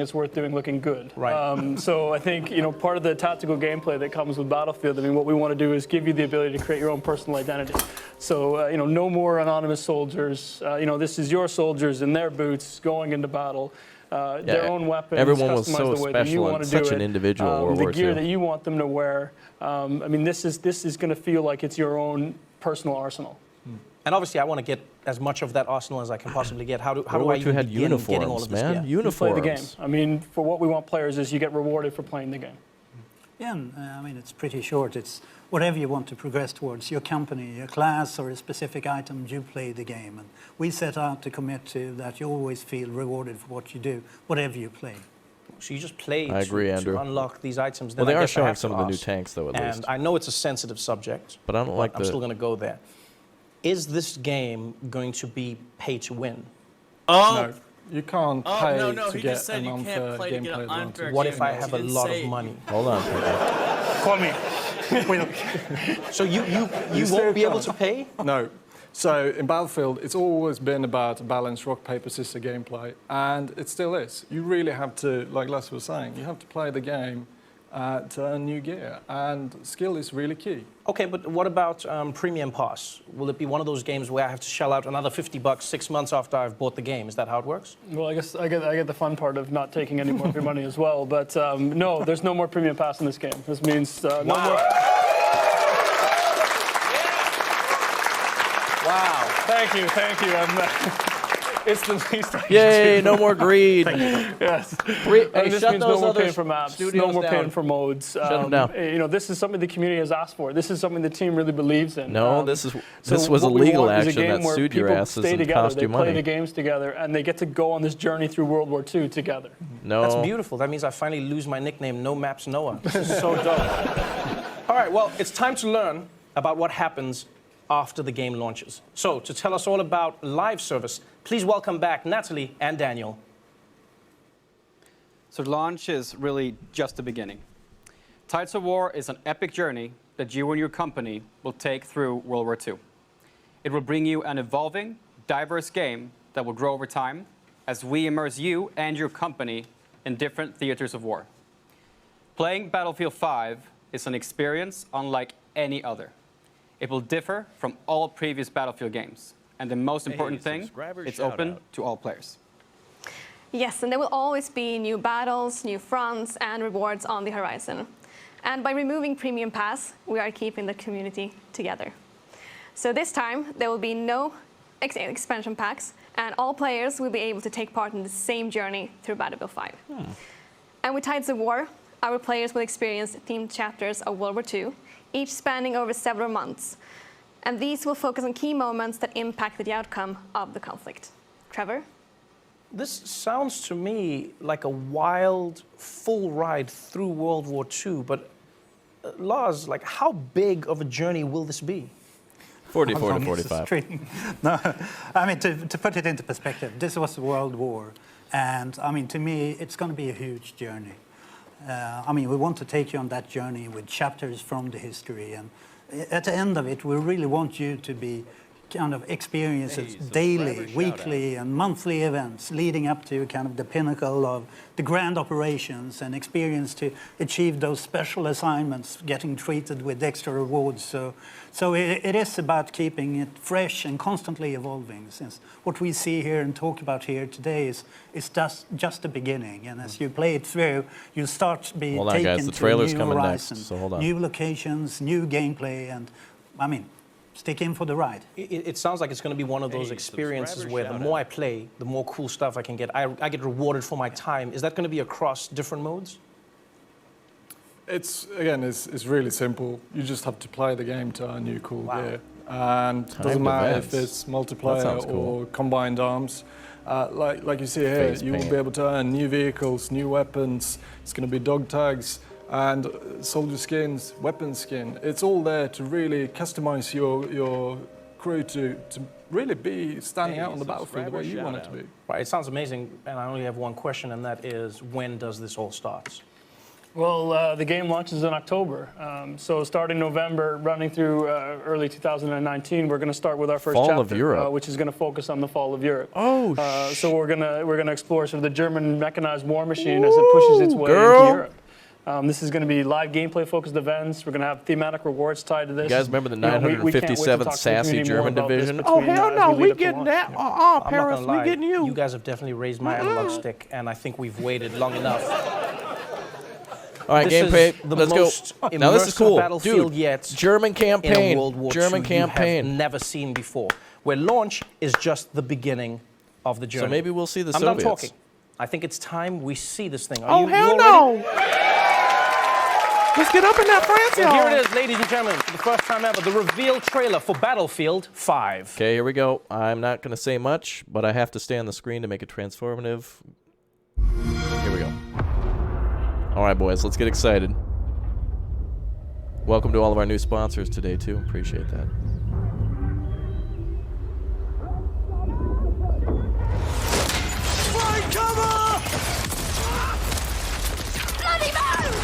looking good. Right. So I think, part of the tactical gameplay that comes with Battlefield, I mean, what we want to do is give you the ability to create your own personal identity. So, no more anonymous soldiers. This is your soldiers in their boots going into battle. Their own weapons, everyone was customized so the way that you special want and to do such it. an individual World the War gear II. that you want them to wear. I mean, this is going to feel like it's your own personal arsenal. And obviously, I want to get as much of that arsenal as I can possibly get. How do World I War even II had begin getting all uniforms, of this man. gear? Uniforms. You play the game. I mean, for what we want players is you get rewarded for playing the game. Yeah, and, I mean, it's pretty short. It's whatever you want to progress towards, your company, your class, or a specific item, you play the game. And we set out to commit to that you always feel rewarded for what you do, whatever you play. So you just play I agree, to Andrew. unlock these items. Well, Then they I are guess I showing have some to of the new ask, tanks, though, at and least. I know it's a sensitive subject, But I don't like I'm the... still going to go there. Is this game going to be pay to win? No, you can't pay no, to he get just said an you can't unfair play to get gameplay an unfair advantage. What if I game. have He a didn't lot say- of money? Hold on. Call me. So you won't be able to pay? No. So in Battlefield, it's always been about a balanced rock, paper, scissors gameplay, and it still is. You really have to, like Les was saying, you have to play the game to earn new gear, and skill is really key. Okay, but what about Premium Pass? Will it be one of those games where I have to shell out another $50 6 months after I've bought the game? Is that how it works? Well, I guess I get the fun part of not taking any more of your money as well. But no, there's no more premium pass in this game. This means no more. Wow. Thank you. It's the least I can Yay, do. no more greed. Yes. Hey, And this shut means those no more other paying for maps, studios no more down. paying for modes. them down. This is something the community has asked for. This is something the team really believes in. No, this was what a we legal want is a action game that where sued your people asses stay and together, cost they you play money. the games together, and they get to go on this journey through World War II together. No. That's beautiful. That means I finally lose my nickname, No Maps Noah. This is so dope. All right, well, it's time to learn about what happens after the game launches. So, to tell us all about live service, please welcome back Natalie and Daniel. So launch is really just the beginning. Tides of War is an epic journey that you and your company will take through World War II. It will bring you an evolving, diverse game that will grow over time as we immerse you and your company in different theaters of war. Playing Battlefield 5 is an experience unlike any other. It will differ from all previous Battlefield games. And the most important thing, subscriber it's shout open out. to all players. Yes, and there will always be new battles, new fronts, and rewards on the horizon. And by removing Premium Pass, we are keeping the community together. So this time, there will be no expansion packs, and all players will be able to take part in the same journey through Battlefield 5. And with Tides of War, our players will experience themed chapters of World War II, each spanning over several months. And these will focus on key moments that impacted the outcome of the conflict. Trevor? This sounds to me like a wild, full ride through World War II, but Lars, like, how big of a journey will this be? 44 to How long is the 45. street? No, I mean, to put it into perspective, this was the World War. And, I mean, to me, it's going to be a huge journey. I mean, we want to take you on that journey with chapters from the history. And at the end of it, we really want you to be kind of experience daily, weekly, and monthly events leading up to kind of the pinnacle of the grand operations and experience to achieve those special assignments, getting treated with extra rewards. So it is about keeping it fresh and constantly evolving, since what we see here and talk about here today is just the beginning. And as you play it through, you start to be Hold on, taken guys, the to trailer's new coming horizons, next, so hold on. new locations, new gameplay, and I mean, stick in for the ride. It sounds like it's going to be one of those experiences where the more I play, the more cool stuff I can get. I get rewarded for my time. Is that going to be across different modes? It's really simple. You just have to play the game to earn new cool gear. And it doesn't matter if it's multiplayer or combined arms. Like you see here, you will be able to earn new vehicles, new weapons. It's going to be dog tags and soldier skins, weapon skin. It's all there to really customize your crew to really be standing out on the battlefield the way you want it to be. Right, it sounds amazing, and I only have one question, and that is, when does this all start? Well, the game launches in October. So starting November, running through early 2019, we're going to start with our first chapter, of Europe. Which is going to focus on the fall of Europe. Oh, so we're gonna explore sort of the German mechanized war machine as it pushes its way into Europe. This is going to be live gameplay-focused events. We're going to have thematic rewards tied to this. You guys remember the 957th Sassy German Division? Oh, hell no, we getting that. Paris, we getting you. You guys have definitely raised my analog stick, and I think we've waited long enough. All right, gameplay. Let's go. Now this is cool, Battlefield dude. Yet German campaign. In a World War German II campaign. You have never seen before. Where launch is just the beginning of the journey. So maybe we'll see the I'm Soviets. done talking. I think it's time we see this thing. Oh, hell no! Let's get up in that France, y'all. Here it is, ladies and gentlemen, for the first time ever, the reveal trailer for Battlefield 5. Okay, here we go. I'm not going to say much, but I have to stay on the screen to make it transformative. Here we go. All right, boys, let's get excited. Welcome to all of our new sponsors today, too. Appreciate that. Find cover! Bloody move!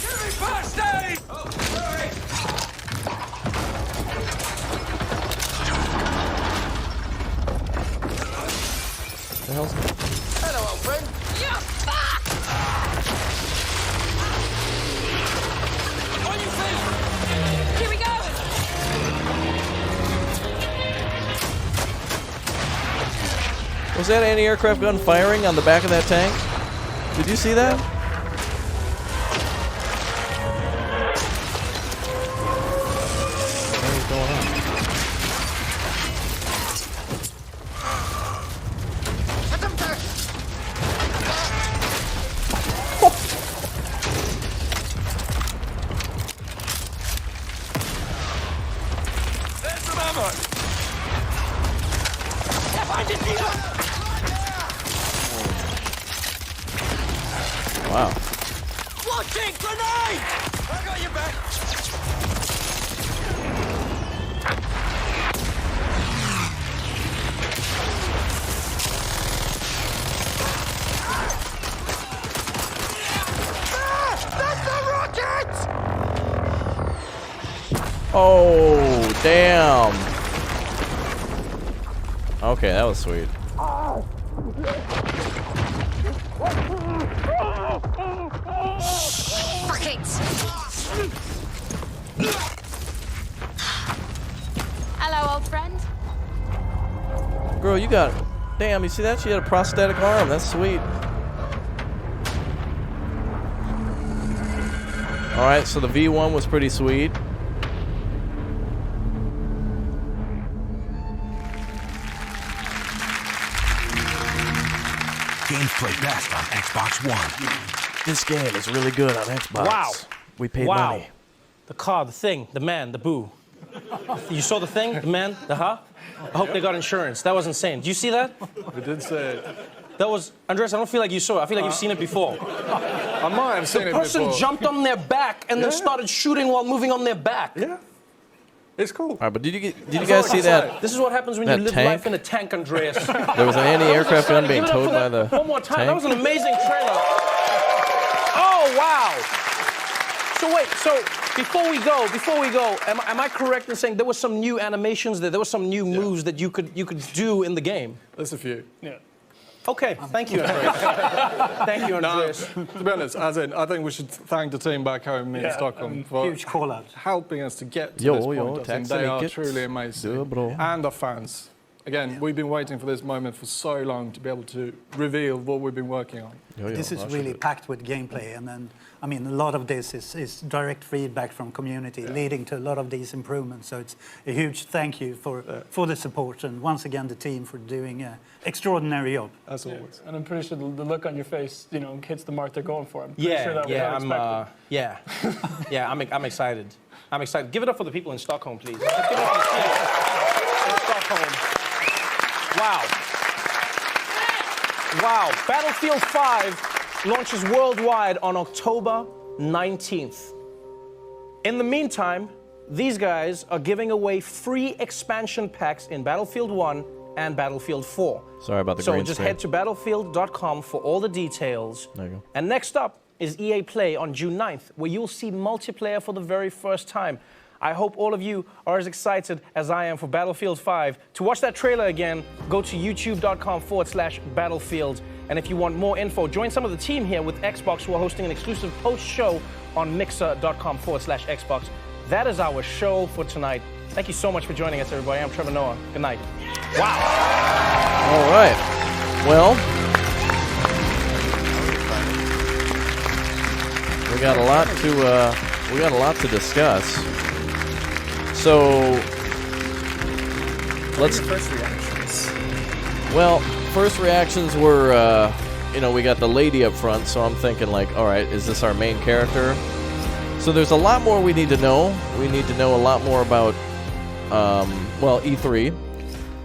Give me first aid! Oh, sorry. The hell's... Hello, old friend. Yeah. On your feet. Here we go. Was that anti-aircraft gun firing on the back of that tank? Did you see that? What is going on? There's some ammo. Wow. Watching grenade! I got your back. That's the rocket! Oh, damn. Okay, that was sweet. Fuck it! Hello, old friend. Girl, you got... Damn, you see that? She had a prosthetic arm. That's sweet. Alright, so the V1 was pretty sweet. Games play best on Xbox One. This game is really good on Xbox. Wow. We paid money. The car, the thing, the man, the boo. You saw the thing, the man, the huh? I hope they got insurance. That was insane. Did you see that? We did say it. That was, Andres, I don't feel like you saw it. I feel like you've seen it before. I might have seen it before. The person jumped on their back and then started shooting while moving on their back. Yeah. It's cool. All right, but did you guys see that? This is what happens when you live tank? life in a tank, Andreas. There was an anti-aircraft gun being towed by the One more time. tank. That was an amazing trailer. Oh, wow. So wait, so before we go, am I correct in saying there were some new animations, there were some new moves that you could do in the game? There's a few. Yeah. Okay, thank you, Andreas. Thank you, Andreas. To be honest, as in, I think we should thank the team back home in Stockholm for Huge call out. helping us to get to this point. I think they are truly amazing. bro. And the fans. again, we've been waiting for this moment for so long to be able to reveal what we've been working on. This is really packed with gameplay, and then, I mean, a lot of this is direct feedback from community, leading to a lot of these improvements. So it's a huge thank you for the support, and once again the team for doing an extraordinary job. As always. And I'm pretty sure the look on your face, you know, hits the mark they're going for. I'm pretty sure that was unexpected. I'm excited. I'm excited. Give it up for the people in Stockholm, please. Let's give it up for the people in Stockholm. Wow. Battlefield 5 launches worldwide on October 19th. In the meantime, these guys are giving away free expansion packs in Battlefield 1 and Battlefield 4. Sorry about the so green just screen. head to battlefield.com for all the details. There you go. And next up is EA Play on June 9th, where you'll see multiplayer for the very first time. I hope all of you are as excited as I am for Battlefield 5. To watch that trailer again, go to youtube.com/battlefield. And if you want more info, join some of the team here with Xbox, who are hosting an exclusive post-show on mixer.com/Xbox. That is our show for tonight. Thank you so much for joining us, everybody. I'm Trevor Noah. Good night. Wow. All right. Well, we got a lot to discuss. So let's. First reactions. Well, first reactions were, we got the lady up front, so I'm thinking like, all right, is this our main character? So there's a lot more we need to know. We need to know a lot more about, E3.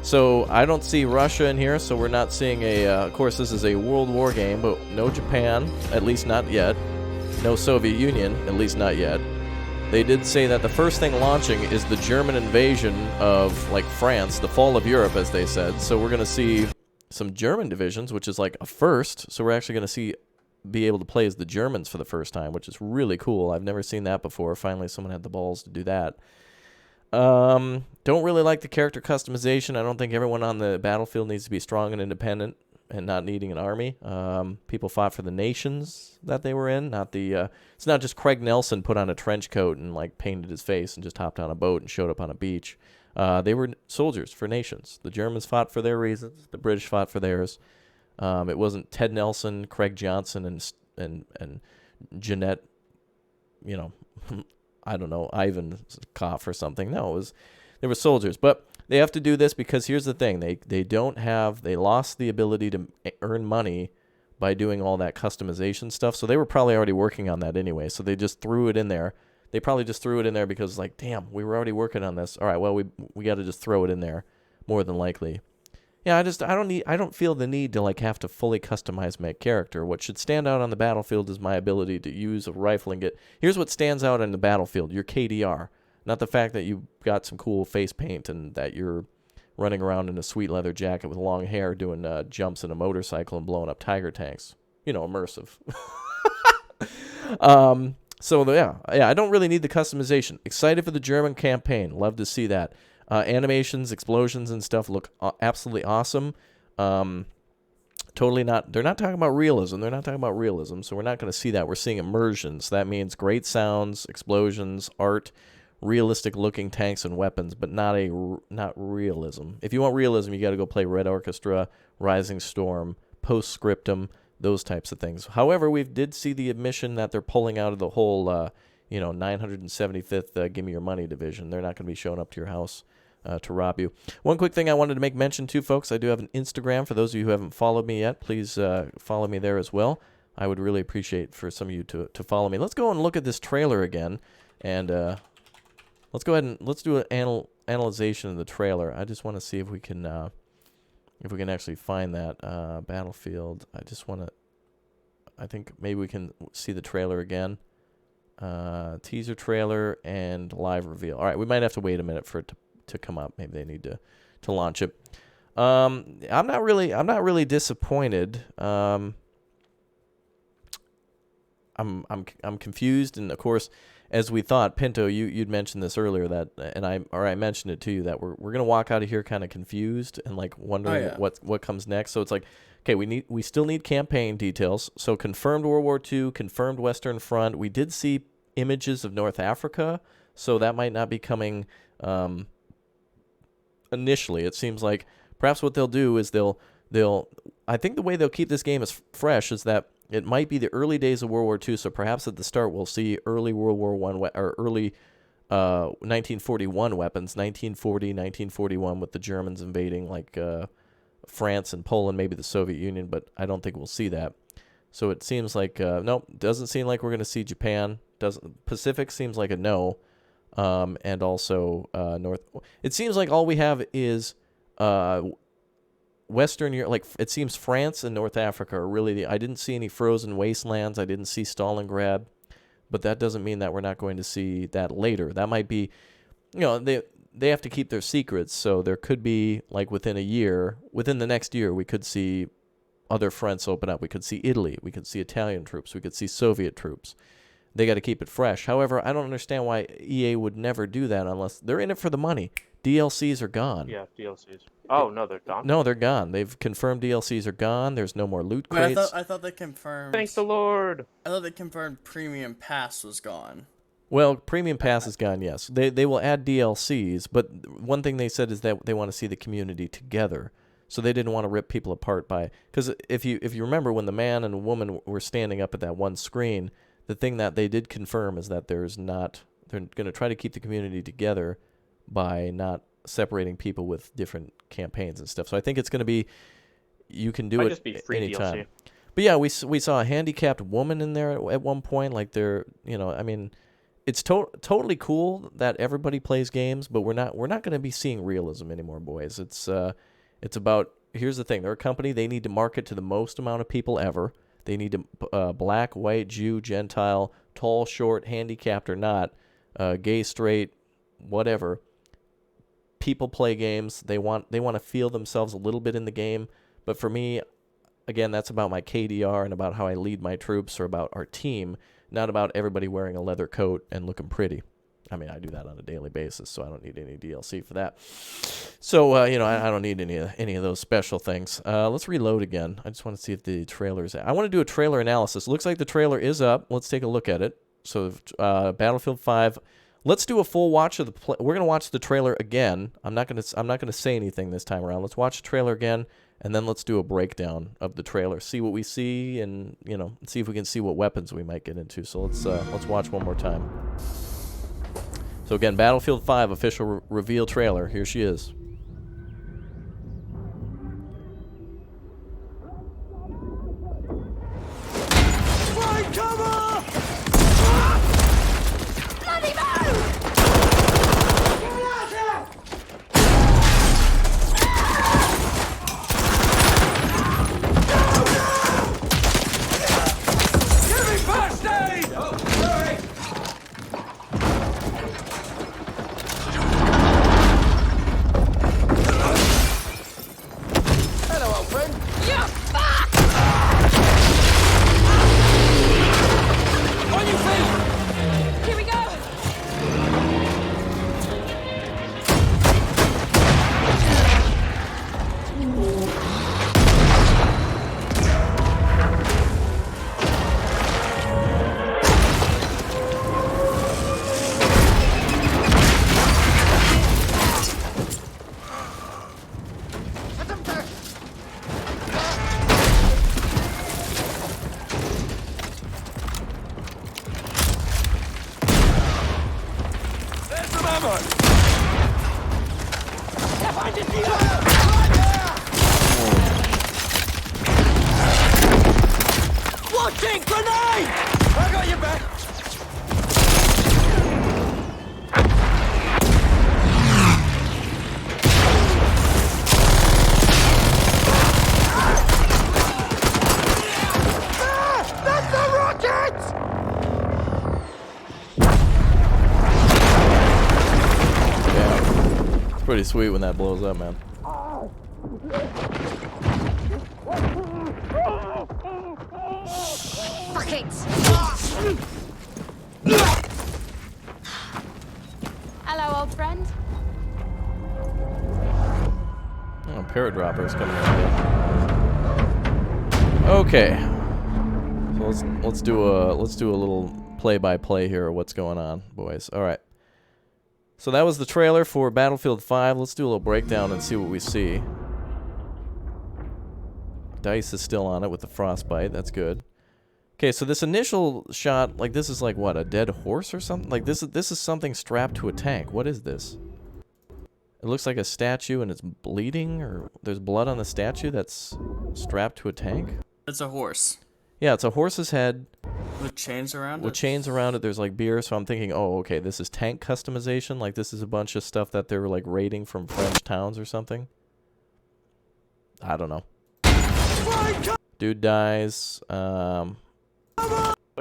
So I don't see Russia in here, so we're not seeing of course this is a World War game, but no Japan, at least not yet. No Soviet Union, at least not yet. They did say that the first thing launching is the German invasion of, like, France, the fall of Europe, as they said. So we're going to see some German divisions, which is like a first. So we're actually going to be able to play as the Germans for the first time, which is really cool. I've never seen that before. Finally, someone had the balls to do that. Don't really like the character customization. I don't think everyone on the battlefield needs to be strong and independent and not needing an army. People fought for the nations that they were in, not the... it's not just Craig Nelson put on a trench coat and, like, painted his face and just hopped on a boat and showed up on a beach. They were soldiers for nations. The Germans fought for their reasons. The British fought for theirs. It wasn't Ted Nelson, Craig Johnson, and Jeanette, I don't know, Ivan Koff or something. No, they were soldiers. But they have to do this because here's the thing. They lost the ability to earn money by doing all that customization stuff. So they were probably already working on that anyway. So they just threw it in there. They probably just threw it in there because, like, damn, we were already working on this. All right, well, we got to just throw it in there, more than likely. Yeah, I don't feel the need to, like, have to fully customize my character. What should stand out on the battlefield is my ability to use a rifle and get... Here's what stands out on the battlefield, your KDR. Not the fact that you got some cool face paint and that you're running around in a sweet leather jacket with long hair doing jumps in a motorcycle and blowing up tiger tanks. Immersive. I don't really need the customization. Excited for the German campaign. Love to see that. Animations, explosions, and stuff look absolutely awesome. Totally not... They're not talking about realism. So we're not going to see that. We're seeing immersion. So that means great sounds, explosions, art... realistic-looking tanks and weapons, but not realism. If you want realism, you got to go play Red Orchestra, Rising Storm, Postscriptum, those types of things. However, we did see the admission that they're pulling out of the whole, 975th Give Me Your Money division. They're not going to be showing up to your house to rob you. One quick thing I wanted to make mention to, folks, I do have an Instagram. For those of you who haven't followed me yet, please follow me there as well. I would really appreciate for some of you to follow me. Let's go and look at this trailer again, and... let's go ahead and let's do an analyzation of the trailer. I just want to see if we can actually find that Battlefield. I think maybe we can see the trailer again. Teaser trailer and live reveal. All right, we might have to wait a minute for it to come up. Maybe they need to launch it. I'm not really disappointed. I'm confused, and of course, as we thought, Pinto, you'd mentioned this earlier and I mentioned it to you that we're gonna walk out of here kind of confused and like wondering what comes next. So it's like, okay, we still need campaign details. So confirmed World War II, confirmed Western Front. We did see images of North Africa, so that might not be coming initially. It seems like perhaps what they'll do is I think the way they'll keep this game as fresh is that it might be the early days of World War II, so perhaps at the start we'll see early World War I or early 1941 weapons, 1940, 1941 with the Germans invading like France and Poland, maybe the Soviet Union, but I don't think we'll see that. So it seems like, nope, doesn't seem like we're going to see Japan. Pacific seems like a no. And also North. It seems like all we have is Western Europe. Like it seems France and North Africa are really I didn't see any frozen wastelands. I didn't see Stalingrad, but that doesn't mean that we're not going to see that later. That might be, they have to keep their secrets. So there could be like within the next year, we could see other fronts open up. We could see Italy. We could see Italian troops. We could see Soviet troops. They got to keep it fresh. However, I don't understand why EA would never do that unless they're in it for the money. DLCs are gone. Yeah, DLCs. Oh, no, they're gone? No, they're gone. They've confirmed DLCs are gone. There's no more loot crates. I thought they confirmed... Thanks the Lord! I thought they confirmed Premium Pass was gone. Well, Premium Pass is gone, yes. They will add DLCs, but one thing they said is that they want to see the community together. So they didn't want to rip people apart by... Because if you remember when the man and woman were standing up at that one screen, the thing that they did confirm is that they're going to try to keep the community together by not separating people with different campaigns and stuff. So I think it's going to be, you can do it anytime. DLC. But yeah, we saw a handicapped woman in there at one point. Like they're, I mean, it's totally cool that everybody plays games, but we're not going to be seeing realism anymore, boys. It's about, here's the thing. They're a company, they need to market to the most amount of people ever. They need to, black, white, Jew, Gentile, tall, short, handicapped or not, gay, straight, whatever. People play games. They want to feel themselves a little bit in the game. But for me, again, that's about my KDR and about how I lead my troops or about our team, not about everybody wearing a leather coat and looking pretty. I mean, I do that on a daily basis, so I don't need any DLC for that. So, I don't need any of those special things. Let's reload again. I just want to see if the trailer's I want to do a trailer analysis. Looks like the trailer is up. Let's take a look at it. So, Battlefield 5. Let's do a full watch of the we're going to watch the trailer again. I'm not going to say anything this time around. Let's watch the trailer again, and then let's do a breakdown of the trailer. See what we see, and, see if we can see what weapons we might get into. So, let's watch one more time. So again, Battlefield 5 official reveal trailer. Here she is. Find cover! Bloody move! Get out here! Give me first aid! Oh, sorry! Hello, old friend. You fuck! On your feet! Here we go! There's some ammo! Find it here! Right there! Watching grenade! I got your back! Ah! That's the rocket! Yeah, it's pretty sweet when that blows up, man. Fuck it! Hello, old friend. Oh, Paradropper's coming in. Okay. So let's do a little play-by-play here of what's going on, boys. All right. So that was the trailer for Battlefield 5. Let's do a little breakdown and see what we see. Dice is still on it with the frostbite. That's good. Okay, so this initial shot, like this is like what, a dead horse or something? Like this is something strapped to a tank. What is this? It looks like a statue and it's bleeding, or there's blood on the statue that's strapped to a tank. It's a horse. Yeah, it's a horse's head. With chains around it? With chains around it, there's like beer, so I'm thinking, oh, okay, this is tank customization. Like this is a bunch of stuff that they're like raiding from French towns or something. I don't know. Dude dies. But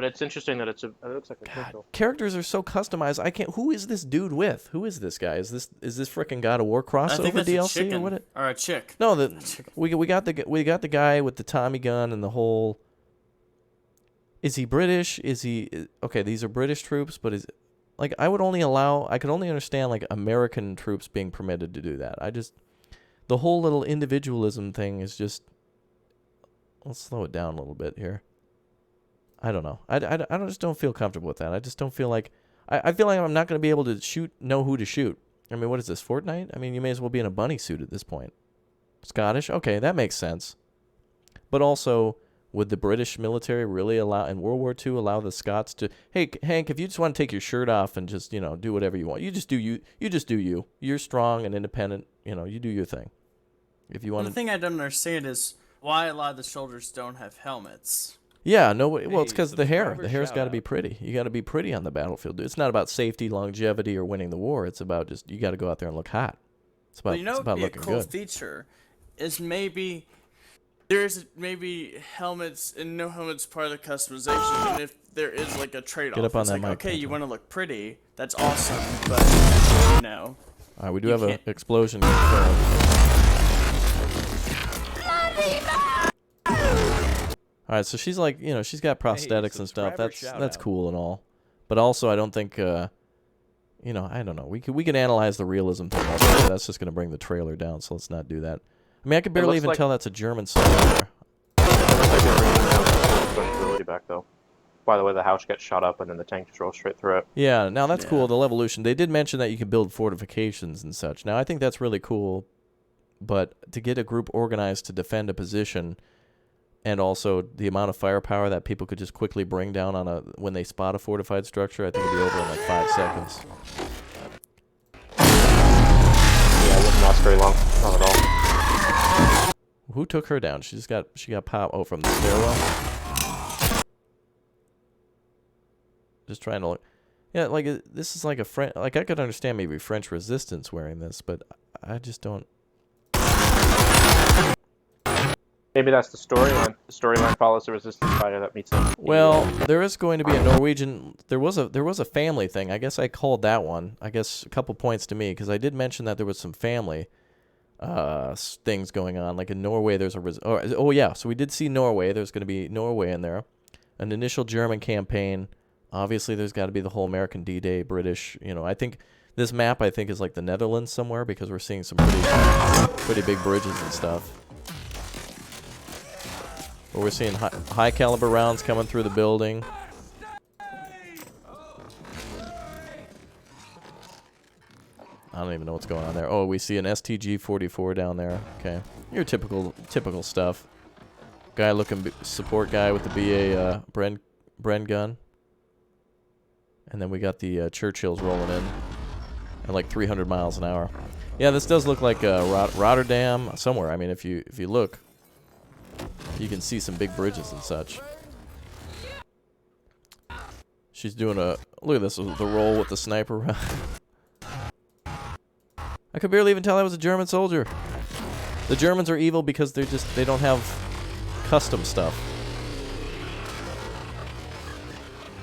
it's interesting that it looks like a crystal. Characters are so customized. I can't. Who is this dude with? Who is this guy? Is this frickin' God of War I think crossover that's a DLC or chicken. what? Or a chick. No, we got the guy with the Tommy gun and the whole. Is he British? Is he okay? These are British troops, but is like I could only understand like American troops being permitted to do that. The whole little individualism thing is just. Let's slow it down a little bit here. I don't know. I just don't feel comfortable with that. I just don't feel like I feel like I'm not going to be able to know who to shoot. I mean, what is this, Fortnite? I mean, you may as well be in a bunny suit at this point. Scottish? Okay, that makes sense. But also, would the British military really allow, in World War II, allow the Scots to, hey, Hank, if you just want to take your shirt off and just, do whatever you want, you just do you. You just do you. You're strong and independent. You do your thing. If you want The thing I don't understand is why a lot of the soldiers don't have helmets. Yeah, nobody. Well, it's because the hair. subscriber The hair's got to shout-out. be pretty. You got to be pretty on the battlefield. It's not about safety, longevity, or winning the war. It's about just you got to go out there and look hot. It's about But it's what about would be a looking cool good. feature is maybe there's maybe helmets and no helmets part of the customization, and if there is like a trade-off, Get up on it's that like, mic, okay, you Kenton. want to look pretty, that's awesome, but no. All right, we do You have an can't- explosion confirmed. All right, so she's like, she's got prosthetics and stuff. subscriber That's shout-out. cool and all, but also I don't think, I don't know. We can analyze the realism thing. Also. That's just gonna bring the trailer down. So let's not do that. I mean, I could barely looks even like- tell that's a German soldier. Ability back though. By the way, the house gets shot up and then the tank just rolls straight through it. Yeah, now that's cool. The Levolution. They did mention that you can build fortifications and such. Now I think that's really cool, but to get a group organized to defend a position. And also the amount of firepower that people could just quickly bring down when they spot a fortified structure, I think it'd be over in like 5 seconds. Yeah, it wouldn't last very long. Not at all. Who took her down? She got pop. Oh, from the stairwell. Just trying to look. Yeah, like this is like a French. Like I could understand maybe French resistance wearing this, but I just don't. Maybe that's the storyline. The storyline follows the resistance fighter that meets him. Well, there is going to be a Norwegian. There was a family thing. I guess I called that one. I guess a couple points to me because I did mention that there was some family things going on. Like in Norway, there's a. Oh yeah, so we did see Norway. There's going to be Norway in there. An initial German campaign. Obviously, there's got to be the whole American D-Day, British. I think this map is like the Netherlands somewhere because we're seeing some pretty big bridges and stuff. But we're seeing high caliber rounds coming through the building. I don't even know what's going on there. Oh, we see an STG-44 down there. Okay, your typical stuff. Guy looking support guy with the BA Bren gun. And then we got the Churchills rolling in at like 300 miles an hour. Yeah, this does look like Rotterdam somewhere. I mean, if you look. You can see some big bridges and such. She's doing look at this, the roll with the sniper. I could barely even tell that was a German soldier. The Germans are evil because they don't have custom stuff.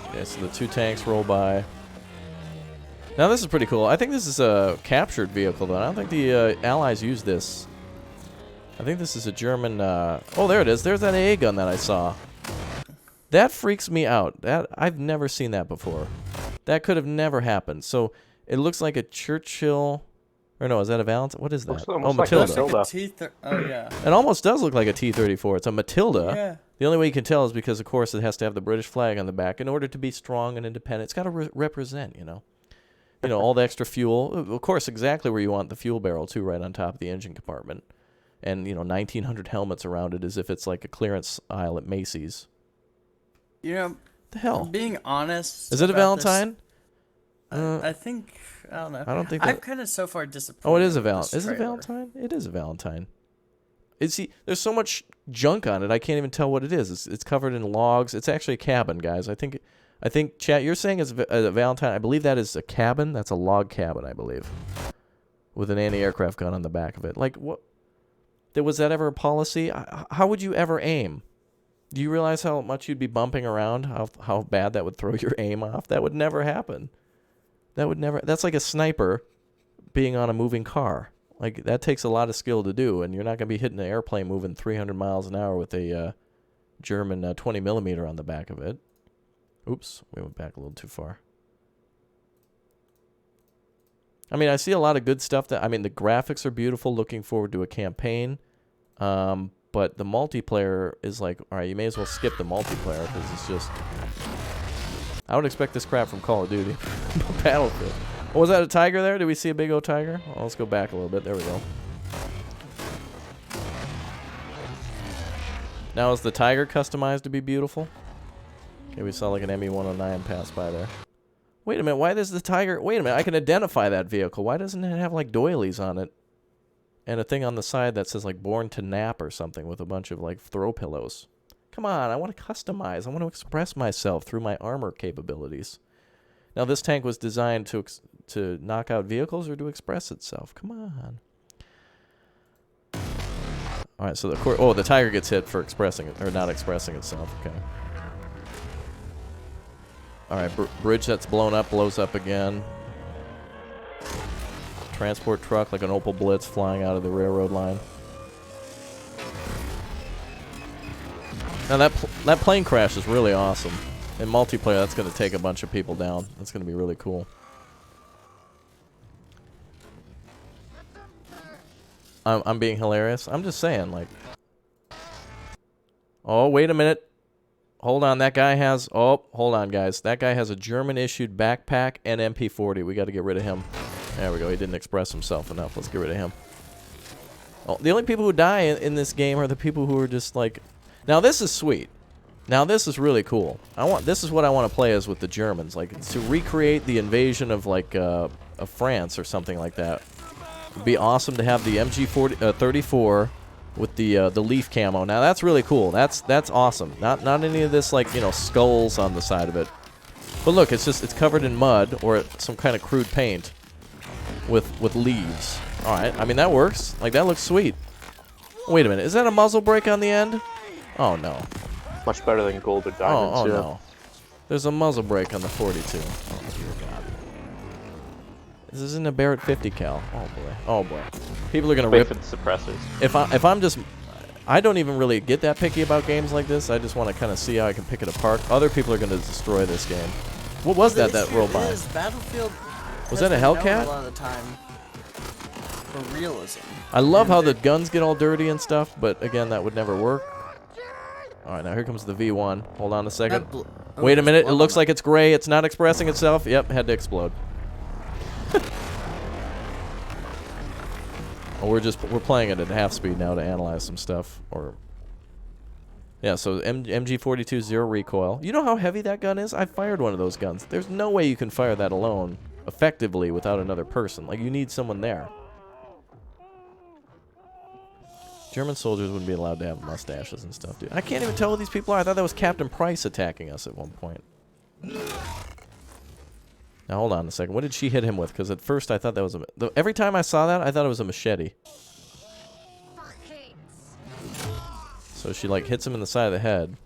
Okay, so the 2 tanks roll by. Now this is pretty cool. I think this is a captured vehicle though. I don't think the Allies use this. I think this is a German, oh, there it is. There's that AA gun that I saw. That freaks me out. I've never seen that before. That could have never happened. So, it looks like a Churchill, or no, is that a Valentine? What is that? Oh, Matilda. Like oh yeah. It almost does look like a T-34. It's a Matilda. Yeah. The only way you can tell is because, of course, it has to have the British flag on the back in order to be strong and independent. It's got to represent, all the extra fuel. Of course, exactly where you want the fuel barrel, too, right on top of the engine compartment. and 1,900 helmets around it as if it's like a clearance aisle at Macy's. The hell? Being honest. Is it a about this, Valentine? I think I don't know. I don't think I'm that- kind of so far disappointed. Oh, it is a with this Is it a trailer. Valentine? It is a Valentine. There's so much junk on it, I can't even tell what it is. It's covered in logs. It's actually a cabin, guys. I think, chat, you're saying it's a Valentine. I believe that is a cabin. That's a log cabin, I believe, with an anti-aircraft gun on the back of it. Like, what? Was that ever a policy? How would you ever aim? Do you realize how much you'd be bumping around? How bad that would throw your aim off? That would never happen. That's like a sniper being on a moving car. Like, that takes a lot of skill to do, and you're not going to be hitting an airplane moving 300 miles an hour with a German 20mm on the back of it. Oops, we went back a little too far. I mean, I see a lot of good stuff. The graphics are beautiful. Looking forward to a campaign. But the multiplayer is like, all right, you may as well skip the multiplayer because it's just... I would expect this crap from Call of Duty. Battlefield. Oh, was that a tiger there? Did we see a big old tiger? Oh, let's go back a little bit. There we go. Now, is the tiger customized to be beautiful? Okay, we saw like an ME-109 pass by there. Wait a minute, why does the tiger... Wait a minute, I can identify that vehicle. Why doesn't it have like doilies on it? And a thing on the side that says like Born to Nap or something with a bunch of like throw pillows. Come on, I want to customize. I want to express myself through my armor capabilities. Now, this tank was designed to knock out vehicles or to express itself. Come on. All right, so the tiger gets hit for expressing it or not expressing itself. Okay. All right, bridge that's blown up blows up again. Transport truck like an Opel Blitz flying out of the railroad line. Now that plane crash is really awesome. In multiplayer, that's going to take a bunch of people down. That's going to be really cool. I'm being hilarious. I'm just saying, like... Oh, wait a minute. Hold on, that guy has... Oh, hold on, guys. That guy has a German-issued backpack and MP40. We got to get rid of him. There we go. He didn't express himself enough. Let's get rid of him. Oh, the only people who die in this game are the people who are just like... Now, this is sweet. Now, this is really cool. This is what I want to play as with the Germans. Like, to recreate the invasion of, like, of France or something like that. It'd be awesome to have the MG34 with the leaf camo. Now, that's really cool. That's awesome. Not any of this, like, skulls on the side of it. But look, it's covered in mud or some kind of crude paint with leaves. All right. I mean, that works. Like, that looks sweet. Wait a minute. Is that a muzzle brake on the end? Oh, no. Much better than gold or diamonds. Oh, no. There's a muzzle brake on the 42. Oh, dear God. This isn't a Barrett 50 cal. Oh, boy. Oh, boy. People are going to rip... for the suppressors. If I'm just... I don't even really get that picky about games like this. I just want to kind of see how I can pick it apart. Other people are going to destroy this game. What was that rolled by? Battlefield Was that a Hellcat? A lot of the time for realism. I love how the guns get all dirty and stuff, but again, that would never work. All right, now here comes the V1. Hold on a second. Wait a minute. It looks like it's gray. It's not expressing itself. Yep, had to explode. Oh, we're playing it at half speed now to analyze some stuff. Yeah, so MG42 zero recoil. You know how heavy that gun is? I fired one of those guns. There's no way you can fire that alone effectively without another person. Like, you need someone there. German soldiers wouldn't be allowed to have mustaches and stuff, dude. I can't even tell who these people are. I thought that was Captain Price attacking us at one point. Now, hold on a second. What did she hit him with? Because at first I thought that was every time I saw that, I thought it was a machete. So she, like, hits him in the side of the head.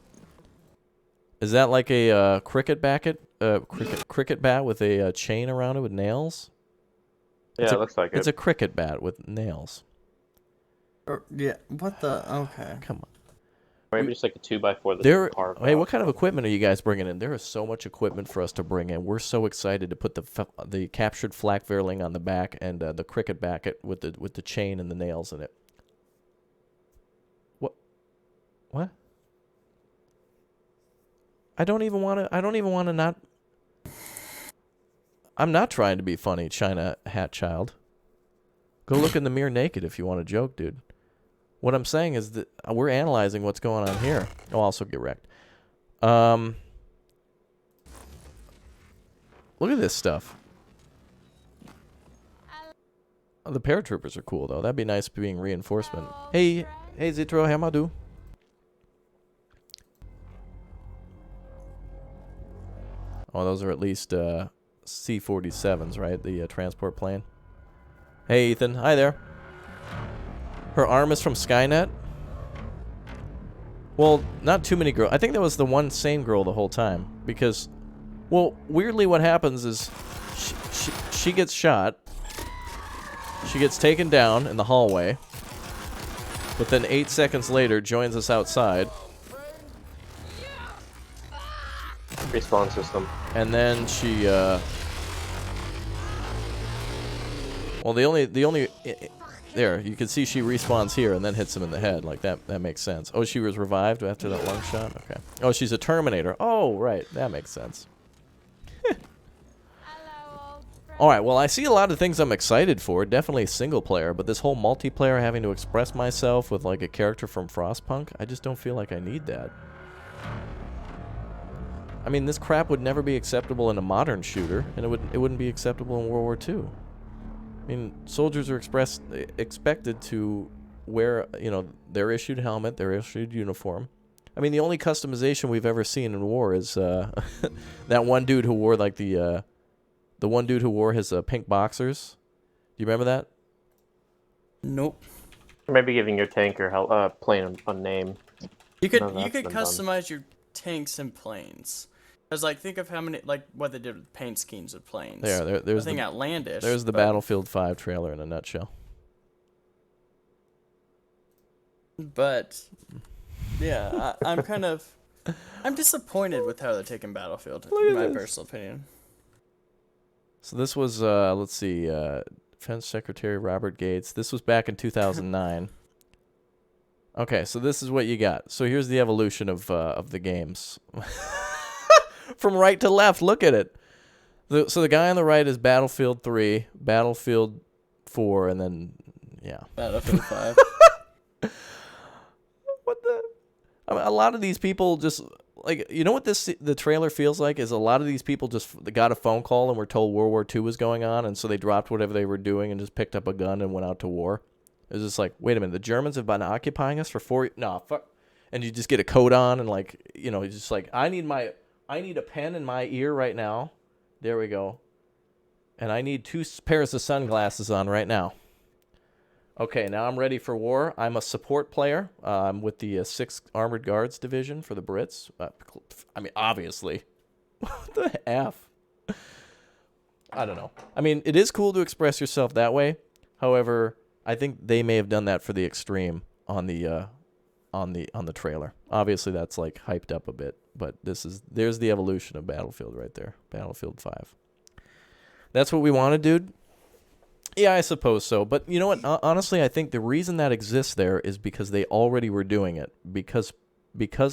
Is that like a cricket bat with a chain around it with nails? Yeah, it looks like it. It's a cricket bat with nails. Yeah, what the... Okay. Come on. Or maybe just like a 2x4 that's carved Hey, out. what kind of equipment are you guys bringing in? There is so much equipment for us to bring in. We're so excited to put the captured flak Verling on the back and the cricket bat with the chain and the nails in it. What? I don't even want to not... I'm not trying to be funny, China hat child. Go look in the mirror naked if you want to joke, dude. What I'm saying is that we're analyzing what's going on here. I'll also get wrecked. Look at this stuff. Oh, the paratroopers are cool, though. That'd be nice being reinforcement. Hey, Zitro, how ma do? Oh, those are at least C-47s, right? The transport plane. Hey, Ethan. Hi there. Her arm is from Skynet? Well, not too many girls. I think that was the same girl the whole time. Because, well, weirdly what happens is she gets shot. She gets taken down in the hallway. But then 8 seconds later joins us outside. Respawn system. And then she, well, the only there, you can see she respawns here and then hits him in the head. Like, that makes sense. Oh, she was revived after that lung shot? Okay. Oh, she's a Terminator. Oh, right. That makes sense. Alright, well, I see a lot of things I'm excited for. Definitely single player, but this whole multiplayer having to express myself with, like, a character from Frostpunk, I just don't feel like I need that. I mean, this crap would never be acceptable in a modern shooter, and it wouldn't be acceptable in World War II. I mean, soldiers are expected to wear, you know, their issued helmet, their issued uniform. I mean, the only customization we've ever seen in war is that one dude who wore, like, the one dude who wore his pink boxers. Do you remember that? Nope. Or maybe giving your tank or plane a name. You could customize your tanks and planes. Because, like, think of how many, like, what they did with paint schemes of planes. Yeah, there's nothing outlandish. There's the Battlefield 5 trailer in a nutshell. But, yeah, I'm disappointed with how they're taking Battlefield, in my personal opinion. So this was, let's see, Defense Secretary Robert Gates. This was back in 2009. Okay, so this is what you got. So here's the evolution of the games. From right to left, look at it. So the guy on the right is Battlefield 3, Battlefield 4, and then, yeah. Battlefield 5. What the? I mean, a lot of these people just, like, you know what the trailer feels like? Is a lot of these people just got a phone call and were told World War II was going on, and so they dropped whatever they were doing and just picked up a gun and went out to war. It was just like, wait a minute, the Germans have been occupying us for 4 years? No, fuck. And you just get a coat on and, like, you know, you're just like, I need a pen in my ear right now. There we go. And I need 2 pairs of sunglasses on right now. Okay, now I'm ready for war. I'm a support player. I'm with the 6th Armored Guards Division for the Brits. I mean, obviously. What the F? I don't know. I mean, it is cool to express yourself that way. However, I think they may have done that for the extreme on the trailer. Obviously, that's like hyped up a bit, but there's the evolution of Battlefield right there. Battlefield 5. That's what we wanted, dude. Yeah, I suppose so. But you know what? Honestly, I think the reason that exists there is because they already were doing it. Because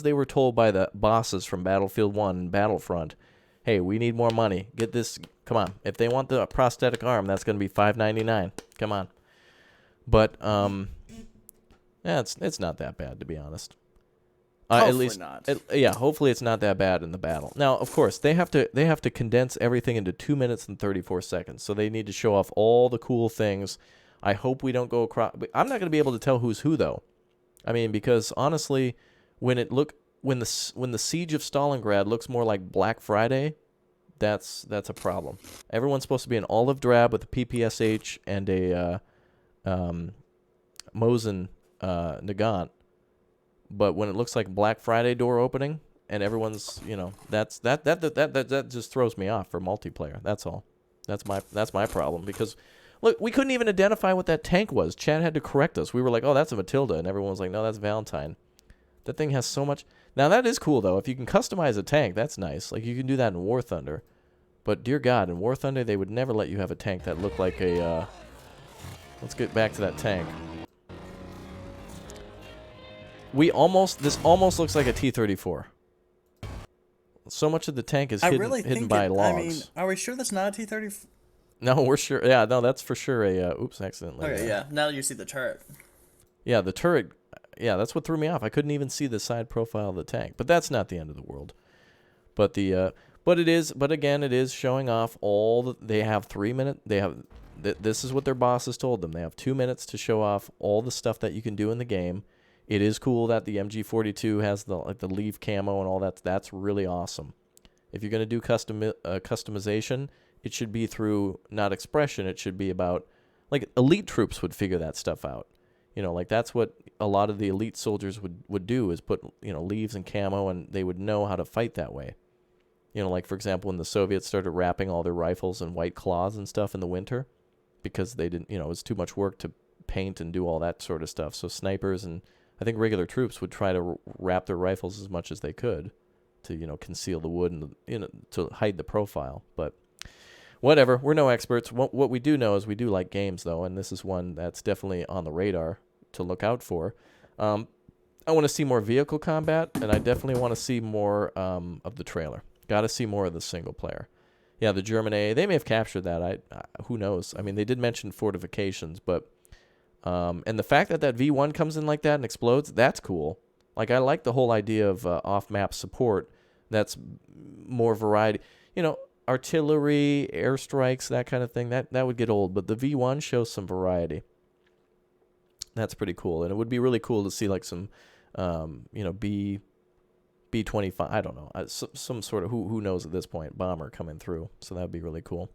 they were told by the bosses from Battlefield 1 and Battlefront, hey, we need more money. Get this. Come on. If they want the prosthetic arm, that's going to be $5.99. Come on. But yeah, it's not that bad, to be honest. Hopefully at least not. Yeah, hopefully it's not that bad in the battle. Now, of course, they have to condense everything into 2 minutes and 34 seconds. So they need to show off all the cool things. I hope we don't go across. I'm not going to be able to tell who's who, though. I mean, because honestly, when the siege of Stalingrad looks more like Black Friday, that's a problem. Everyone's supposed to be an olive drab with a PPSH and a Mosin Nagant. But when it looks like Black Friday door opening and everyone's, you know, that just throws me off for multiplayer. That's all. That's my problem, because look, we couldn't even identify what that tank was. Chad had to correct us. We were like, "Oh, that's a Matilda," and everyone was like, "No, that's Valentine." That thing has so much. Now that is cool though. If you can customize a tank, that's nice. Like you can do that in War Thunder. But dear God, in War Thunder they would never let you have a tank that looked like a let's get back to that tank. This almost looks like a T-34. So much of the tank is hidden by logs. I mean, are we sure that's not a T-34? No, we're sure. Yeah, no, that's for sure a oops, accidentally. Okay, yeah. Now you see the turret. Yeah, the turret yeah, that's what threw me off. I couldn't even see the side profile of the tank. But that's not the end of the world. But again, it is showing off they have 3 minutes. This is what their bosses told them. They have 2 minutes to show off all the stuff that you can do in the game. It is cool that the MG42 has the leaf camo and all that. That's really awesome. If you're going to do customization, it should be through not expression. It should be about, like, elite troops would figure that stuff out. You know, like, that's what a lot of the elite soldiers would do, is put, you know, leaves and camo, and they would know how to fight that way. You know, like, for example, when the Soviets started wrapping all their rifles in white cloths and stuff in the winter, because they didn't, you know, it was too much work to paint and do all that sort of stuff. So snipers and I think regular troops would try to wrap their rifles as much as they could to, you know, conceal the wood and, you know, to hide the profile. But whatever, we're no experts. What we do know is we do like games, though, and this is one that's definitely on the radar to look out for. I want to see more vehicle combat, and I definitely want to see more of the trailer. Got to see more of the single player. Yeah, the German A, they may have captured that. Who knows? I mean, they did mention fortifications, but and the fact that V1 comes in like that and explodes, that's cool. Like, I like the whole idea of off-map support. That's more variety. You know, artillery, airstrikes, that kind of thing, that would get old. But the V1 shows some variety. That's pretty cool. And it would be really cool to see, like, some, you know, B-25, I don't know, some sort of, who knows at this point, bomber coming through. So that would be really cool.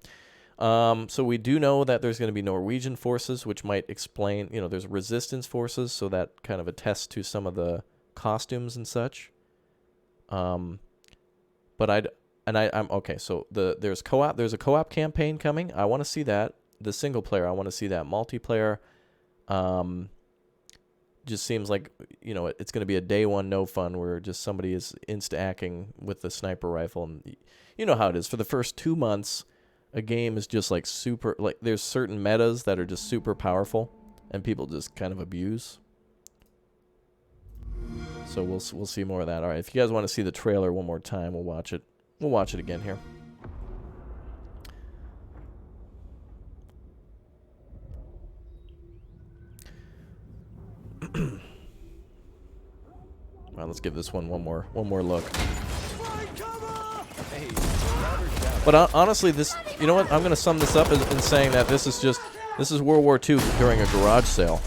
So we do know that there's going to be Norwegian forces, which might explain, you know, there's resistance forces, so that kind of attests to some of the costumes and such. But I'm okay. So there's a co-op campaign coming. I want to see that. The single player, I want to see that. Multiplayer, just seems like, you know, it's going to be a day one no fun where just somebody is insta-acking with the sniper rifle, and you know how it is. For the first 2 months, a game is just like super, like, there's certain metas that are just super powerful and people just kind of abuse. So we'll see more of that. All right, if you guys want to see the trailer one more time, we'll watch it. We'll watch it again here. All right, let's give this one more look. But honestly, this, you know what? I'm going to sum this up in saying that this is World War II during a garage sale.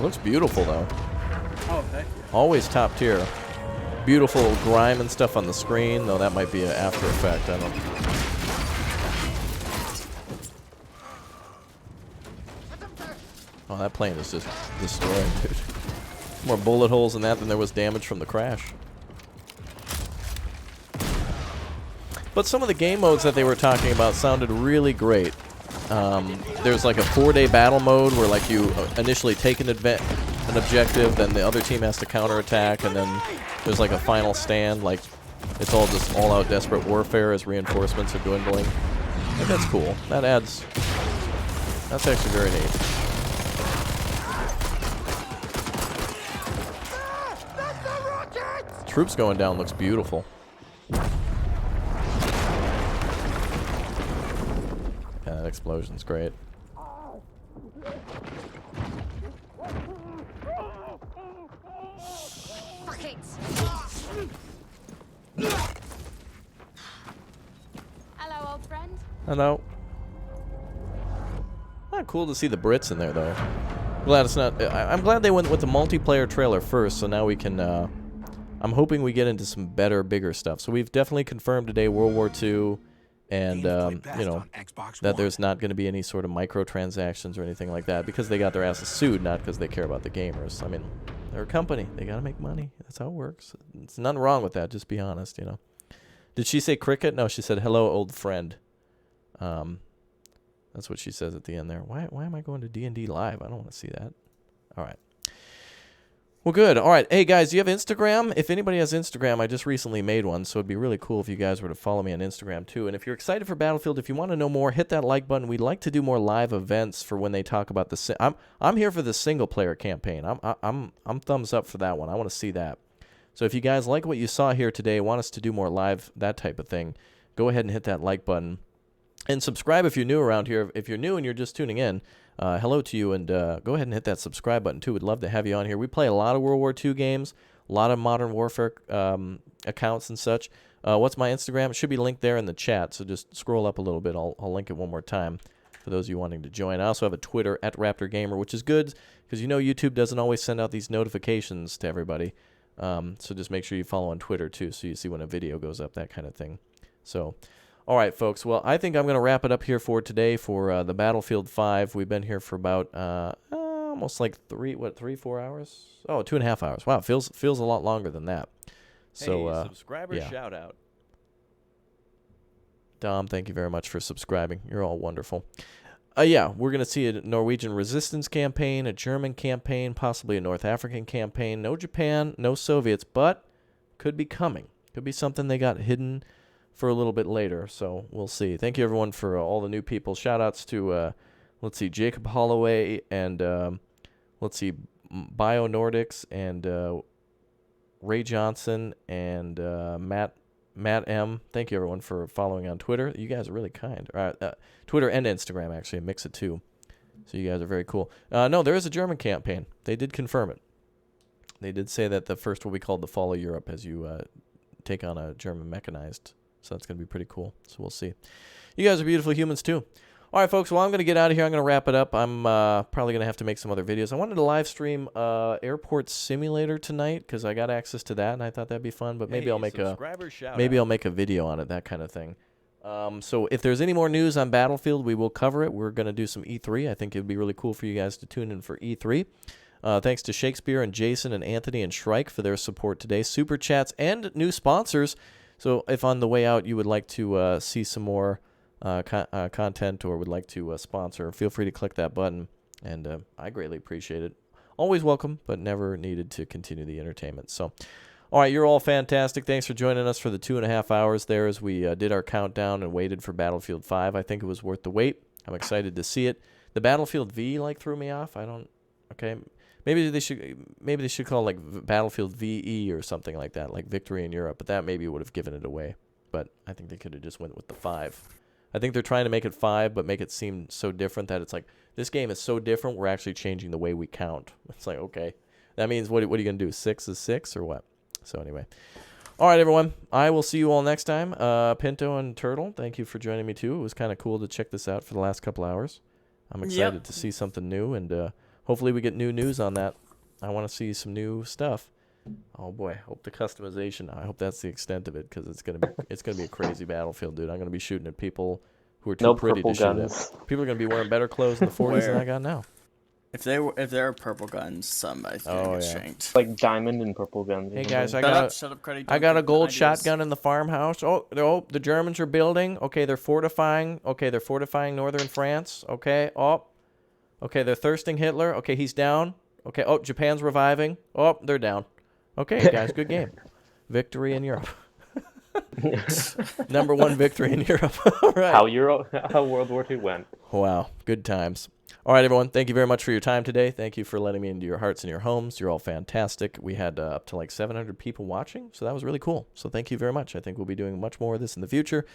Looks beautiful, though. Oh, heck yeah. Always top tier. Beautiful grime and stuff on the screen, though that might be an after effect. I don't. Oh, that plane is just destroyed, dude. More bullet holes in that than there was damage from the crash. But some of the game modes that they were talking about sounded really great. There's like a 4-day battle mode where, like, you initially take an objective, then the other team has to counterattack, and then there's like a final stand. Like, it's all just all-out desperate warfare as reinforcements are dwindling. I think that's cool. That's actually very neat. Troops going down looks beautiful. Yeah, that explosion's great. Fuck it. Hello, old friend. Hello. Not cool to see the Brits in there, though. Glad it's not. I'm glad they went with the multiplayer trailer first, so now we can. I'm hoping we get into some better, bigger stuff. So we've definitely confirmed today World War II, and you know, that there's not going to be any sort of microtransactions or anything like that, because they got their asses sued, not because they care about the gamers. I mean, they're a company. They got to make money. That's how it works. There's nothing wrong with that. Just be honest, you know. Did she say cricket? No, she said hello, old friend. That's what she says at the end there. Why am I going to D&D Live? I don't want to see that. All right. Well, good. All right. Hey, guys, do you have Instagram? If anybody has Instagram, I just recently made one, so it'd be really cool if you guys were to follow me on Instagram, too. And if you're excited for Battlefield, if you want to know more, hit that like button. We'd like to do more live events for when they talk about the... I'm here for the single-player campaign. I'm thumbs up for that one. I want to see that. So if you guys like what you saw here today, want us to do more live, that type of thing, go ahead and hit that like button. And subscribe if you're new around here. If you're new and you're just tuning in, hello to you, and go ahead and hit that subscribe button, too. We'd love to have you on here. We play a lot of World War II games, a lot of Modern Warfare accounts and such. What's my Instagram? It should be linked there in the chat, so just scroll up a little bit. I'll link it one more time for those of you wanting to join. I also have a Twitter, @RaptorGamer, which is good because you know YouTube doesn't always send out these notifications to everybody. So just make sure you follow on Twitter, too, so you see when a video goes up, that kind of thing. So... all right, folks. Well, I think I'm going to wrap it up here for today for the Battlefield 5. We've been here for about almost like 3-4 hours? Oh, 2.5 hours. Wow, feels a lot longer than that. So, hey, subscriber yeah. shout out. Dom, thank you very much for subscribing. You're all wonderful. Yeah, we're going to see a Norwegian resistance campaign, a German campaign, possibly a North African campaign. No Japan, no Soviets, but could be coming. Could be something they got hidden for a little bit later, so we'll see. Thank you, everyone, for all the new people. Shout-outs to, let's see, Jacob Holloway and, let's see, Bio Nordics and Ray Johnson and Matt M. Thank you, everyone, for following on Twitter. You guys are really kind. Twitter and Instagram, actually, a mix of two. So you guys are very cool. No, there is a German campaign. They did confirm it. They did say that the first will be called the Fall of Europe as you take on a German mechanized. So that's going to be pretty cool. So we'll see. You guys are beautiful humans, too. All right, folks. Well, I'm going to get out of here. I'm going to wrap it up. I'm probably going to have to make some other videos. I wanted to live stream Airport Simulator tonight because I got access to that, and I thought that'd be fun. But maybe I'll make I'll make a video on it, that kind of thing. So if there's any more news on Battlefield, we will cover it. We're going to do some E3. I think it'd be really cool for you guys to tune in for E3. Thanks to Shakespeare and Jason and Anthony and Shrike for their support today. Super chats and new sponsors. So if on the way out you would like to see some more content or would like to sponsor, feel free to click that button, and I greatly appreciate it. Always welcome, but never needed to continue the entertainment. So, all right, you're all fantastic. Thanks for joining us for the 2.5 hours there as we did our countdown and waited for Battlefield 5. I think it was worth the wait. I'm excited to see it. The Battlefield V threw me off. Okay. Maybe they should call it like Battlefield VE or something like that, like Victory in Europe. But that maybe would have given it away. But I think they could have just went with the 5. I think they're trying to make it 5, but make it seem so different that it's like, this game is so different, we're actually changing the way we count. It's like, okay. That means what are you going to do? 6 is 6 or what? So anyway. All right, everyone. I will see you all next time. Pinto and Turtle, thank you for joining me, too. It was kind of cool to check this out for the last couple hours. I'm excited to see something new, and hopefully we get new news on that. I want to see some new stuff. Oh boy, hope the customization. I hope that's the extent of it because it's gonna be a crazy Battlefield, dude. I'm gonna be shooting at people who are too pretty to shoot at. People are gonna be wearing better clothes in the 40s than I got now. If there are purple guns, somebody's gonna get shanked. Like diamond and purple guns. Hey guys, I got a gold shotgun in the farmhouse. Oh, the Germans are building. Okay, they're fortifying. Okay, they're fortifying northern France. Okay, okay, they're thirsting Hitler. Okay, he's down. Okay, Japan's reviving. Oh, they're down. Okay, guys, good game. Victory in Europe. Number 1 victory in Europe. All right. How World War II went. Wow, good times. All right, everyone, thank you very much for your time today. Thank you for letting me into your hearts and your homes. You're all fantastic. We had up to like 700 people watching, so that was really cool. So thank you very much. I think we'll be doing much more of this in the future,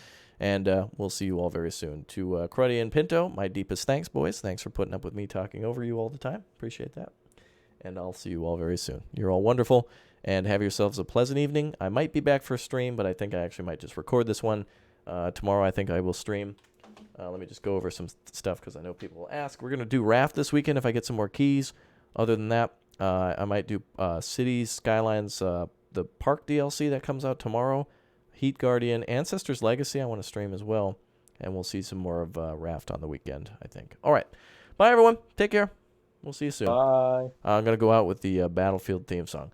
and we'll see you all very soon. To Cruddy and Pinto, my deepest thanks, boys. Thanks for putting up with me talking over you all the time. Appreciate that. And I'll see you all very soon. You're all wonderful, and have yourselves a pleasant evening. I might be back for a stream, but I think I actually might just record this one. Tomorrow I think I will stream. Let me just go over some stuff because I know people will ask. We're going to do Raft this weekend if I get some more keys. Other than that, I might do Cities, Skylines, the Park DLC that comes out tomorrow, Heat Guardian, Ancestors Legacy I want to stream as well, and we'll see some more of Raft on the weekend, I think. All right. Bye, everyone. Take care. We'll see you soon. Bye. I'm going to go out with the Battlefield theme song.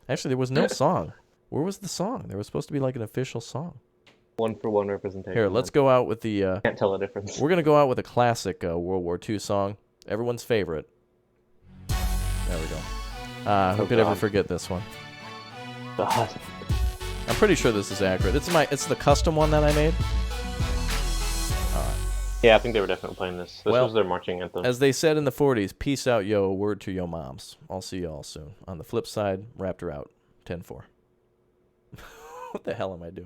Actually, there was no song. Where was the song? There was supposed to be like an official song. 1-for-1 representation. Here, let's go out with the... Can't tell the difference. We're going to go out with a classic World War II song. Everyone's favorite. There we go. Who could ever forget this one? God. I'm pretty sure this is accurate. It's the custom one that I made. Yeah, I think they were definitely playing this. This was their marching anthem. As they said in the 40s, peace out, yo, word to yo moms. I'll see y'all soon. On the flip side, Raptor out. 10-4. What the hell am I doing?